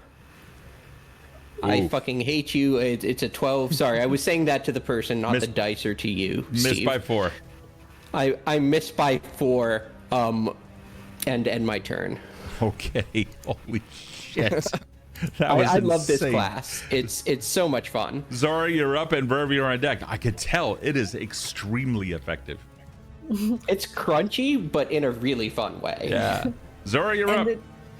I Ooh. fucking hate you. It's a 12. Sorry, I was saying that to the person, not the dice, or to you, Missed Steve. by 4. I missed by 4. And end my turn. Okay. Holy shit. I love this insane. class. It's so much fun. Zora, you're up, and Virve, you're on deck. I could tell it is extremely effective. It's crunchy, but in a really fun way. Yeah. Zora, you're up.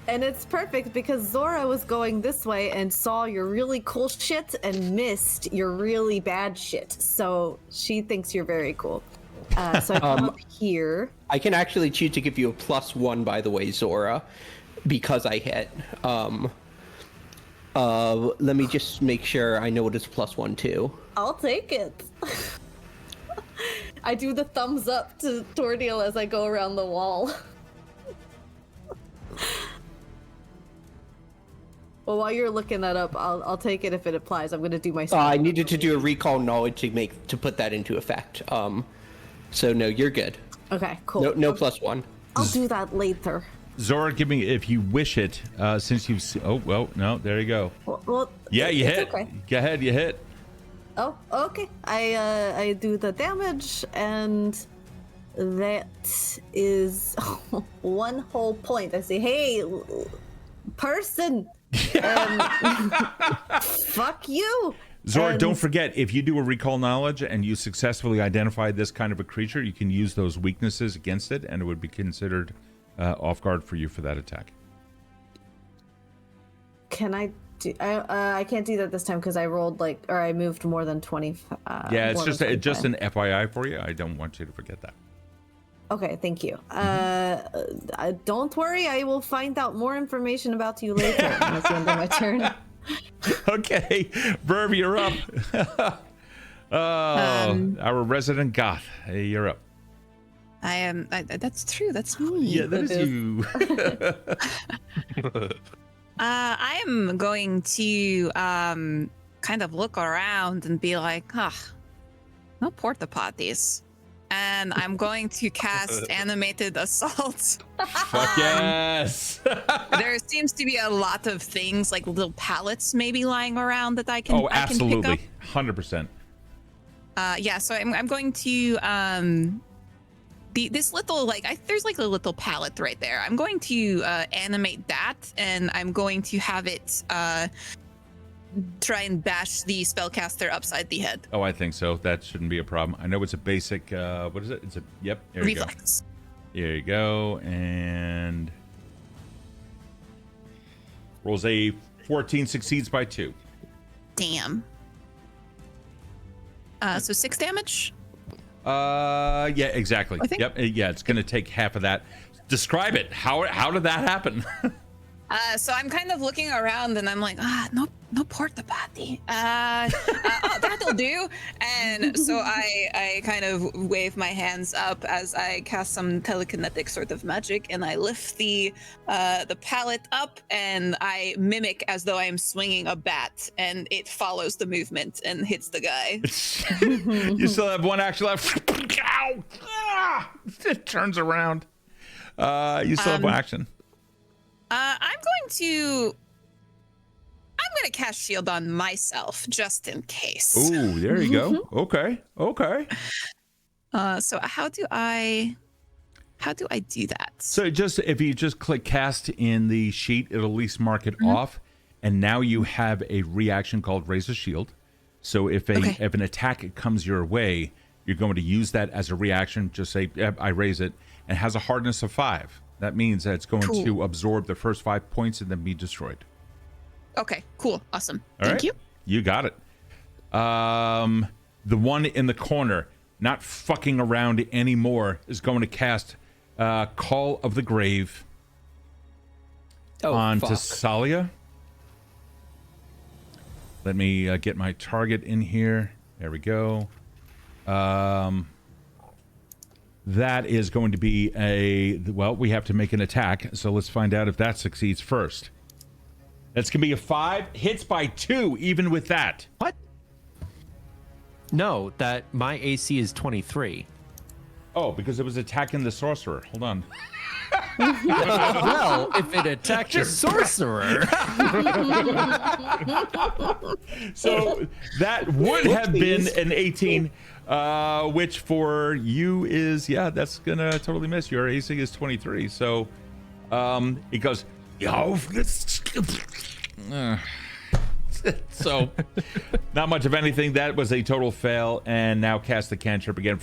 And it's perfect because Zora was going this way and saw your really cool shit and missed your really bad shit. So she thinks you're very cool. So I come up here. I can actually choose to give you a +1, by the way, Zora, because I hit. Let me just make sure I know it is +1 too. I'll take it. I do the thumbs up to Tor'Dil as I go around the wall. Well, while you're looking that up, I'll take it if it applies. I'm gonna do my. I needed to do a recall knowledge to put that into effect. So no, you're good. Okay, cool. No +1. I'll do that later. Zora, give me, if you wish it, since you've seen, oh, well, no, there you go. Well, Yeah, you it's hit. Okay. Go ahead, you hit. Oh, okay. I do the damage, and that is 1 whole point. I say, hey, person, fuck you. Zora, And- don't forget, if you do a recall knowledge and you successfully identify this kind of a creature, you can use those weaknesses against it, and it would be considered off guard for you for that attack. Can I do? I can't do that this time because I rolled I moved more than 20. Yeah, it's more just than just 25. an FYI for you. I don't want you to forget that. Okay, thank you. Don't worry, I will find out more information about you later. That's the end of my turn. Okay, Virve, you're up. Our resident goth. Hey, you're up. I am. That's true. That's me. Yeah, that is you. I am going to kind of look around and be like, no porta potties. And I'm going to cast Animated Assault. Fuck yes. There seems to be a lot of things, like little pallets maybe lying around that I can. Oh, I can pick up. absolutely. 100%. Yeah, so I'm going to this little there's like a little pallet right there. I'm going to animate that, and I'm going to have it try and bash the spellcaster upside the head. Oh, I think so. That shouldn't be a problem. I know it's a basic, what is it? It's a, yep, there you go. Reflex. There you go. And rolls a 14, succeeds by 2. Damn. So 6 damage. Yeah, exactly. I think- Yep. Yeah, it's going to take half of that. Describe it. How did that happen? So I'm kind of looking around and I'm like, no porta potty. Oh, that'll do. And so I kind of wave my hands up as I cast some telekinetic sort of magic, and I lift the pallet up and I mimic as though I'm swinging a bat, and it follows the movement and hits the guy. You still have one action left. Ow! Ah! It turns around. You still have one action. I'm going to cast shield on myself just in case. Ooh, there you go. Okay. So how do I do that? So just if you just click cast in the sheet, it'll at least mark it off, and now you have a reaction called Raise a Shield. So if an attack comes your way, you're going to use that as a reaction. Just say, yep, I raise it, and it has a hardness of 5. That means that it's going to absorb the first 5 points and then be destroyed. Okay, cool, awesome. All Thank right? you. You got it. The one in the corner, not fucking around anymore, is going to cast Call of the Grave on fuck. Thessalia. Let me get my target in here. There we go. That is going to be we have to make an attack, so let's find out if that succeeds first. That's going to be a 5. Hits by 2, even with that. What? No, that my AC is 23. Oh, because it was attacking the sorcerer. Hold on. Well, if it attacked a sorcerer. So that would have been an 18, which for you is, that's going to totally miss. Your AC is 23. So it goes, so not much of anything. That was a total fail. And now cast the cantrip again.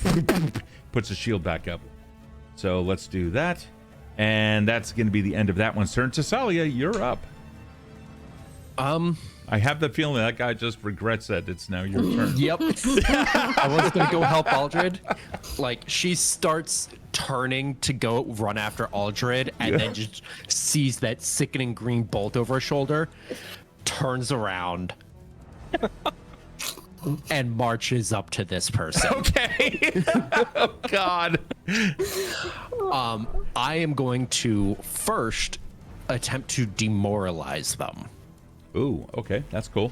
Puts the shield back up. So let's do that. And that's going to be the end of that one's turn. Thessalia, you're up. I have the feeling that guy just regrets that it's now your turn. Yep. I was going to go help Aldred. Like, she starts turning to go run after Aldred and then just sees that sickening green bolt over her shoulder, turns around, and marches up to this person. Okay. Oh, God. I am going to first attempt to demoralize them. Ooh, okay. That's cool.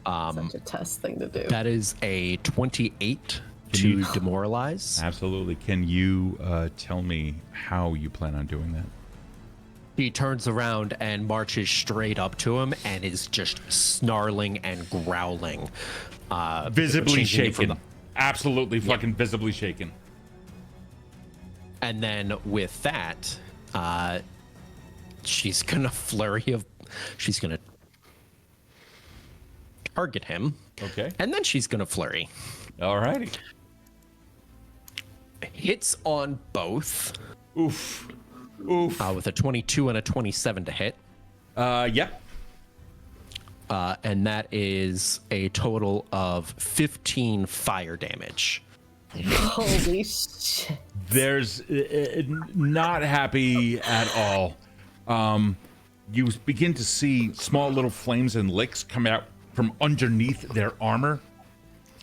Such a test thing to do. That is a 28 to demoralize. Absolutely. Can you tell me how you plan on doing that? He turns around and marches straight up to him and is just snarling and growling. Visibly changing it from shaken. Absolutely fucking visibly shaken. And then with that, she's gonna she's gonna target him. Okay. And then she's gonna flurry. Alrighty. Hits on both. Oof. Oof. With a 22 and a 27 to hit. Yep. And that is a total of 15 fire damage. Holy shit. There's not happy at all. You begin to see small little flames and licks come out from underneath their armor.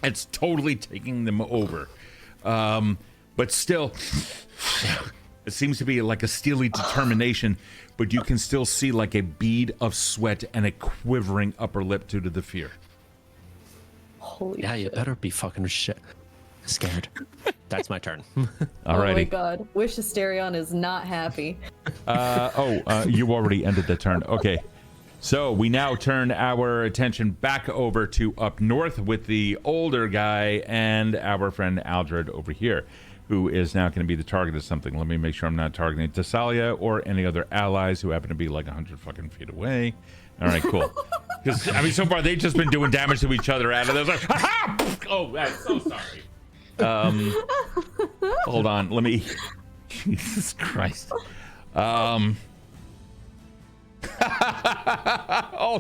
It's totally taking them over. But still, it seems to be like a steely determination, but you can still see like a bead of sweat and a quivering upper lip due to the fear. Holy Yeah, shit. you better be fucking scared. That's my turn. Alrighty. Oh my god. Wish Asterion is not happy. You already ended the turn. Okay. So we now turn our attention back over to up north with the older guy and our friend Aldred over here, who is now going to be the target of something. Let me make sure I'm not targeting Thessalia or any other allies who happen to be like 100 fucking feet away. All right, cool. Because, I mean, so far they've just been doing damage to each other out of this. Like, ha-ha! Oh, I'm so sorry. Hold on. Let me... Jesus Christ. Hold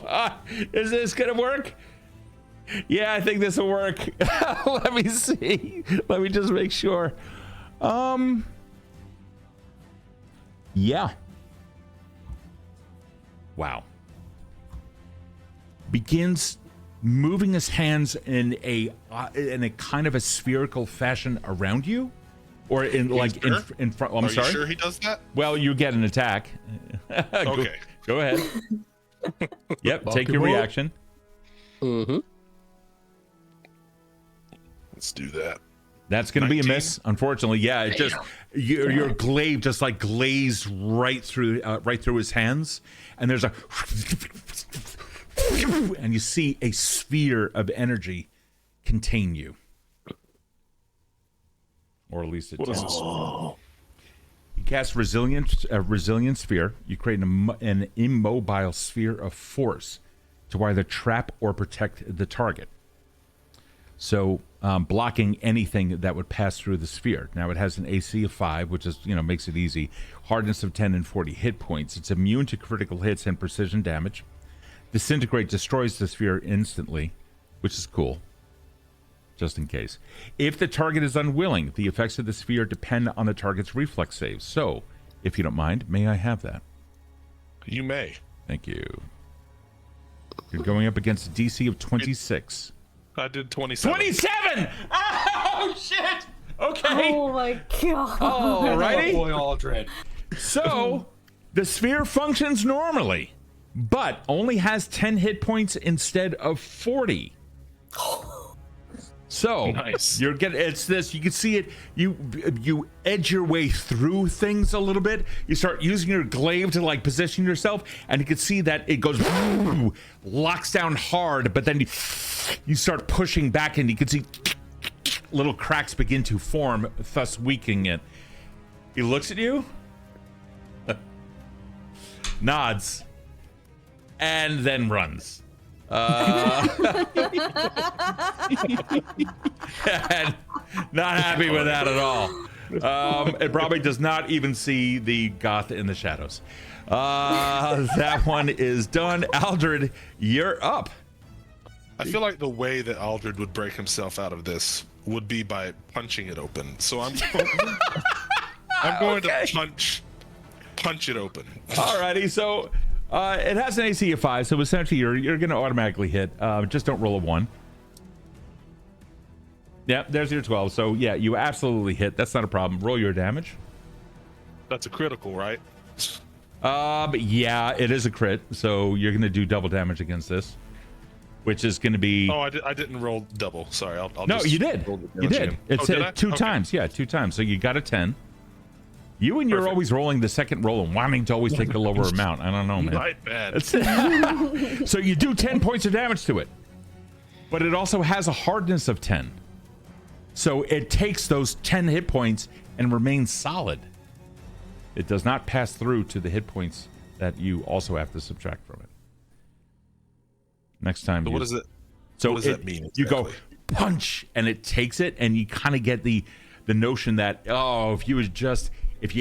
on. Is this going to work? Yeah, I think this will work. Let me see. Let me just make sure. Yeah. Wow. Begins moving his hands in a kind of a spherical fashion around you, or in like sure? in front. Oh, I'm Are sorry. you sure he does that? Well, you get an attack. Okay. Go ahead. Yep. Take your reaction. Mm-hmm. Let's do that. That's going to be a 19? miss, unfortunately. Yeah, it just your glaive just like glazed right through his hands, and there's a and you see a sphere of energy contain you, or at least it What is tends this? to. You cast a resilient sphere. You create an immobile sphere of force to either trap or protect the target. So blocking anything that would pass through the sphere. Now it has an AC of 5, which is, makes it easy. Hardness of 10 and 40 hit points. It's immune to critical hits and precision damage. Disintegrate destroys the sphere instantly, which is cool, just in case. If the target is unwilling, the effects of the sphere depend on the target's reflex saves. So, if you don't mind, may I have that? You may. Thank you. You're going up against a DC of 26. I did 27. 27! Oh, shit! Okay. Oh my god. Alrighty. Boy, Aldred. So, the sphere functions normally, but only has 10 hit points instead of 40. So Nice. you're getting it's this. You can see it. You edge your way through things a little bit. You start using your glaive to like position yourself, and you can see that it goes locks down hard. But then you start pushing back, and you can see little cracks begin to form, thus weakening it. He looks at you, nods, and then runs. And not happy with that at all. It probably does not even see the goth in the shadows. That one is done. Aldred, you're up. I feel like the way that Aldred would break himself out of this would be by punching it open. So I'm going Okay. to punch it open. Alrighty, so it has an AC of 5, so essentially you're going to automatically hit. Just don't roll a 1. Yep, there's your 12. So yeah, you absolutely hit. That's not a problem. Roll your damage. That's a critical, right? Yeah, it is a crit. So you're going to do double damage against this, which is going to be. Oh, I didn't roll double. Sorry, I'll No, just you did. roll the You damage did. again. It's Oh, did I? 2 Okay. times. Yeah, 2 times. So you got a 10. You and you're Perfect. always rolling the second roll and wanting to always take the lower amount. I don't know, man. Right, man. So you do 10 points of damage to it, but it also has a hardness of 10. So it takes those 10 hit points and remains solid. It does not pass through to the hit points that you also have to subtract from it. Next time. So what is it? So what does that mean? You go exactly? punch and it takes it, and you kind of get the notion that, oh, if you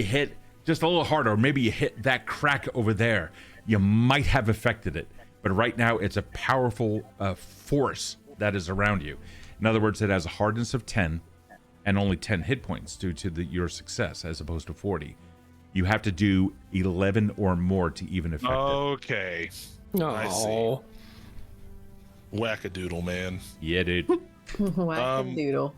hit just a little harder, or maybe you hit that crack over there, you might have affected it. But right now it's a powerful force that is around you. In other words, it has a hardness of 10 and only 10 hit points due to your success, as opposed to 40. You have to do 11 or more to even affect it. Okay. I see. No. Wackadoodle, man. Yeah, dude. Wackadoodle.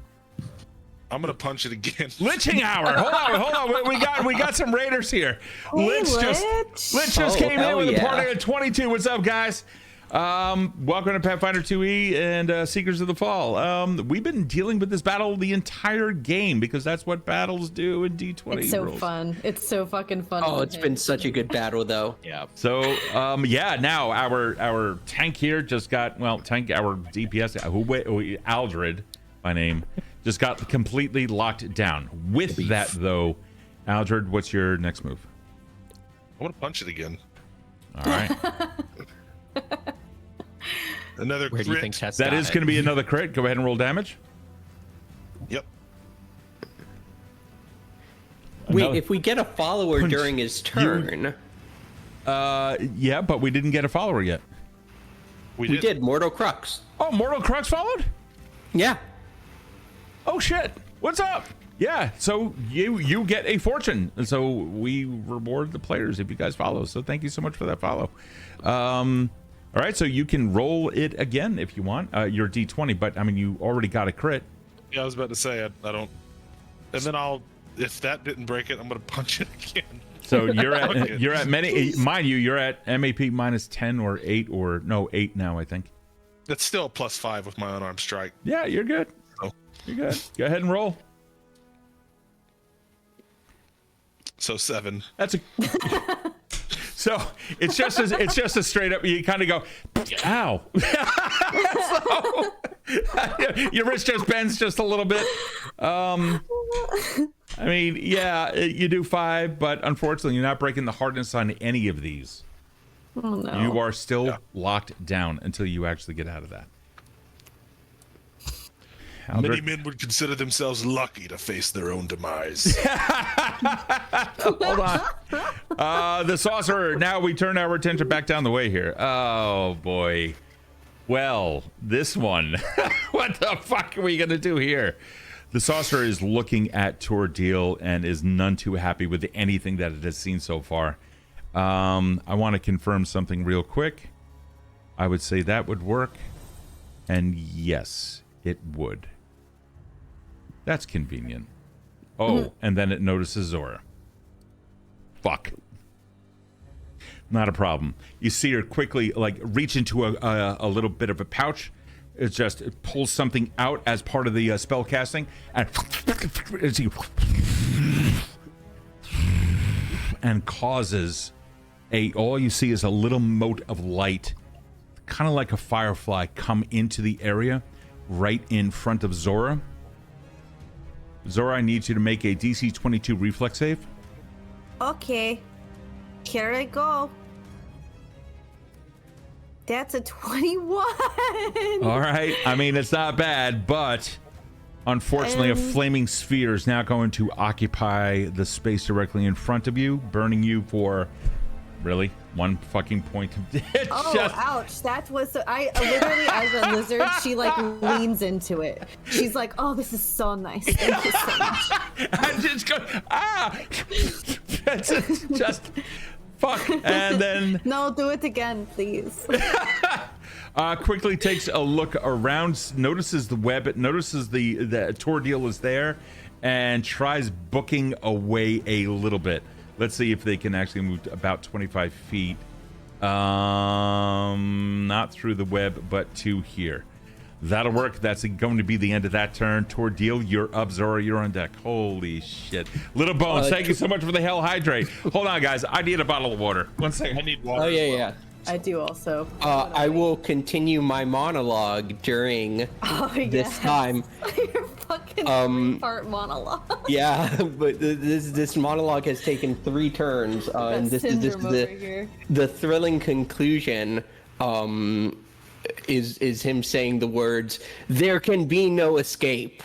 I'm gonna punch it again. Lynching hour. Hold on. We got some raiders here. Lynch just came in hell with a yeah. party of 22. What's up, guys? Welcome to Pathfinder 2E and Seekers of the Fall. We've been dealing with this battle the entire game because that's what battles do in D20. It's so rules. fun. It's so fucking fun. Oh, to it's hit. been such a good battle, though. Yeah. So now our tank here just got our DPS Aldred by name just got completely locked down. With that though, Aldred, what's your next move? I want to punch it again. All right. Another Where crit. do you think Tess That got is it? going to be another crit. Go ahead and roll damage. Yep. Wait, Another- if we get a follower Punch. during his turn, Yeah, but we didn't get a follower yet. we did Mortal Crux. Oh, Mortal Crux followed? Yeah. Oh shit! What's up? Yeah, so you get a fortune, and so we reward the players if you guys follow. So thank you so much for that follow. All right, so you can roll it again if you want. Your D20, but I mean you already got a crit. Yeah, I was about to say I don't. And then if that didn't break it, I'm gonna punch it again. So you're at many. Mind you, you're at MAP minus 10 or 8 or no 8 now, I think. That's still a +5 with my unarmed strike. Yeah, you're good. Oh. You're good. Go ahead and roll. So 7. That's a. So it's just a straight up. You kind of go, ow. So, your wrist just bends just a little bit. I mean, yeah, you do 5, but unfortunately, you're not breaking the hardness on any of these. Oh no. You are still locked down until you actually get out of that. Many men would consider themselves lucky to face their own demise. Hold on. The sorcerer. Now we turn our attention back down the way here. Oh boy. Well, this one. What the fuck are we gonna do here? The sorcerer is looking at Tor'Dil and is none too happy with anything that it has seen so far. I want to confirm something real quick. I would say that would work. And yes, it would. That's convenient. Oh, and then it notices Zora. Fuck. Not a problem. You see her quickly, like, reach into a little bit of a pouch. It pulls something out as part of the spell casting, and causes all you see is a little mote of light, kind of like a firefly, come into the area right in front of Zora. Zora, I need you to make a DC 22 reflex save. Okay. Here I go. That's a 21. All right. I mean, it's not bad, but unfortunately, a flaming sphere is now going to occupy the space directly in front of you, burning you for, really, 1 fucking point of damage. Oh, ouch. That was I literally, as a lizard, she like leans into it. She's like, oh, this is so nice. Thank you so much. I just go, It's just, fuck. And then No, do it again, please. quickly takes a look around, notices the web, notices the Tor'Dil is there, and tries booking away a little bit. Let's see if they can actually move to about 25 feet. Not through the web, but to here. That'll work. That's going to be the end of that turn. Tor'Dil, you're up. Zora, you're on deck. Holy shit. Little Bones, thank you so much for the hell hydrate. Hold on, guys. I need a bottle of water. 1 second. I need water. Oh, yeah. I do also. I will continue my monologue during this time. Your fucking part monologue. Yeah, but this monologue has taken 3 turns, and this is the thrilling conclusion. Is him saying the words, "There can be no escape,"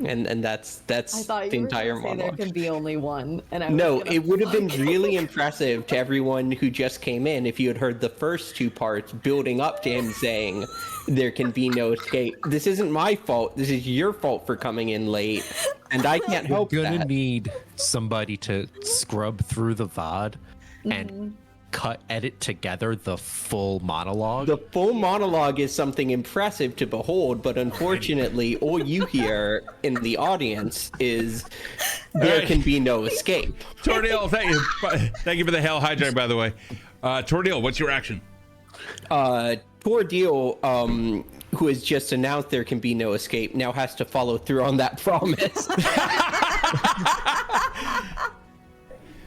and that's I thought the you entire were gonna say monologue. there can be only one, and It would have been really impressive to everyone who just came in if you had heard the first 2 parts building up to him saying, "There can be no escape." This isn't my fault. This is your fault for coming in late, and I can't help You're gonna that. need somebody to scrub through the VOD and edit together the full monologue. The full monologue is something impressive to behold, but unfortunately, all you hear in the audience is, "There can be no escape." Tor'Dil, thank you for the hell hydrate, by the way. Tor'Dil, what's your action? Tor'Dil, who has just announced there can be no escape, now has to follow through on that promise.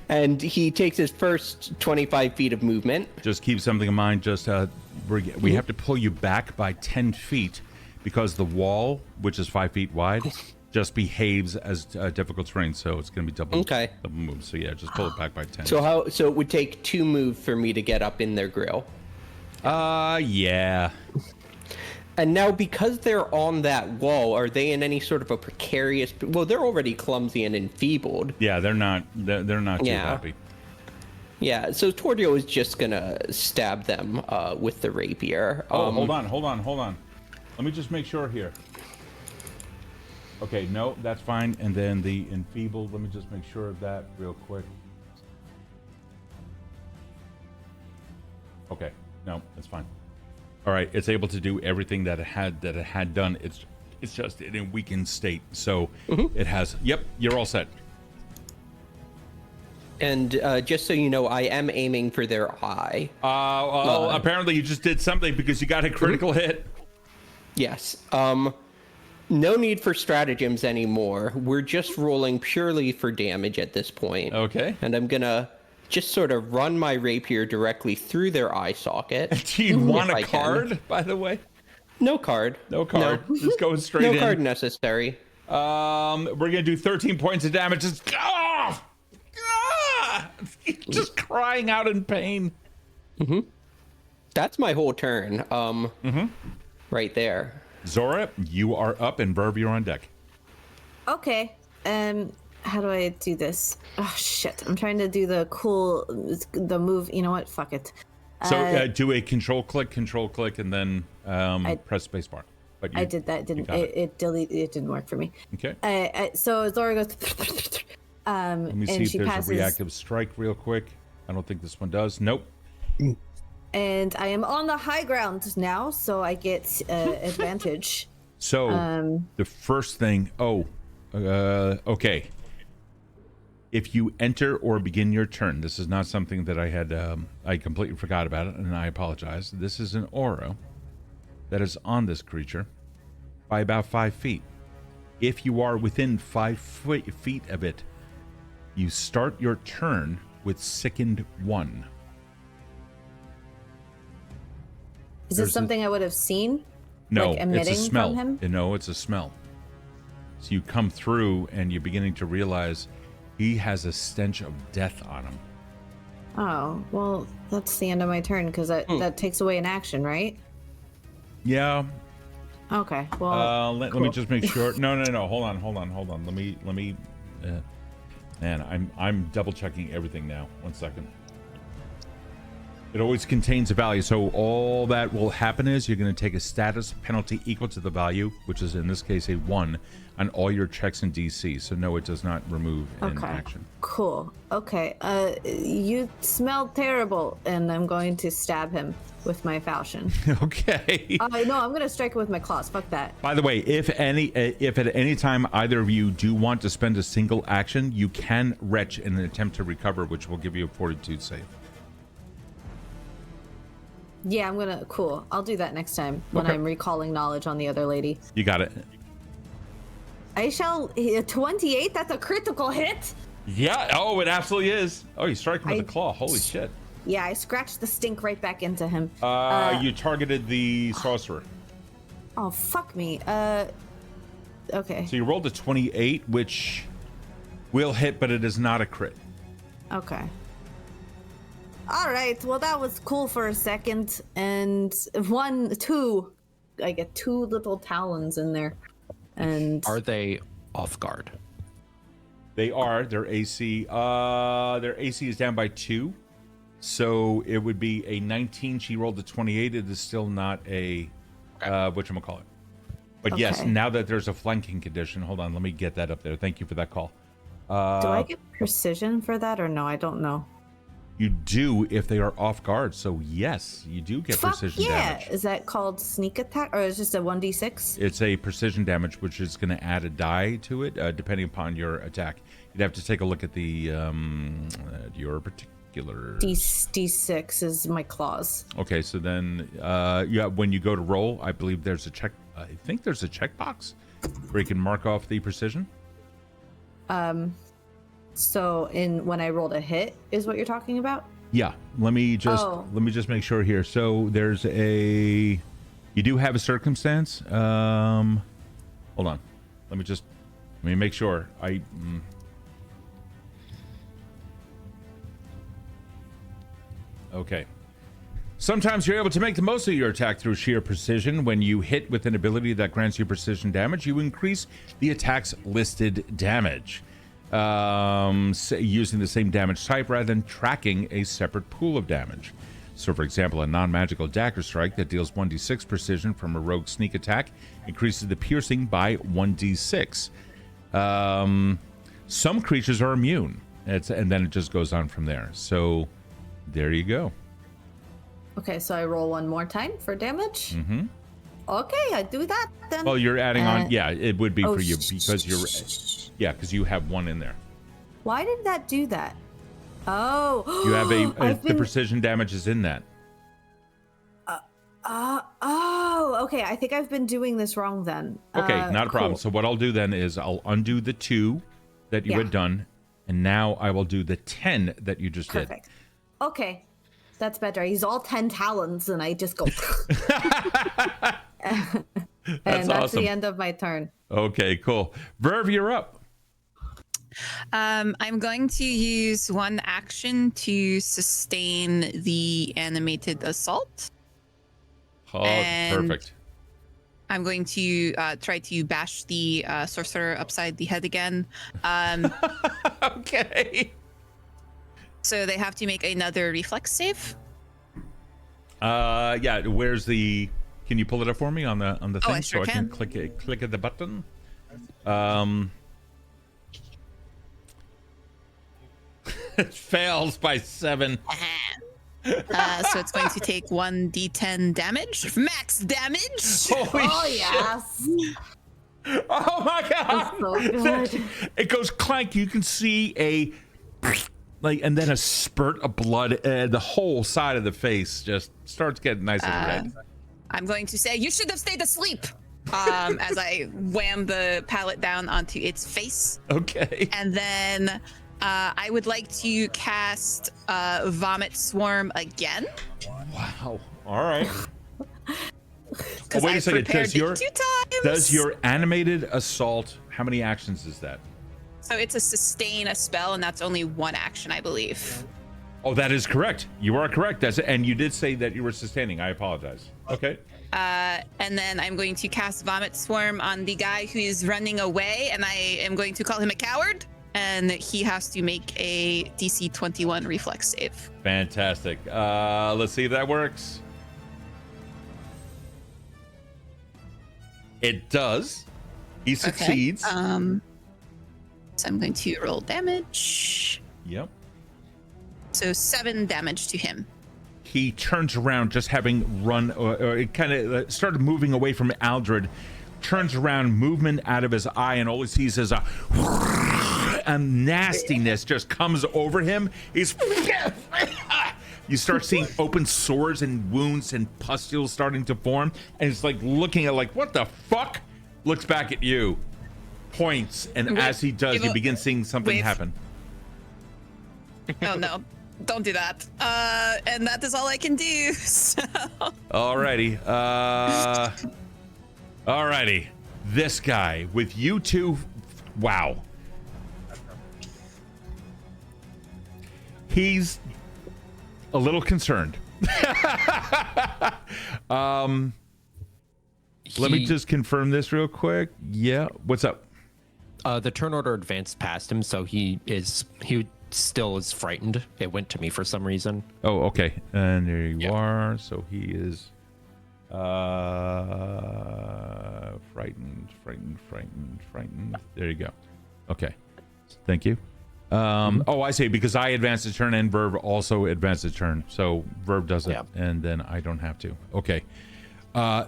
And he takes his first 25 feet of movement. Just keep something in mind. Just we have to pull you back by 10 feet because the wall, which is 5 feet wide, just behaves as difficult terrain. So it's going to be double move. So yeah, just pull it back by 10. So it would take 2 moves for me to get up in their grill. Yeah. And now, because they're on that wall, are they in any sort of a precarious? Well, they're already clumsy and enfeebled. Yeah, they're not. They're not too happy. Yeah. So Tor'Dil is just gonna stab them with the rapier. Hold on. Let me just make sure here. Okay, no, that's fine. And then the enfeebled. Let me just make sure of that real quick. Okay, no, that's fine. All right, it's able to do everything that it had done. It's just in a weakened state. So it has. Yep, you're all set. And just so you know, I am aiming for their eye. Apparently you just did something because you got a critical hit. Yes. No need for stratagems anymore. We're just rolling purely for damage at this point. Okay. And I'm gonna just sort of run my rapier directly through their eye socket. Do you want a card, by the way? No card. No card. No. Just going straight in. No card necessary. We're gonna do 13 points of damage. Just just crying out in pain. That's my whole turn. Right there. Zora, you are up, and Virve, you're on deck. Okay. How do I do this? Oh shit! I'm trying to do the move. You know what? Fuck it. So do a control click, and then press spacebar. But I did that. It didn't work for me. Okay. So Zora goes. Let me see if there's a reactive strike real quick. I don't think this one does. Nope. And I am on the high ground now, so I get advantage. So the first thing. Okay. If you enter or begin your turn, this is not something that I had. I completely forgot about it, and I apologize. This is an aura that is on this creature by about 5 feet. If you are within 5 feet of it, you start your turn with Sickened 1. Is this something I would have seen? No, like emitting it's a smell. from him? No, it's a smell. So you come through and you're beginning to realize he has a stench of death on him. Oh, well, that's the end of my turn because that takes away an action, right? Yeah. Okay. Well, let me just make sure. No. Hold on. Let me. Man, I'm double checking everything now. 1 second. It always contains a value, so all that will happen is you're going to take a status penalty equal to the value, which is in this case a 1, on all your checks in DC. So no, it does not remove an action. Cool. Okay. You smell terrible, and I'm going to stab him with my falchion. Okay. No, I'm going to strike it with my claws. Fuck that. By the way, if at any time either of you do want to spend a single action, you can retch in an attempt to recover, which will give you a fortitude save. Yeah, I'm gonna. Cool. I'll do that next time when I'm recalling knowledge on the other lady. You got it. I shall. 28. That's a critical hit. Yeah. Oh, it absolutely is. Oh, you strike him with a claw. Holy shit. Yeah, I scratched the stink right back into him. You targeted the sorcerer. Oh, fuck me. Okay. So you rolled a 28, which will hit, but it is not a crit. Okay. All right. Well, that was cool for a second. And I get 2 little talons in there. And Are they off guard? They are. Their AC is down by 2. So it would be a 19. She rolled a 28. It is still not a whatchamacallit. But yes, now that there's a flanking condition, hold on, let me get that up there. Thank you for that call. Do I get precision for that or no? I don't know. You do if they are off guard. So yes, you do get precision damage. Is that called sneak attack or is it just a 1d6? It's a precision damage, which is going to add a die to it, depending upon your attack. You'd have to take a look at the your particular D6 is my claws. Okay, so then when you go to roll, I believe there's a check. I think there's a checkbox where you can mark off the precision. So when I rolled a hit is what you're talking about? Yeah, let me just make sure here. So there's you do have a circumstance. Hold on. Let me make sure. Okay. Sometimes you're able to make the most of your attack through sheer precision. When you hit with an ability that grants you precision damage, you increase the attack's listed damage. Using the same damage type rather than tracking a separate pool of damage. So, for example, a non-magical dagger strike that deals 1d6 precision from a rogue sneak attack increases the piercing by 1d6. Some creatures are immune, and then it just goes on from there. So, there you go. Okay, so I roll one more time for damage? Mm-hmm. Okay, I do that then. Well, you're adding on. Yeah, it would be for you because you're. Yeah, because you have 1 in there. Why did that do that? Oh. You have the precision damage is in that. Okay. I think I've been doing this wrong then. Okay, not a problem. Cool. So what I'll do then is I'll undo the 2 that you had done, and now I will do the 10 that you just did. Perfect. Okay, that's better. He's all 10 talons, and I just go. And that's awesome. the end of my turn. Okay, cool. Virve, you're up. I'm going to use one action to sustain the animated assault. Oh, And perfect. I'm going to try to bash the sorcerer upside the head again. Okay. So they have to make another reflex save. Yeah. Where's the? Can you pull it up for me on the thing I sure so I can. click at the button? It fails by 7. So it's going to take 1d10 damage. Max damage! Holy Oh shit. yes. Oh my god! That's so good. It goes clank. You can see and then a spurt of blood. The whole side of the face just starts getting nice and red. I'm going to say, you should have stayed asleep. As I wham the pallet down onto its face. Okay. And then I would like to cast Vomit Swarm again. Wow. All right. Because wait a second. Does your animated assault? How many actions is that? So it's a sustain a spell, and that's only one action, I believe. Oh, that is correct. You are correct. That's it. And you did say that you were sustaining. I apologize. Okay. And then I'm going to cast Vomit Swarm on the guy who is running away, and I am going to call him a coward, and he has to make a DC 21 reflex save. Fantastic. Let's see if that works. It does. He succeeds. Okay. So I'm going to roll damage. Yep. So 7 damage to him. He turns around, just having run, or it kind of started moving away from Aldred. Turns around, movement out of his eye, and all he sees is a nastiness just comes over him. He's. You start seeing open sores and wounds and pustules starting to form, and it's like looking at what the fuck? Looks back at you, points, and as he does, you begin seeing something happen. Oh no, don't do that. And that is all I can do. So. Alrighty. Alrighty. This guy with you two. Wow. He's a little concerned. Let me just confirm this real quick. Yeah. What's up? The turn order advanced past him, so he still is frightened. It went to me for some reason. Oh, okay. And there you are. So he is frightened. There you go. Okay. Thank you. Oh, I see. Because I advanced a turn and Virve also advanced a turn. So Virve does it, and then I don't have to. Okay.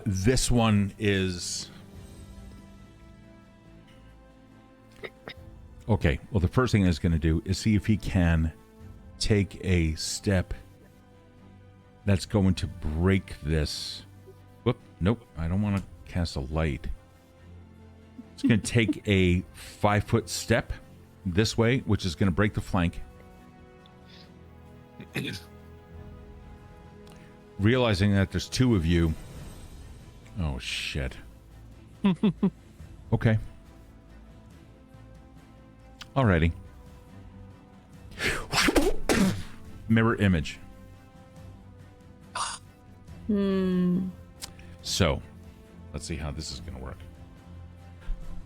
This one is... Okay, well, the first thing he's going to do is see if he can take a step that's going to break this. Whoop, nope, I don't want to cast a light. It's going to take a 5-foot step this way, which is going to break the flank. Realizing that there's two of you. Oh, shit. Okay. Alrighty. Mirror image. So, let's see how this is going to work.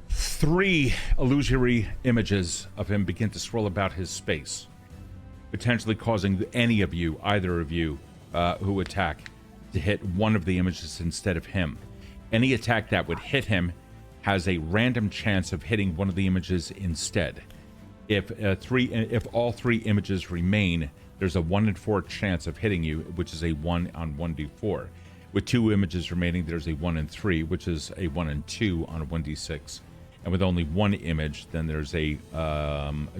3 illusory images of him begin to swirl about his space, potentially causing any of you, either of you, who attack, to hit one of the images instead of him. Any attack that would hit him has a random chance of hitting one of the images instead. If all 3 images remain, there's a 1 in 4 chance of hitting you, which is a 1 on 1d4. With 2 images remaining, there's a 1 in 3, which is a 1 in 2 on a 1d6. And with only 1 image, then there's a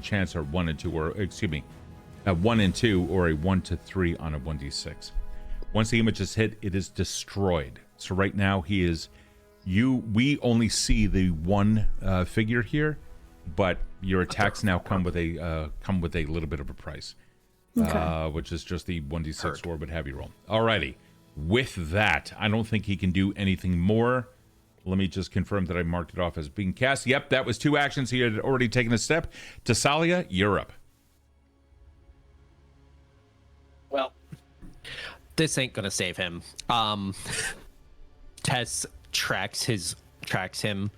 chance of 1 in 2, or excuse me, a 1 in 2 or a 1 to 3 on a 1d6. Once the image is hit, it is destroyed. So right now he is, we only see the one figure here, but your attacks now come with a little bit of a price, which is just the 1d6 or would have you roll. Alrighty. With that, I don't think he can do anything more. Let me just confirm that I marked it off as being cast. Yep, that was 2 actions. He had already taken a step. Thessalia, you're up. Well, this ain't gonna save him. Tess tracks him.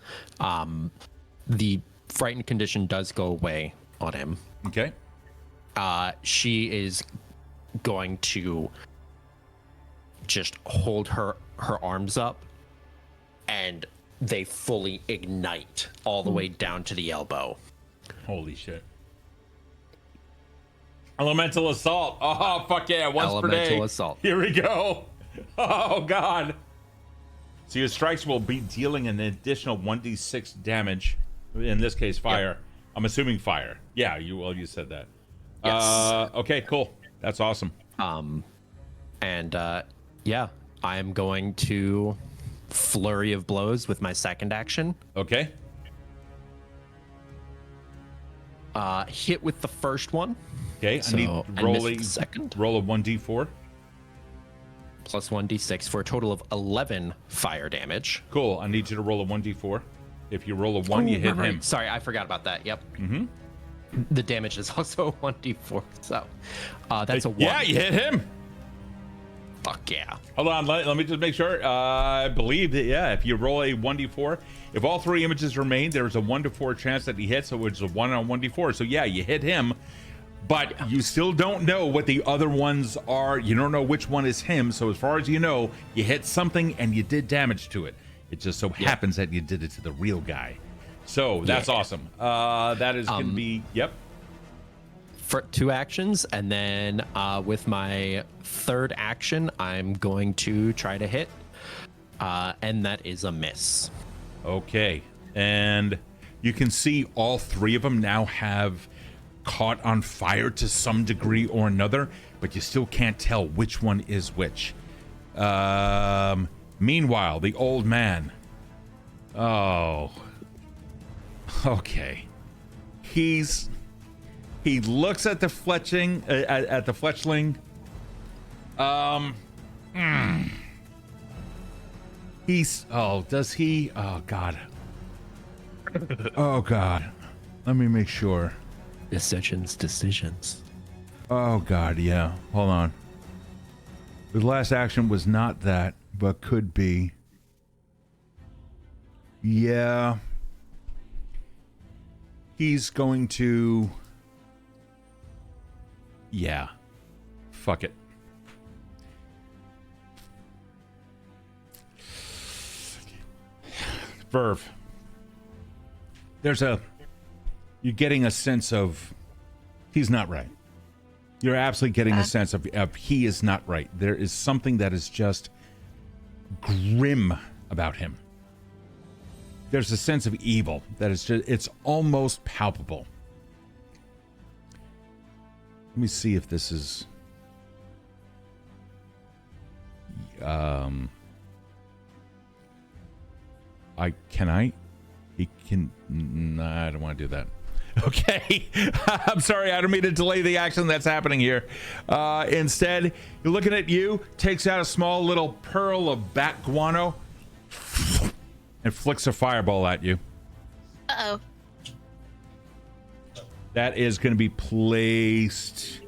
The frightened condition does go away on him. Okay. She is going to just hold her arms up, and they fully ignite all the way down to the elbow. Holy shit. Elemental assault. Oh, fuck yeah. Once per day. Elemental assault. Here we go. Oh, God. So your strikes will be dealing an additional 1d6 damage. In this case, fire. Yep. I'm assuming fire. Yeah, you said that. Yes. Okay, cool. That's awesome. Yeah, I'm going to flurry of blows with my second action. Okay. Hit with the first one. Okay, So I need missed the second. roll a 1d4. Plus 1d6 for a total of 11 fire damage. Cool. I need you to roll a 1d4. If you roll a 1, you hit him. Sorry, I forgot about that. Yep. Mm-hmm. The damage is also 1d4. So that's a 1. Yeah, you hit him. Fuck yeah. Hold on, let me just make sure. I believe that, yeah, if you roll a 1d4, if all 3 images remain, there's a 1 to 4 chance that he hits, so it's a 1 on 1d4. So yeah, you hit him, but you still don't know what the other ones are. You don't know which one is him, so as far as you know, you hit something and you did damage to it. It just so happens that you did it to the real guy. So that's awesome. That is going to be, yep. For 2 actions, and then with my third action, I'm going to try to hit, and that is a miss. Okay, and you can see all 3 of them now have caught on fire to some degree or another, but you still can't tell which one is which. Meanwhile, the old man. Oh. Okay. He looks at the fletching at the fletchling. Does he? Oh God. Oh God. Let me make sure. Decisions. Oh God, yeah. Hold on. The last action was not that, but could be. Yeah. He's going to. Yeah. Fuck it. Virve. You're getting a sense of he's not right. You're absolutely getting a sense of he is not right. There is something that is just grim about him. There's a sense of evil that is just, it's almost palpable. Let me see if this is I don't want to do that. Okay. I'm sorry, I don't mean to delay the action that's happening here. Instead, you're looking at you, takes out a small little pearl of bat guano and flicks a fireball at you. Uh-oh. That is going to be placed.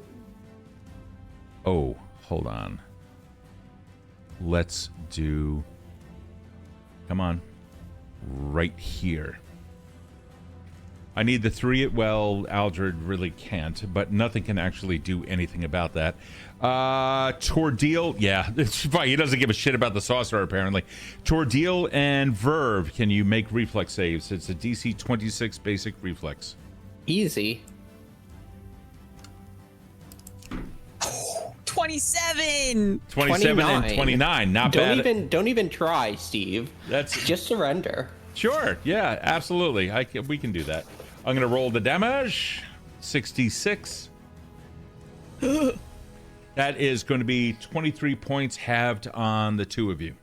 Oh, hold on. Let's do. Come on. Right here. I need the 3. Well, Aldred really can't, but nothing can actually do anything about that. Tor'Dil, yeah, it's fine. He doesn't give a shit about the sorcerer, apparently. Tor'Dil and Virve, can you make reflex saves? It's a DC 26 basic reflex. Easy. 27. 27 and 29, not bad. Don't even try, Steve. That's just surrender. Sure, yeah, absolutely. We can do that. I'm gonna roll the damage. 66. That is going to be 23 points halved on the 2 of you.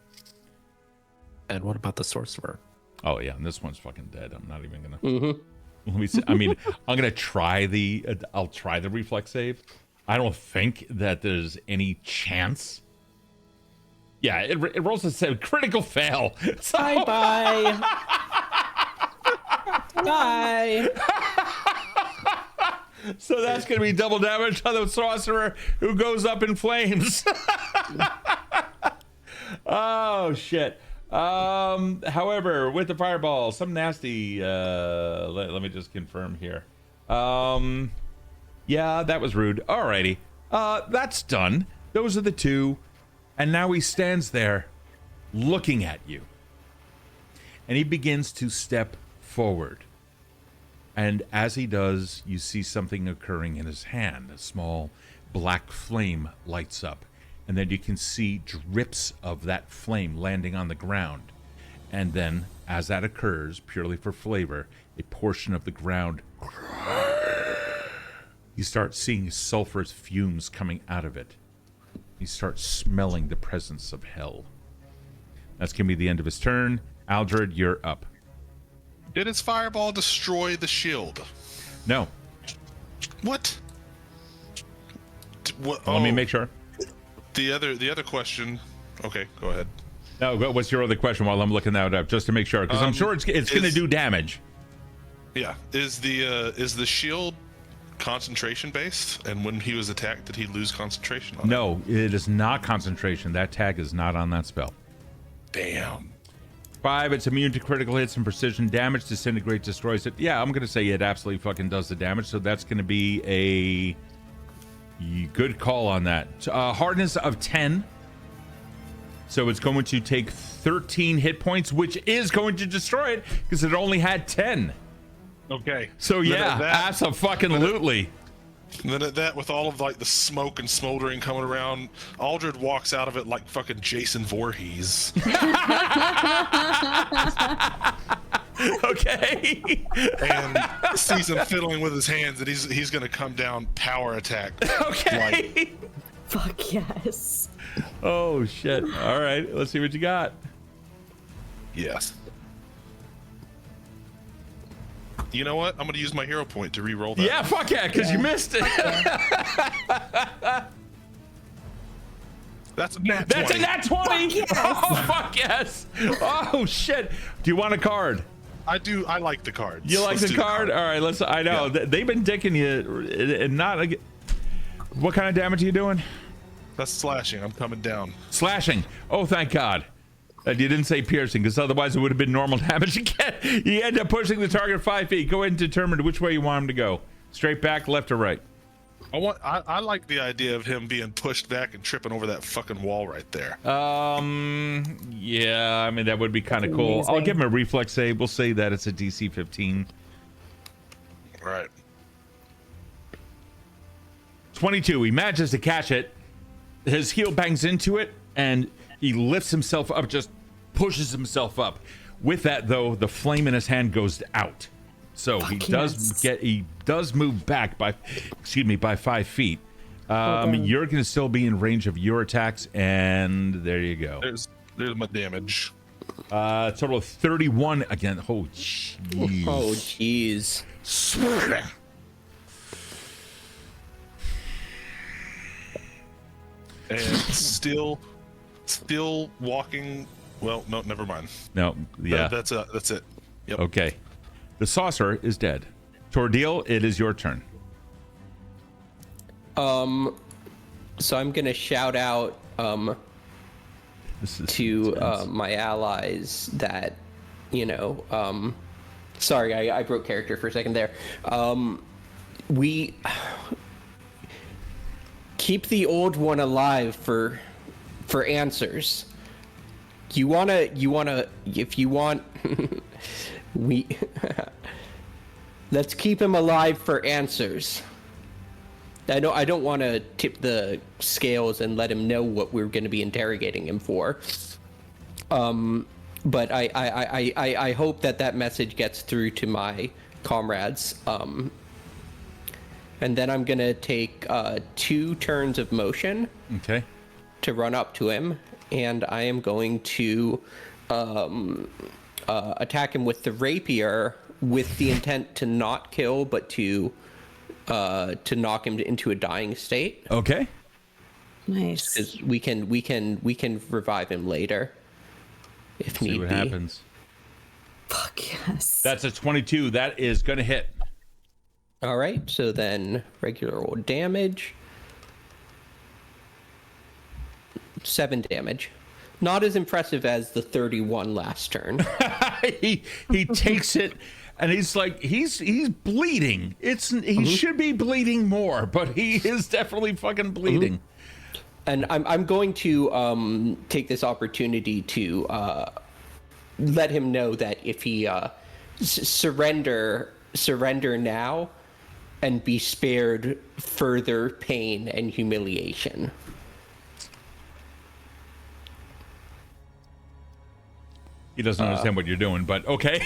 And what about the sorcerer? Oh yeah, and this one's fucking dead. I'm not even gonna. Let me see. I mean, I'm gonna try I'll try the reflex save. I don't think that there's any chance. Yeah, it rolls a critical fail. So... Bye. Bye. So that's going to be double damage on the sorcerer who goes up in flames. Oh, shit. However, with the fireball, some nasty... let me just confirm here. Yeah, that was rude. Alrighty. That's done. Those are the 2. And now he stands there looking at you. And he begins to step forward. And as he does, you see something occurring in his hand. A small black flame lights up. And then you can see drips of that flame landing on the ground. And then, as that occurs, purely for flavor, a portion of the ground, you start seeing sulfurous fumes coming out of it. You start smelling the presence of hell. That's going to be the end of his turn. Aldred, you're up. Did his fireball destroy the shield? No. What? Let me make sure. The other question. Okay, go ahead. No, what's your other question while I'm looking that up, just to make sure? Because I'm sure it's going to do damage. Yeah. Is the shield concentration based? And when he was attacked, did he lose concentration on it? No, it is not concentration. That tag is not on that spell. Damn. 5, it's immune to critical hits and precision damage. Disintegrate destroys it. Yeah, I'm going to say it absolutely fucking does the damage. So that's going to be a good call on that. Hardness of 10. So it's going to take 13 hit points, which is going to destroy it because it only had 10. Okay. So yeah, abso-fucking-lutely. And then at that, with all of like the smoke and smoldering coming around, Aldred walks out of it like fucking Jason Voorhees. Okay. And sees him fiddling with his hands, and he's gonna come down power attack. Okay. Fuck yes. Oh shit. All right, let's see what you got. Yes. You know what? I'm gonna use my hero point to re-roll that. Yeah, fuck yeah, because you missed it. That's a nat 20. That's a nat 20. Fuck yes. Oh fuck yes. Oh shit. Do you want a card? I do. I like the cards. You like Let's the do card? All right, let's. I know they've been dicking you, and not. What kind of damage are you doing? That's slashing. I'm coming down. Slashing. Oh, thank God. You didn't say piercing, because otherwise it would have been normal damage again. You end up pushing the target 5 feet. Go ahead and determine which way you want him to go. Straight back, left, or right. I like the idea of him being pushed back and tripping over that fucking wall right there. Yeah, I mean, that would be kind of cool. amazing. I'll give him a reflex save. We'll say that it's a DC 15. Right. 22. He manages to catch it. His heel bangs into it, and he lifts himself up, just pushes himself up. With that, though, the flame in his hand goes out. So he does move back by 5 feet. You're going to still be in range of your attacks, and there you go. There's my damage. Total of 31 again. Oh, jeez. Oh, jeez. And still walking. Well, no, never mind. No, yeah. That's it. Yep. Okay. The saucer is dead. Tor'Dil, it is your turn. So I'm gonna shout out This is to intense. my allies that, sorry, I broke character for a second there. We keep the old one alive for answers. You wanna if you want we let's keep him alive for answers. I don't want to tip the scales and let him know what we're going to be interrogating him for. But I hope that message gets through to my comrades. And then I'm going to take 2 turns of motion Okay. to run up to him, and I am going to attack him with the rapier with the intent to not kill, but to knock him into a dying state. Okay. Nice. 'Cause we can revive him later if See need what be. happens. Fuck yes. That's a 22. That is going to hit. All right, so then regular old damage. 7 damage. Not as impressive as the 31 last turn. he takes it, and he's like, he's bleeding. He should be bleeding more, but he is definitely fucking bleeding. And I'm going to take this opportunity to let him know that if he surrender surrender now and be spared further pain and humiliation. He doesn't understand what you're doing, but okay.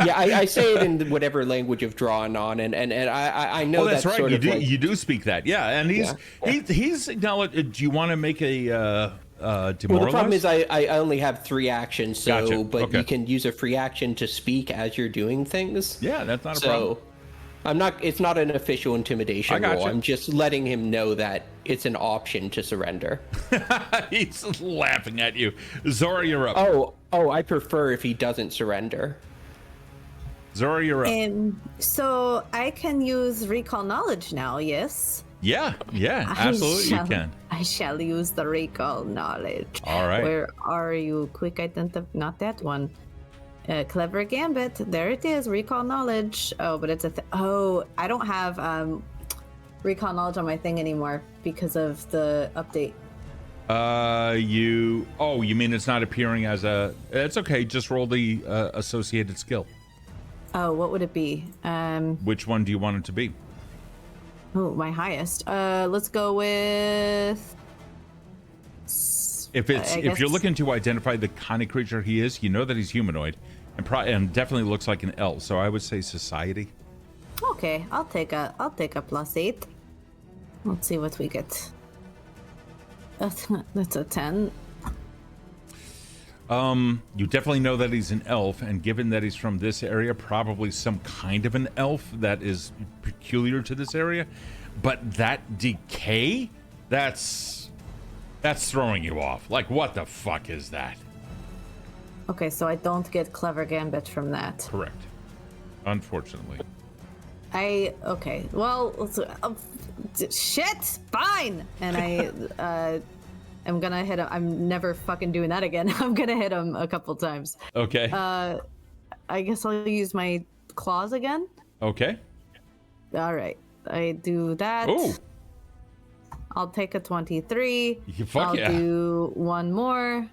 Yeah, I say it in whatever language of Drawn On, and I know that's right. Sort You of do like, you do speak that, yeah. And he's acknowledged. Do you want to make a demoralize? Well, the problem is I only have 3 actions, so Gotcha. but Okay. you can use a free action to speak as you're doing things. Yeah, that's not a problem. So I'm not. It's not an official intimidation I gotcha. roll. I'm just letting him know that it's an option to surrender. He's laughing at you. Zora, you're up. Oh, I prefer if he doesn't surrender. Zora, you're up. So I can use recall knowledge now, yes? Yeah, absolutely you can. I shall use the recall knowledge. All right. Where are you? Quick identify. Not that one. Clever gambit. There it is. Recall knowledge. Oh, but it's I don't have recall knowledge on my thing anymore because of the update. You mean it's not appearing as a? It's okay. Just roll the associated skill. Oh, what would it be? Which one do you want it to be? Oh, my highest. Let's go with. If you're looking to identify the kind of creature he is, you know that he's humanoid, and definitely looks like an elf. So I would say society. Okay, I'll take a +8. Let's see what we get. That's a 10. You definitely know that he's an elf, and given that he's from this area, probably some kind of an elf that is peculiar to this area. But that decay, that's throwing you off. Like, what the fuck is that? Okay, so I don't get clever gambit from that. Correct. Unfortunately. Okay. Well, shit. Fine. And I'm gonna hit him. I'm never fucking doing that again. I'm gonna hit him a couple times. Okay. I guess I'll use my claws again. Okay. All right. I do that. Ooh. I'll take a 23. Fuck yeah. I'll do one more.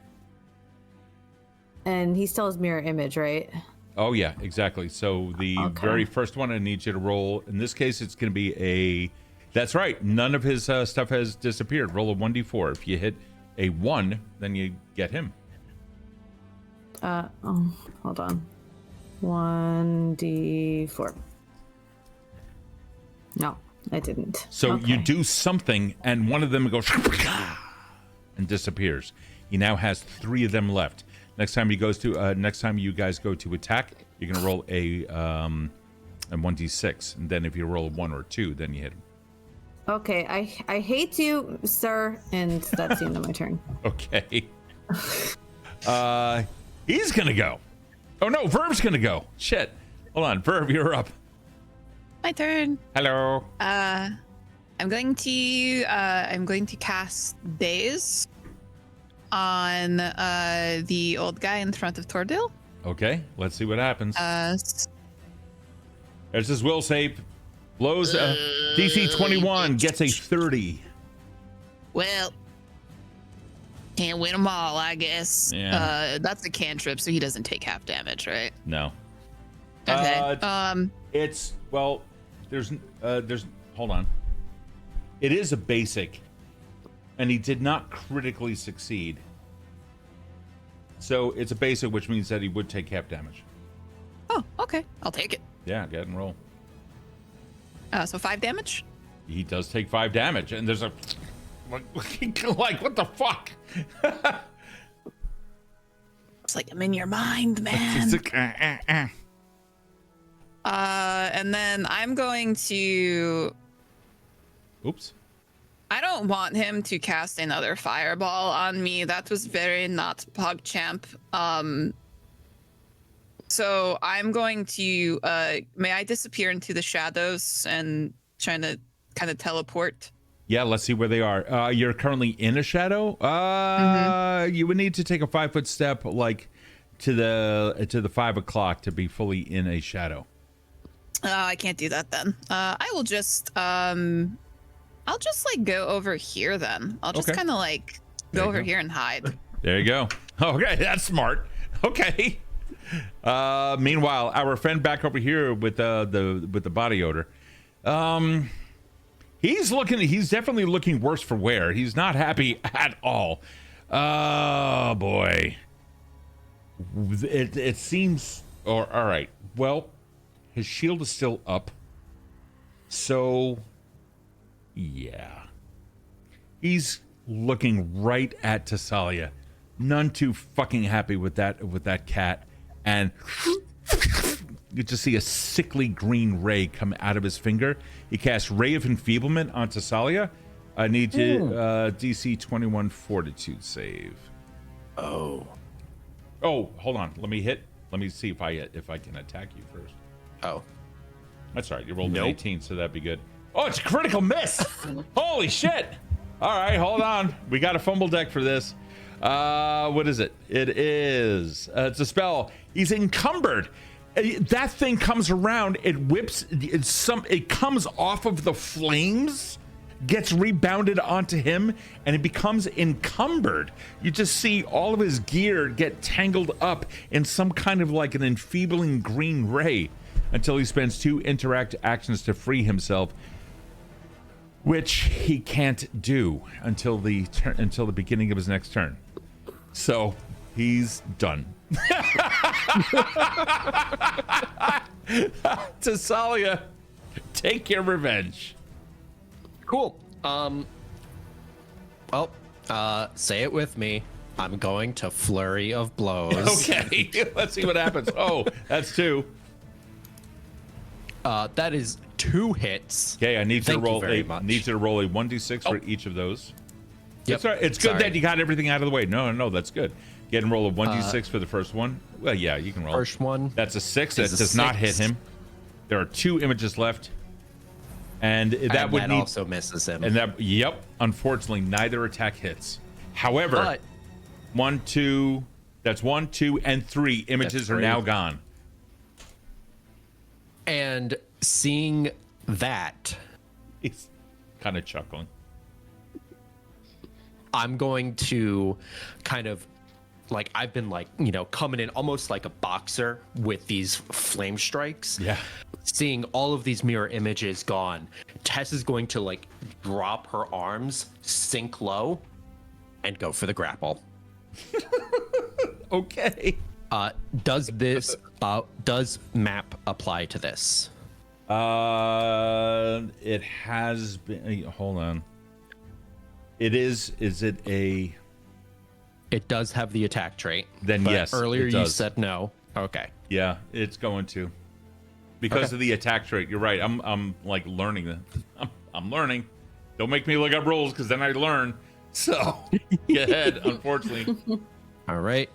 And he still has mirror image, right? Oh yeah, exactly. So the very first one, I need you to roll. In this case, it's going to be a. That's right. None of his stuff has disappeared. Roll a 1d4. If you hit a 1, then you get him. Hold on. 1d4. No, I didn't. So Okay. you do something, and one of them goes and disappears. He now has 3 of them left. Next time you guys go to attack, you're gonna roll a 1d6, and then if you roll a 1 or 2, then you hit him. Okay, I hate you, sir, and that's the end of my turn. Okay. He's gonna go. Oh no, Virve's gonna go. Shit. Hold on, Virve, you're up. My turn. Hello. I'm going to cast Daze on the old guy in front of Tor'Dil. Okay, let's see what happens. There's his will save. Blows DC 21, gets a 30. Well, can't win them all, I guess. Yeah. That's a cantrip, so he doesn't take half damage, right? No. Okay. It's there's hold on. It is a basic, and he did not critically succeed. So it's a basic, which means that he would take half damage. Oh, okay. I'll take it. Yeah, go ahead and roll. So 5 damage. He does take 5 damage, and there's a like what the fuck? It's like I'm in your mind, man. He's like, And then I'm going to. Oops. I don't want him to cast another fireball on me. That was very not PogChamp. So I'm going to. May I disappear into the shadows and trying to kind of teleport? Yeah, let's see where they are. You're currently in a shadow. You would need to take a 5-foot step, like to the 5 o'clock, to be fully in a shadow. I can't do that then. I will just. I'll just like go over here then. I'll just kind of like go over here and hide. There you go. Okay, that's smart. Okay. Meanwhile, our friend back over here with the body odor. He's definitely looking worse for wear. He's not happy at all. Oh boy. It seems all right. Well, his shield is still up. So yeah. He's looking right at Thessalia. None too fucking happy with that cat. And you just see a sickly green ray come out of his finger. He casts Ray of Enfeeblement on Thessalia. I need to DC 21 Fortitude save. Oh, hold on. Let me see if I can attack you first. Oh, that's right. You rolled an 18, so that'd be good. Oh, it's a critical miss. Holy shit. All right, hold on. We got a fumble deck for this. What is it? It is. It's a spell. He's encumbered. That thing comes around. It whips. It comes off of the flames, gets rebounded onto him, and it becomes encumbered. You just see all of his gear get tangled up in some kind of like an enfeebling green ray until he spends 2 interact actions to free himself, which he can't do until the beginning of his next turn. So he's done. Thessalia, take your revenge. Cool. Well, say it with me. I'm going to flurry of blows. Okay, let's see what happens. Oh, that's 2. That is 2 hits. Okay, I need you to roll a 1d6 for Oh. each of those. Yep. It's all right. It's good Sorry. that you got everything out of the way. No, that's good. Get and roll a 1d6 for the first one. Well, yeah, you can roll. First one. That's a 6. That is a does not hit 6. him. There are 2 images left, and that would that need. also misses him. And that, yep. Unfortunately, neither attack hits. However, But 1, 2. That's 1, 2, and 3 images That's are 3. now gone. and seeing that, He's kind of chuckling. I'm going to kind of like, I've been like, coming in almost like a boxer with these flame strikes. Yeah. Seeing all of these mirror images gone, Tess is going to like drop her arms, sink low, and go for the grapple. Okay. Does map apply to this? It has been. Hold on. It is. Is it a? It does have the attack trait. Then but yes, Earlier it you does. said no. Okay. Yeah, it's going to. Because Okay. of the attack trait. You're right. I'm like learning that. I'm learning. Don't make me look up rules because then I learn. So go ahead. Unfortunately. All right.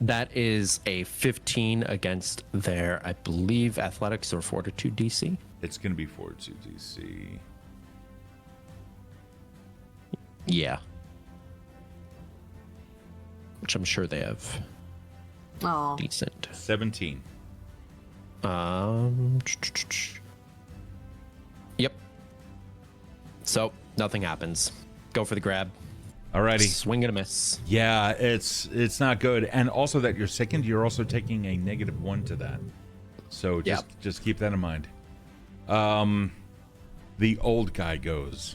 That is a 15 against their, I believe, athletics or fortitude DC. It's going to be fortitude DC. Yeah. Which I'm sure they have Oh, decent. 17. Yep. So nothing happens. Go for the grab. Alrighty. Swing and a miss. Yeah, it's not good. And also that you're sickened, you're also taking a -1 to that. So just keep that in mind. The old guy goes.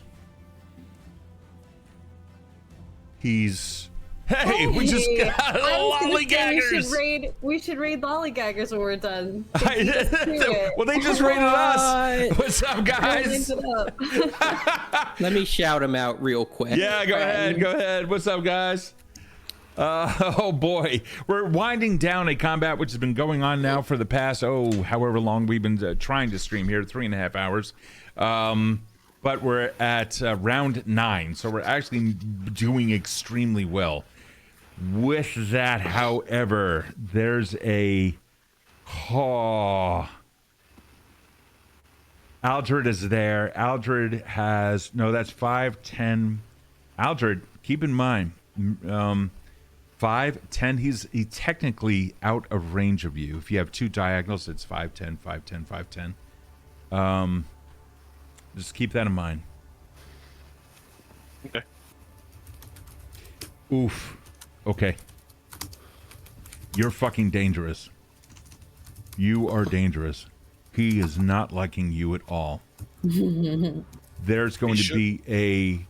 He's hey, we just got lollygaggers. We should raid lollygaggers when we're done. it. Well, they just raided us. What's up, guys? Let me shout them out real quick. Yeah, go ahead. What's up, guys? Oh boy, we're winding down a combat which has been going on now for the past however long we've been trying to stream here, 3.5 hours. But we're at round 9, so we're actually doing extremely well. With that, however, there's a Aldred is there. Aldred has that's 5, 10. Aldred, keep in mind, 5, 10. He's technically out of range of you. If you have 2 diagonals, it's 5, 10, 5, 10, 5, 10. Just keep that in mind. Okay. Oof. Okay. You're fucking dangerous. You are dangerous. He is not liking you at all. There's going to be a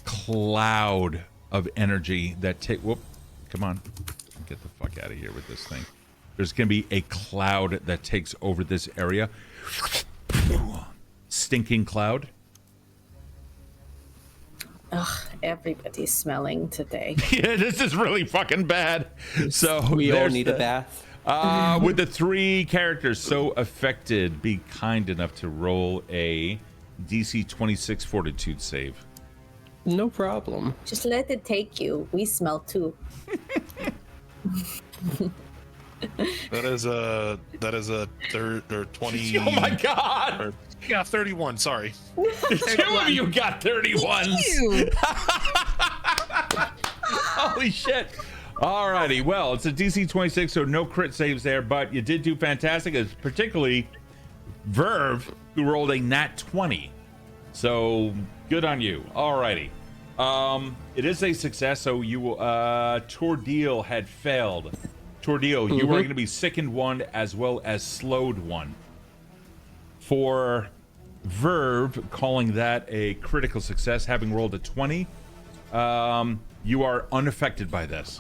cloud of energy that whoop, come on. Get the fuck out of here with this thing. There's going to be a cloud that takes over this area. Stinking cloud. Ugh, everybody's smelling today. Yeah, this is really fucking bad. So We all need a bath. With the 3 characters so affected, be kind enough to roll a DC 26 Fortitude save. No problem. Just let it take you. We smell too. That is a third or 20. Oh my god! Yeah, 31. Sorry. 2 of you got 31s. Holy shit! Alrighty, well, it's a DC 26, so no crit saves there, but you did do fantastic. It's particularly Virve, who rolled a nat 20. So good on you. Alrighty. It is a success, so you Tor'Dil had failed. Tor'Dil, you are going to be sickened 1 as well as slowed 1. For Virve, calling that a critical success, having rolled a 20, you are unaffected by this.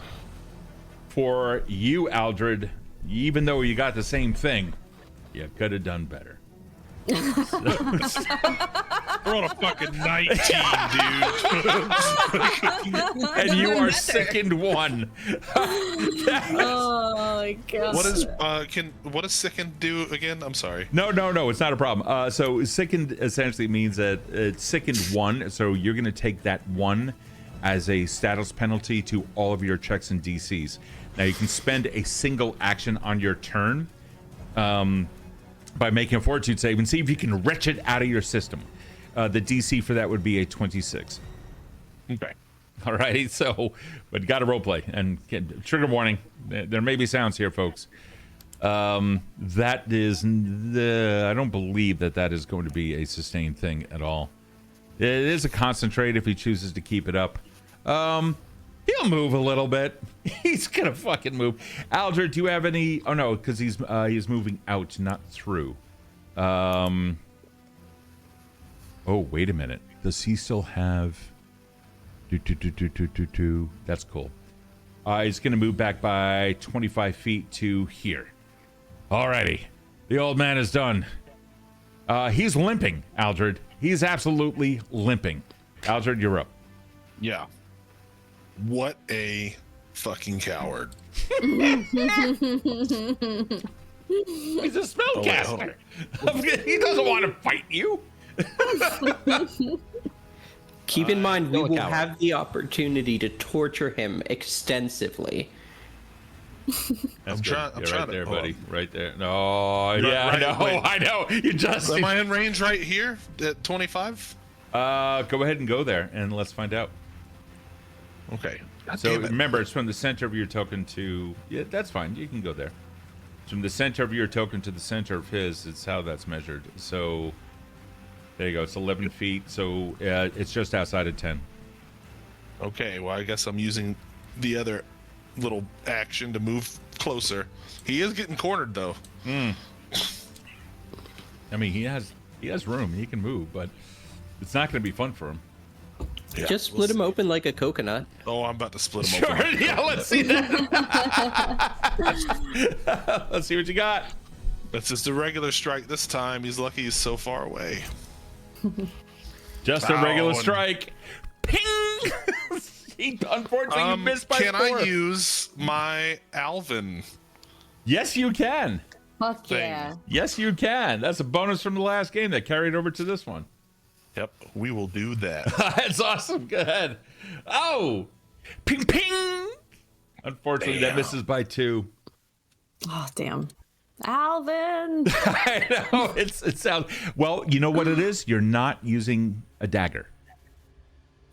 For you, Aldred, even though you got the same thing, you could have done better. We're on a fucking 19, dude. And you are sickened 1. Oh my god. What does sickened do again? I'm sorry. No, it's not a problem. So sickened essentially means that it's sickened 1, so you're going to take that 1 as a status penalty to all of your checks and DCs. Now you can spend a single action on your turn by making a fortitude save and see if you can retch it out of your system. The DC for that would be a 26. Okay. All right, so, but you got to roleplay. And trigger warning, there may be sounds here, folks. That is, I don't believe that is going to be a sustained thing at all. It is a concentrate if he chooses to keep it up. He'll move a little bit. He's gonna fucking move. Aldred, do you have any? Oh no, because he's moving out, not through. Oh, wait a minute. Does he still have? That's cool. He's gonna move back by 25 feet to here. Alrighty, the old man is done. He's limping, Aldred. He's absolutely limping. Aldred, you're up. Yeah. What a fucking coward. He's a spellcaster. He doesn't want to fight you. Keep in mind, we will have the opportunity to torture him extensively. That's I'm trying right there, to, buddy. Right there. No, yeah, right, I know. You just. Am I in range right here at 25? Go ahead and go there, and let's find out. Okay. God So damn it. remember, it's from the center of your token to. Yeah, that's fine. You can go there. It's from the center of your token to the center of his. It's how that's measured. So there you go. It's 11 feet. So it's just outside of 10. Okay, well, I guess I'm using the other little action to move closer. He is getting cornered, though. I mean, he has room. He can move, but it's not going to be fun for him. Yeah, Just split him open like a coconut. Oh, I'm about to split him open. Sure. Yeah. Let's see that. Let's see what you got. That's just a regular strike this time. He's lucky he's so far away. Just a regular Ow, and- strike. Ping. He unfortunately missed by 4. Can I use my Alvin? Yes, you can. Fuck thing? yeah. Yes, you can. That's a bonus from the last game that carried over to this one. Yep, we will do that. That's awesome. Go ahead. Oh, ping, ping. Unfortunately, that Damn. misses by 2. Oh damn. Alvin. I know. It sounds. Well, you know what it is? You're not using a dagger.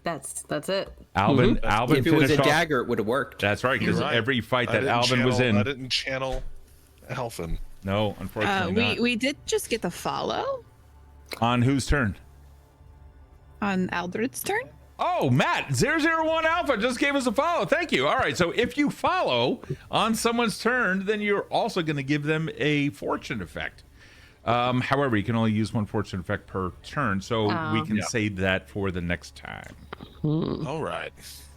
That's it. Alvin If it was a finished off- dagger, it would have worked. That's right, because You're right. every fight I that didn't Alvin was in. I didn't channel Alvin. No, unfortunately not. We did just get a follow On whose turn? on Aldred's turn. Oh, Matt, 001 Alpha just gave us a follow. Thank you. All right, so if you follow on someone's turn, then you're also going to give them a fortune effect. However, you can only use one fortune effect per turn, so we can save that for the next time. All right.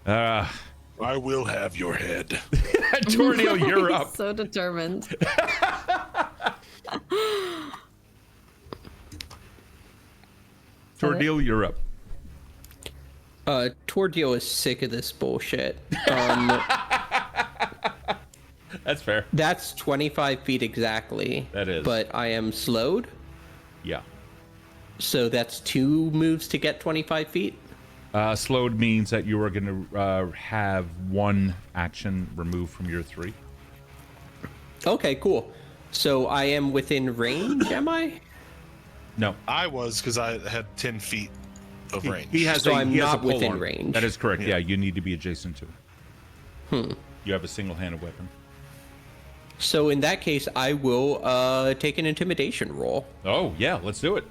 I will have your head. Tor'Dil, you're up. So determined. Tor'Dil, you're up. Tor'Dil is sick of this bullshit. That's fair. That's 25 feet exactly. That is. But I am slowed, Yeah. so that's 2 moves to get 25 feet. Slowed means that you are going to have 1 action removed from your 3. Okay, cool. So I am within range, am I? No. I was, because I had 10 feet of range. He has So a, I'm he has not a pole within arm. range. That is correct. Yeah, you need to be adjacent to it. You have a single-handed weapon. So in that case, I will take an intimidation roll. Oh, yeah, let's do it.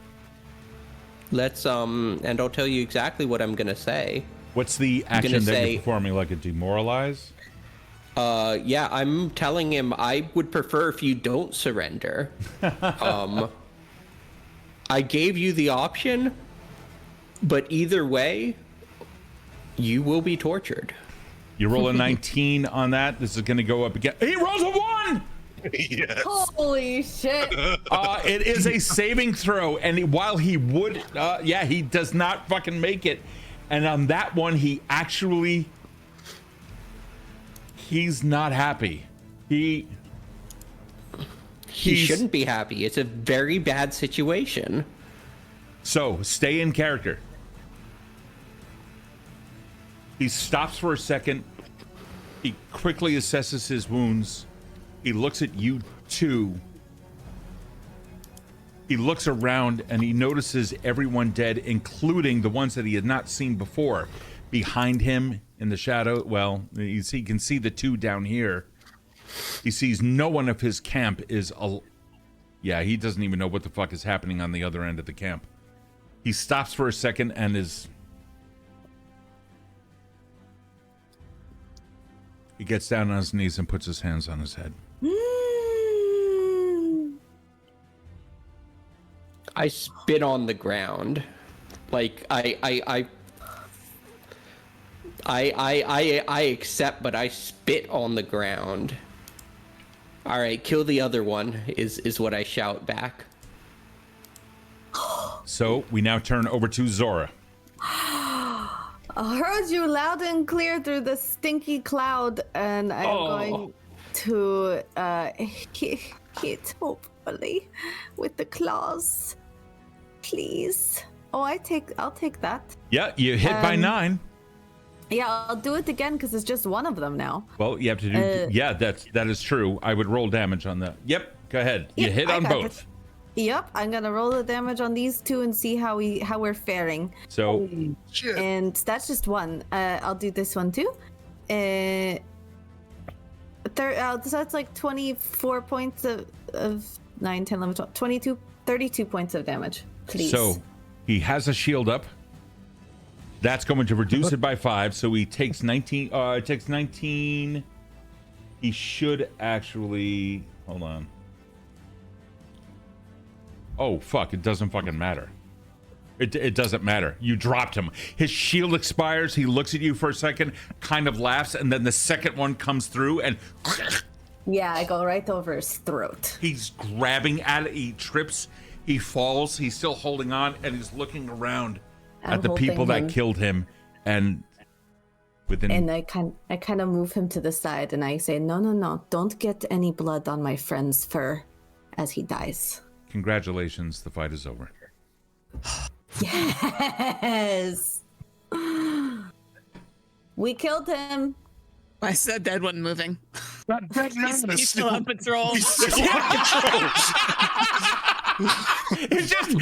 Let's and I'll tell you exactly what I'm gonna say. What's the action gonna that say- you're performing, like a demoralize? Yeah, I'm telling him I would prefer if you don't surrender. I gave you the option, but either way, you will be tortured. You roll a 19 on that. This is going to go up again. He rolls a 1! Yes. Holy shit. It is a saving throw, and while he would, he does not fucking make it. And on that one, he's not happy. He shouldn't be happy. It's a very bad situation. So stay in character. He stops for a second. He quickly assesses his wounds. He looks at you two. He looks around and he notices everyone dead, including the ones that he had not seen before. Behind him in the shadow, well, you can see the 2 down here. He sees no one of his camp is... he doesn't even know what the fuck is happening on the other end of the camp. He stops for a second and is... He gets down on his knees and puts his hands on his head. I spit on the ground. Like I accept, but I spit on the ground. All right, kill the other one is what I shout back. So we now turn over to Zora. I heard you loud and clear through the stinky cloud, and I'm going to hit hopefully with the claws. Please. Oh, I'll take that. Yeah, you hit by 9. Yeah, I'll do it again because it's just one of them now. Well, you have to do. That is true. I would roll damage on that. Yep, go ahead. You hit on both. Yep, I'm gonna roll the damage on these 2 and see how we're faring. So, And that's just 1. I'll do this one too. So that's like 24 points of 9, 10, 11, 12, 22, 32 points of damage. Please. So he has a shield up. That's going to reduce it by 5. So he takes 19. It takes 19. He should actually. Hold on. Oh, fuck. It doesn't fucking matter. It doesn't matter. You dropped him. His shield expires. He looks at you for a second, kind of laughs, and then the second one comes through and... Yeah, I go right over his throat. He's grabbing at it. He trips. He falls. He's still holding on, and he's looking around at the people that killed him. And within... And I kind of move him to the side, and I say, no. Don't get any blood on my friend's fur as he dies. Congratulations. The fight is over. Yes! We killed him. I said dead wasn't moving. That man is He's still on patrol. He's still on patrol. It's just.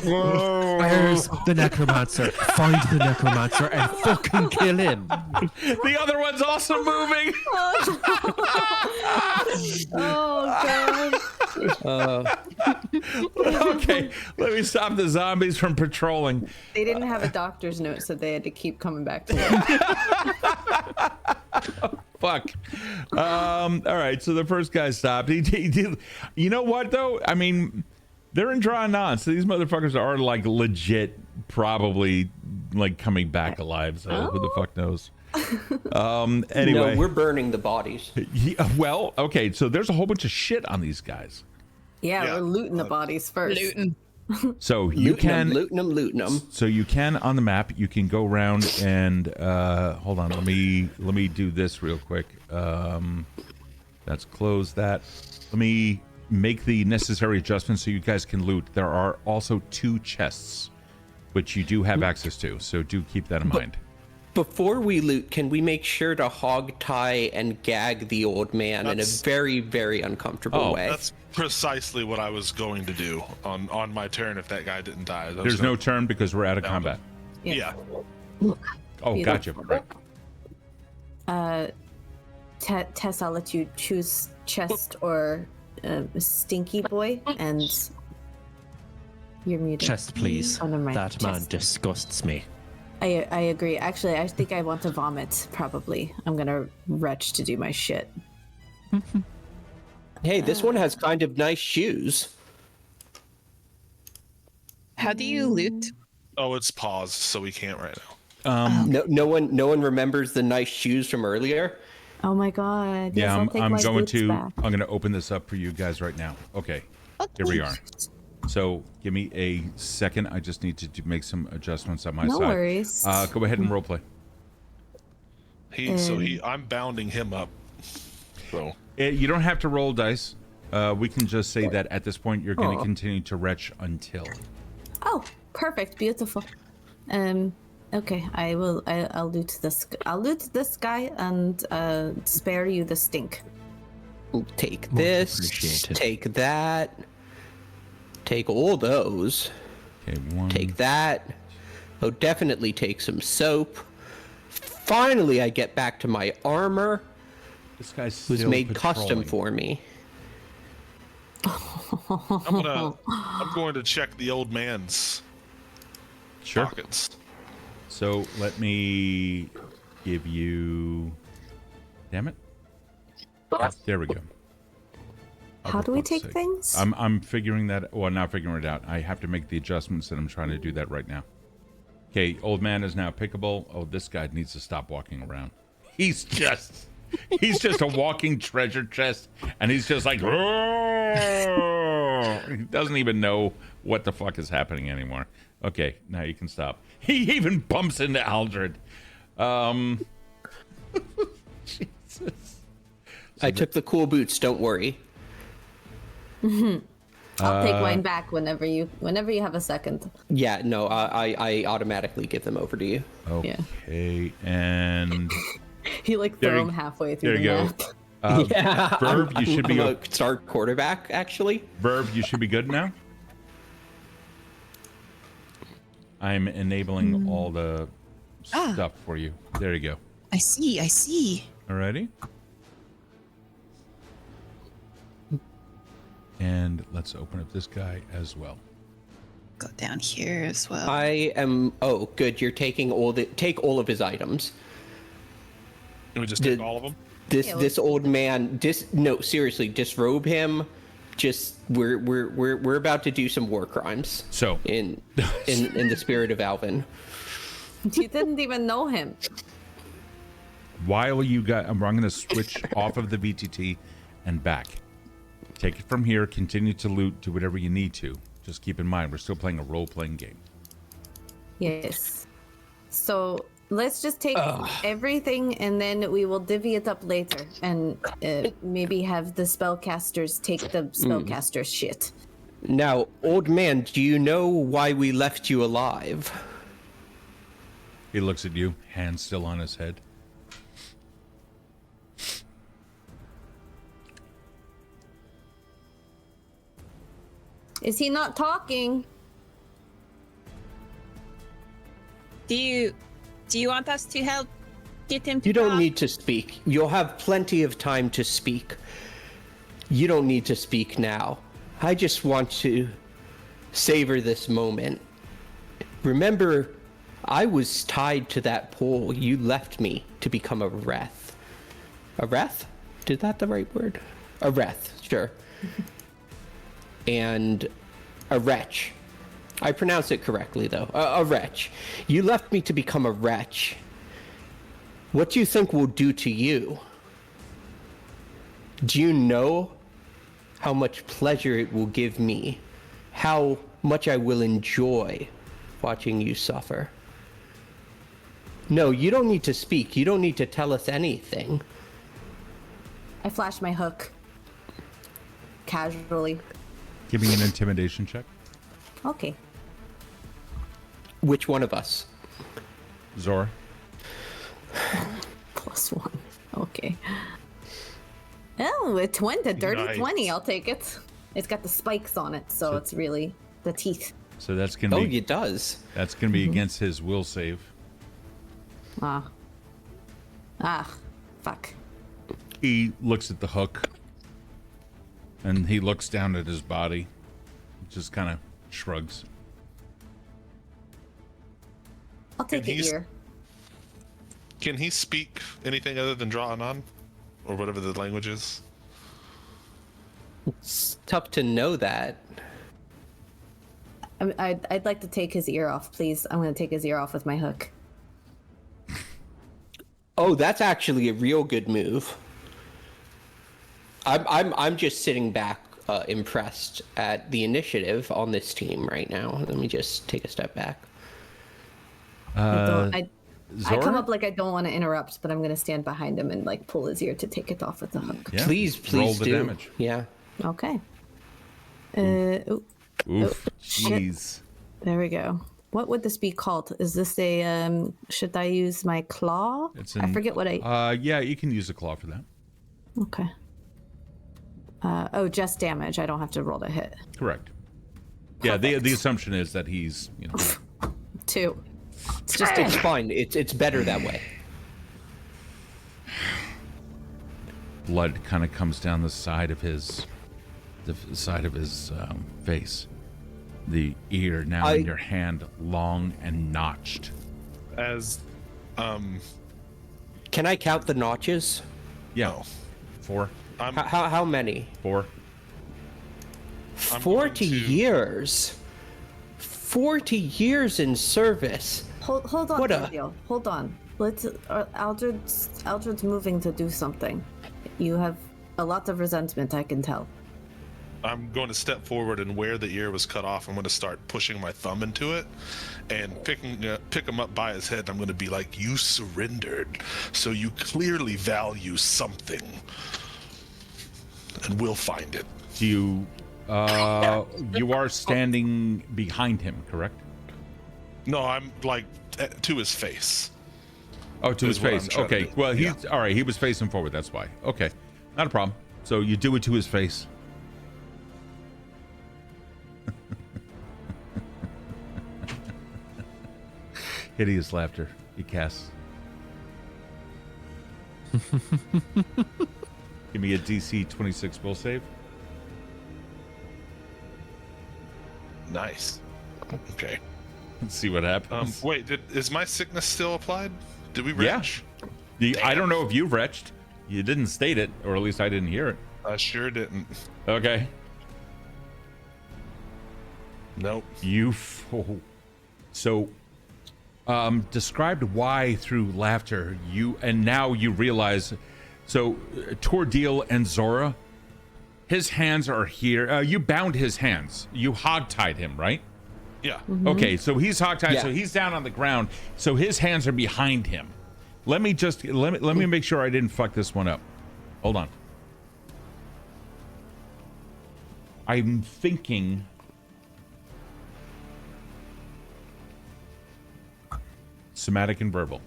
Where's the necromancer? Find the necromancer and fucking kill him. The other one's also moving. Oh god. Okay, let me stop the zombies from patrolling. They didn't have a doctor's note, so they had to keep coming back to it. Fuck. All right, so the first guy stopped. He you know what though? I mean, they're in drawn on, so these motherfuckers are like legit, probably like coming back alive. So who the fuck knows? Anyway, No, we're burning the bodies. yeah, well, okay, so there's a whole bunch of shit on these guys. Yeah, Yeah. we're looting the bodies first. Looting. So you looting them. So you can on the map. You can go around and hold on. Let me do this real quick. Let's close that. Let me make the necessary adjustments so you guys can loot. There are also 2 chests, which you do have access to. So do keep that in mind. Before we loot, can we make sure to hog tie and gag the old man in a very, very uncomfortable way? That's precisely what I was going to do on my turn if that guy didn't die. There's no turn because we're out of combat. Yeah. Oh, gotcha. Right. Tess, I'll let you choose chest or stinky boy, and you're muted. Chest, please. Oh, never mind. That man Chest. disgusts me. I agree. Actually, I think I want to vomit, probably. I'm gonna retch to do my shit. Hey, this one has kind of nice shoes. How do you loot? Oh, it's paused, so we can't right now. No one remembers the nice shoes from earlier. Oh my god. Yeah, Yes, I'll take I'm my going boots to. back. I'm going to open this up for you guys right now. Okay, here we are. So give me a second. I just need to make some adjustments on my No side. worries. Go ahead and roleplay. I'm bounding him up. So You don't have to roll dice. We can just say that at this point you're going to Aw. continue to retch until. Oh, perfect. Beautiful. Okay, I'll loot this. I'll loot this guy and spare you the stink. Take Much this. appreciated. Take that. Take all those. Okay, 1. Take that. Oh, definitely take some soap. Finally, I get back to my armor. This guy's Was still made custom patrolling. for me. I'm going to check the old man's Sure. pockets. So let me give you. Damn it. There we go. How do we fuck's take sake. things? I'm figuring that. Well, not figuring it out. I have to make the adjustments, and I'm trying to do that right now. Okay, old man is now pickable. Oh, this guy needs to stop walking around. He's just a walking treasure chest, and he's just like, "Roar!" He doesn't even know what the fuck is happening anymore. Okay, now you can stop. He even bumps into Aldred. Jesus. I took the cool boots. Don't worry. I'll take mine back whenever you have a second. Yeah, no, I automatically give them over to you. Okay, and You like There throw you- him halfway through there you the go. map. Yeah, Virve, you should be I'm a star quarterback, actually. Virve, you should be good now. I'm enabling all the stuff for you. There you go. I see. Alrighty. And let's open up this guy as well. Go down here as well. I am. Oh, good. You're taking take all of his items. Can we just Did- take all of them? This old man. No, seriously, disrobe him. Just we're about to do some war crimes So, in the spirit of Alvin. You didn't even know him. while you got, I'm going to switch off of the VTT and back. Take it from here. Continue to loot. Do whatever you need to. Just keep in mind, we're still playing a role-playing game. Yes. So let's just take everything and then we will divvy it up later and maybe have the spellcasters take the spellcasters shit. Now, old man, do you know why we left you alive? He looks at you, hand still on his head. Is he not talking? Do you want us to help get him to You don't talk? need to speak. You'll have plenty of time to speak. You don't need to speak now. I just want to savor this moment. Remember, I was tied to that pole. You left me to become a wrath. A wrath? Is that the right word? A wrath, sure. And a wretch. I pronounce it correctly, though. A wretch. You left me to become a wretch. What do you think we'll do to you? Do you know how much pleasure it will give me? How much I will enjoy watching you suffer? No, you don't need to speak. You don't need to tell us anything. I flash my hook. Casually. Give me an intimidation check. Okay. Which one of us? Zora. +1. Okay. Oh, a 20, dirty Nice. 20. I'll take it. It's got the spikes on it, so it's really the teeth. So that's gonna Oh, be it does. that's gonna be against his will save. Ah, fuck. He looks at the hook, and he looks down at his body, just kind of shrugs. I'll take the he's- ear. Can he speak anything other than Dra'anan? Or whatever the language is? It's tough to know that. I'd like to take his ear off, please. I'm gonna take his ear off with my hook. Oh, that's actually a real good move. I'm just sitting back, impressed at the initiative on this team right now. Let me just take a step back. I come Zora? up like I don't want to interrupt, but I'm gonna stand behind him and like pull his ear to take it off with the hook. Yeah. Please Roll the do. damage. Yeah. Okay. Ooh, Oof. shit. Jeez. there we go. What would this be called? Is this a should I use my claw? I forget what I Yeah, you can use a claw for that. Okay. Oh, just damage. I don't have to roll to hit. Correct. Yeah, the Perfect. assumption is that he's, 2. It's fine. It's better that way. blood kind of comes down the side of his face. The ear now in your hand, long and notched. As, Can I count the notches? Yeah. Oh. 4. How many? 4. I'm 40 going to- years. 40 years in service. Hold on, What a- Tor'Dil. Hold on. Let's. Aldred's moving to do something. You have a lot of resentment, I can tell. I'm going to step forward, and where the ear was cut off, I'm going to start pushing my thumb into it and pick him up by his head. I'm going to be like, "You surrendered, so you clearly value something, and we'll find it." Do you you are standing behind him, correct? No, I'm like to his face. Oh, to his Is what I'm face. trying to Okay. do. Well, he's Yeah. all right. He was facing forward. That's why. Okay, not a problem. So you do it to his face. Hideous laughter. He casts. Give me a DC 26 will save. Nice. Okay. Let's see what happens. Wait, is my sickness still applied? Did we Yeah. retch? I don't know if you've retched. You didn't state it, or at least I didn't hear it. I sure didn't. Okay. Nope. You fool. So, described why through laughter and now you realize. So, Tor'Dil and Zora, his hands are here. You bound his hands. You hogtied him, right? Yeah. Okay, so he's hogtied. Yeah. So he's down on the ground. So his hands are behind him. Let me make sure I didn't fuck this one up. Hold on. I'm thinking. Somatic and verbal.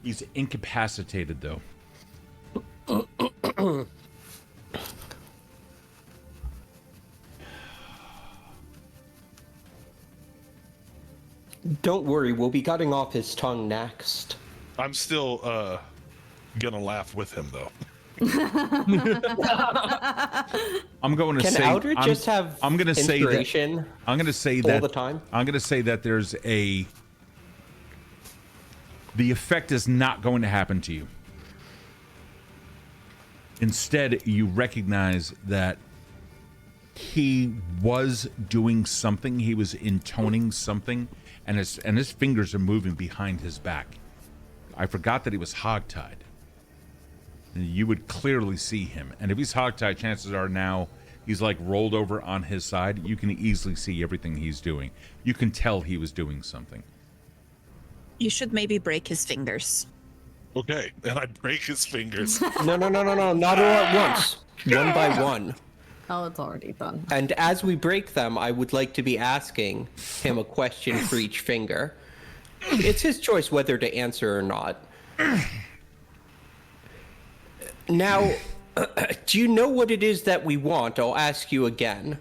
He's incapacitated though. Don't worry, we'll be cutting off his tongue next. I'm still gonna laugh with him though. I'm going to Can say. Aldred just have I'm going to say that. inspiration I'm going to say all that. the time? I'm going to say that there's a. The effect is not going to happen to you. Instead, you recognize that he was doing something. He was intoning something, and his fingers are moving behind his back. I forgot that he was hogtied. You would clearly see him, and if he's hogtied, chances are now he's like rolled over on his side. You can easily see everything he's doing. You can tell he was doing something. You should maybe break his fingers. Okay, and I break his fingers. No, not all at once. One by one. Oh, it's already done. And as we break them, I would like to be asking him a question for each finger. It's his choice whether to answer or not. Now, do you know what it is that we want? I'll ask you again.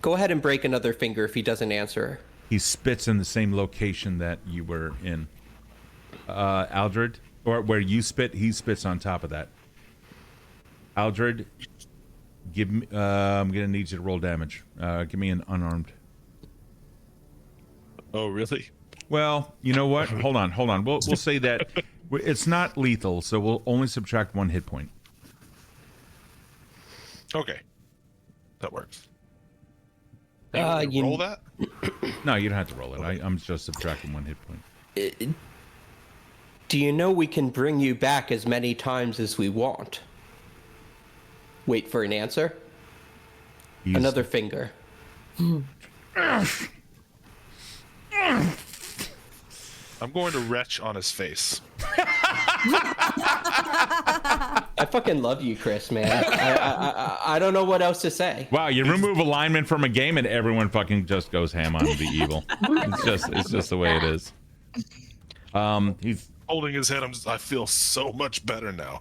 Go ahead and break another finger if he doesn't answer. He spits in the same location that you were in, Aldred, or where you spit. He spits on top of that. Aldred, give me. I'm gonna need you to roll damage. Give me an unarmed. Oh, really? Well, you know what? Hold on. We'll say that it's not lethal, so we'll only subtract 1 hit point. Okay, that works. You Roll that? No, you don't have to roll it. I'm just subtracting 1 hit point. Do you know we can bring you back as many times as we want? Wait for an answer. Another finger. I'm going to retch on his face. I fucking love you, Chris, man. I don't know what else to say. Wow, you remove alignment from a game and everyone fucking just goes ham on the evil. It's just the way it is. He's Holding his head, I feel so much better now.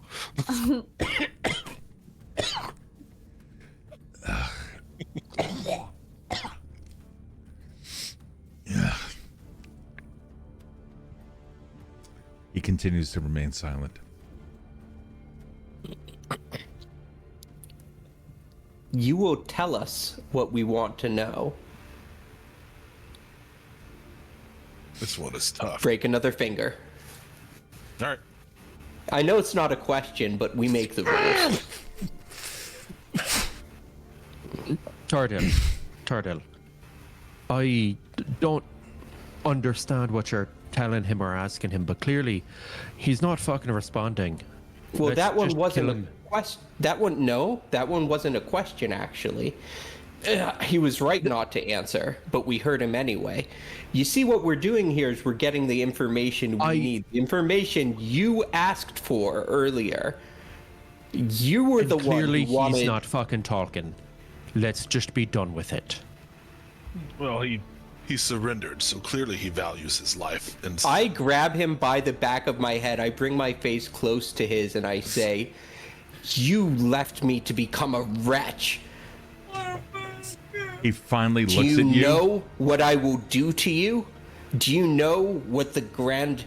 He continues to remain silent. You will tell us what we want to know. This one is tough. Break another finger. All right. I know it's not a question, but we make the rules. Tor'Dil, I don't understand what you're telling him or asking him, but clearly he's not fucking responding. Well, Let's that one just wasn't kill a him. question. That one wasn't a question, actually. He was right not to answer, but we heard him anyway. You see, what we're doing here is we're getting the information we need. The information you asked for earlier. You were the one Clearly who wanted... he's not fucking talking. Let's just be done with it. Well, he surrendered, so clearly he values his life. And I grab him by the back of my head. I bring my face close to his and I say, "You left me to become a wretch. He finally Do looks you at you. know what I will do to you? Do you know what the grand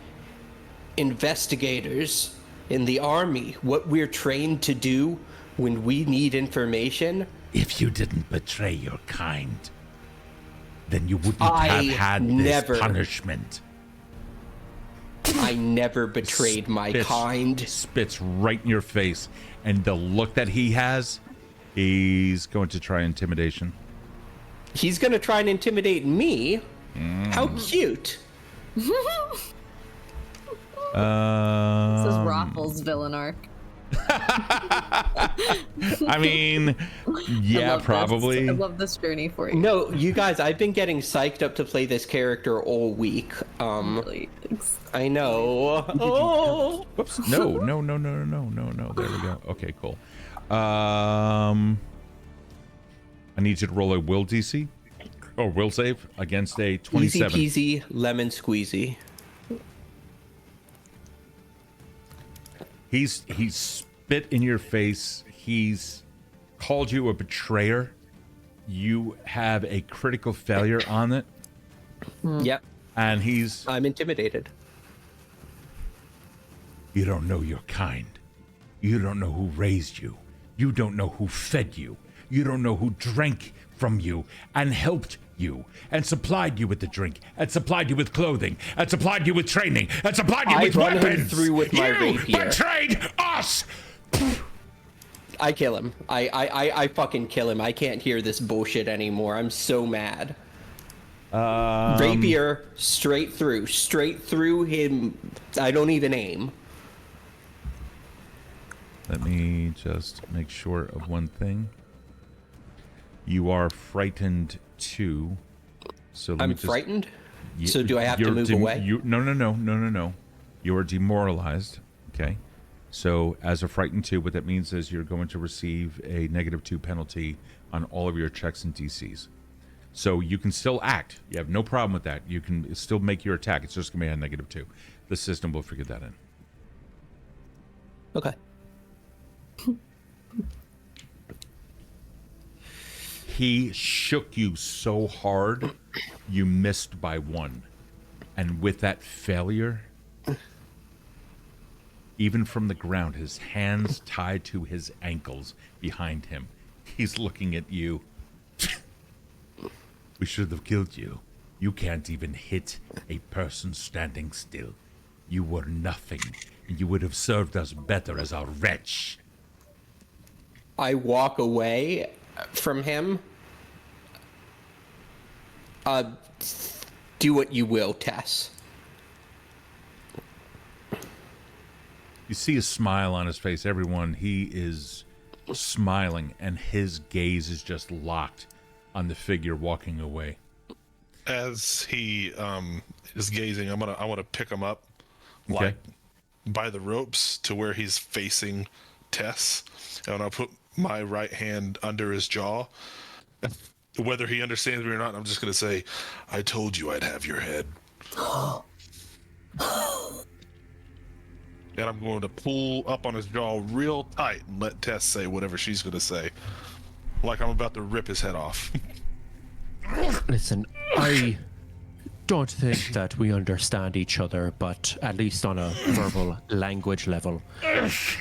investigators in the army, what we're trained to do when we need information?" If you didn't betray your kind, then you wouldn't I have had never- this punishment. I never betrayed my kind. Spits right in your face, and the look that he has, he's going to try intimidation. He's gonna try and intimidate me? How cute. This is ROFL's villain arc. I mean, yeah, probably. I love this journey for you. No, you guys, I've been getting psyched up to play this character all week. Really. I know. Oh. Whoops. No. There we go. Okay, cool. I need you to roll a will DC or will save against a 27. Easy peasy, lemon squeezy. He's spit in your face. He's called you a betrayer. You have a critical failure on it, Yep. and he's... I'm intimidated. You don't know your kind. You don't know who raised you. You don't know who fed you. You don't know who drank from you and helped you and supplied you with the drink and supplied you with clothing and supplied you with training and supplied you with run him weapons. through with my you rapier. betrayed us. I kill him. I fucking kill him. I can't hear this bullshit anymore. I'm so mad. Rapier straight through him. I don't even aim. Let me just make sure of one thing. You are frightened too. So let I'm me just, frightened? So do I have to move away? No. You are demoralized. Okay. So as a frightened 2, what that means is you're going to receive a -2 penalty on all of your checks and DCs. So you can still act. You have no problem with that. You can still make your attack. It's just going to be a -2. The system will figure that in. Okay. He shook you so hard, you missed by 1. And with that failure, even from the ground, his hands tied to his ankles behind him, he's looking at you. We should have killed you. You can't even hit a person standing still. You were nothing, and you would have served us better as a wretch. I walk away from him. Do what you will, Tess. You see a smile on his face. Everyone, he is smiling, and his gaze is just locked on the figure walking away. As he is gazing, I want to pick him up, Okay. like by the ropes to where he's facing Tess, and I'll put my right hand under his jaw. Whether he understands me or not, I'm just gonna say, "I told you I'd have your head." And I'm going to pull up on his jaw real tight and let Tess say whatever she's gonna say, like I'm about to rip his head off. Listen, I don't think that we understand each other, but at least on a verbal language level.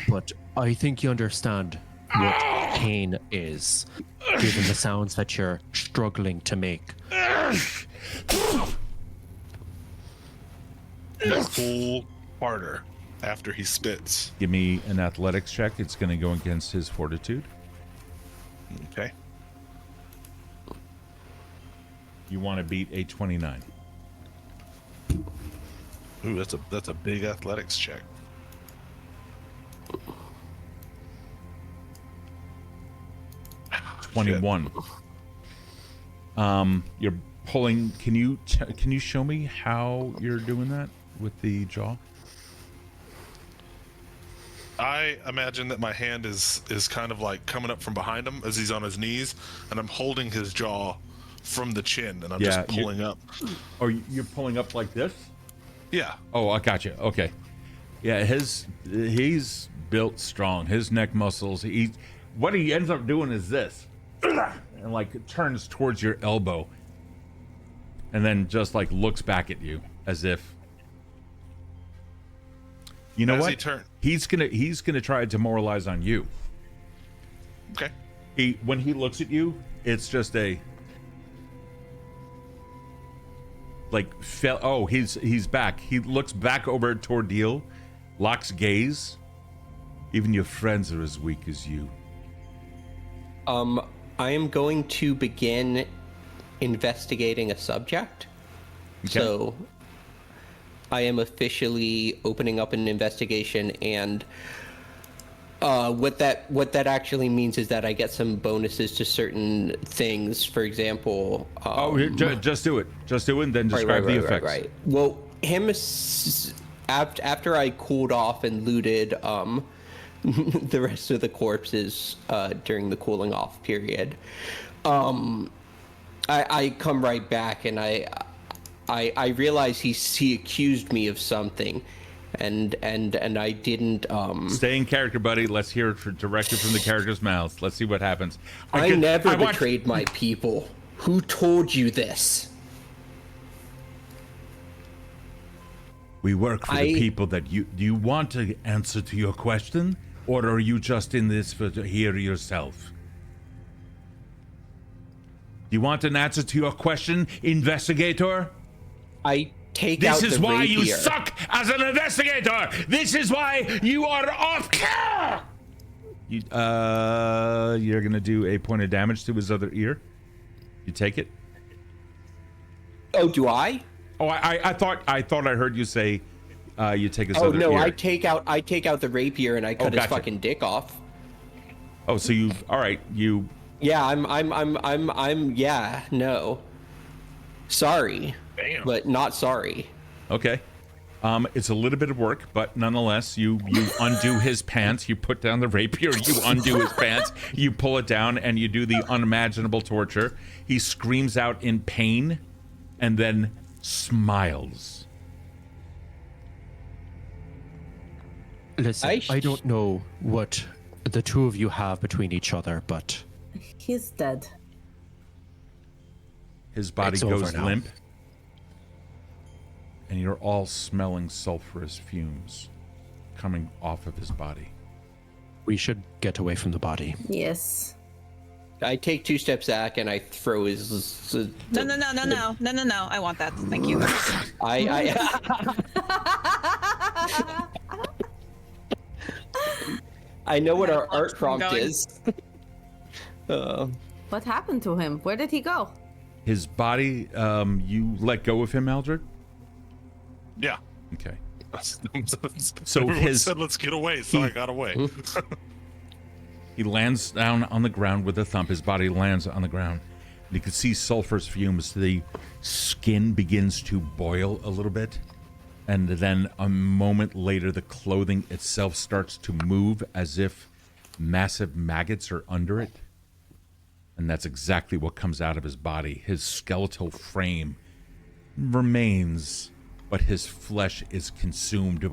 But I think you understand what pain is, given the sounds that you're struggling to make. Pull harder after he spits. Give me an athletics check. It's going to go against his fortitude. Okay. You want to beat a 29. Ooh, that's a big athletics check. Shit. 21. You're pulling. Can you show me how you're doing that with the jaw? I imagine that my hand is kind of like coming up from behind him as he's on his knees, and I'm holding his jaw from the chin, and I'm just pulling up. Oh, you're pulling up like this? Yeah. Oh, I got you. Okay. Yeah, he's built strong. His neck muscles. What he ends up doing is this, and like it turns towards your elbow, and then just like looks back at you as if. You know what? He's gonna try to demoralize on you. Okay. When he looks at you, it's just a like he's back. He looks back over at Tor'Dil, locks gaze. Even your friends are as weak as you. I am going to begin investigating a subject. Okay. So I am officially opening up an investigation, and what that actually means is that I get some bonuses to certain things. For example, just do it. Just do it, and then describe the effects. Right. Well, after I cooled off and looted the rest of the corpses during the cooling off period, I come right back, and I realize he accused me of something, and I didn't. Stay in character, buddy. Let's hear it directly from the character's mouths. Let's see what happens. I never betrayed my people. Who told you this? We work for the people that you... Do you want to answer to your question? Or are you just in this to hear yourself? Do you want an answer to your question, investigator? I take out the rapier. This is why you suck as an investigator! This is why you are off... You're gonna do a point of damage to his other ear. You take it? Oh, do I? Oh, I thought I heard you say you take his other ear. Oh no, I take out the rapier and I cut his fucking dick off. Oh, so you all right, you Yeah, I'm yeah, no. Sorry. Damn. But not sorry. okay. It's a little bit of work, but nonetheless, you undo his pants, you put down the rapier, you undo his pants, you pull it down, and you do the unimaginable torture. He screams out in pain, and then smiles. Listen, I don't know what the two of you have between each other, but He's dead. His body It's over goes now. limp, and you're all smelling sulfurous fumes coming off of his body. we should get away from the body. Yes. I take 2 steps back and I throw his. No. I want that. Thank you. I know what our art prompt going. is. What happened to him? Where did he go? His body, you let go of him, Aldred? Yeah. Okay. So his- said, "Let's get away." So I got away. He lands down on the ground with a thump. His body lands on the ground. You can see sulfurous fumes. The skin begins to boil a little bit. And then a moment later, the clothing itself starts to move as if massive maggots are under it. And that's exactly what comes out of his body. His skeletal frame remains, but his flesh is consumed.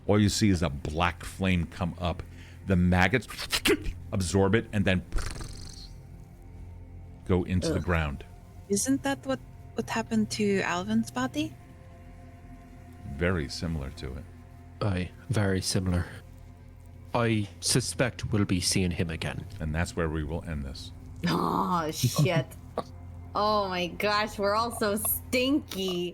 All you see is a black flame come up. The maggots absorb it and then go into the ground. Isn't that what happened to Alvin's body? Very similar to it. Aye, very similar. I suspect we'll be seeing him again. And that's where we will end this. Oh, shit. Oh my gosh, we're all so stinky.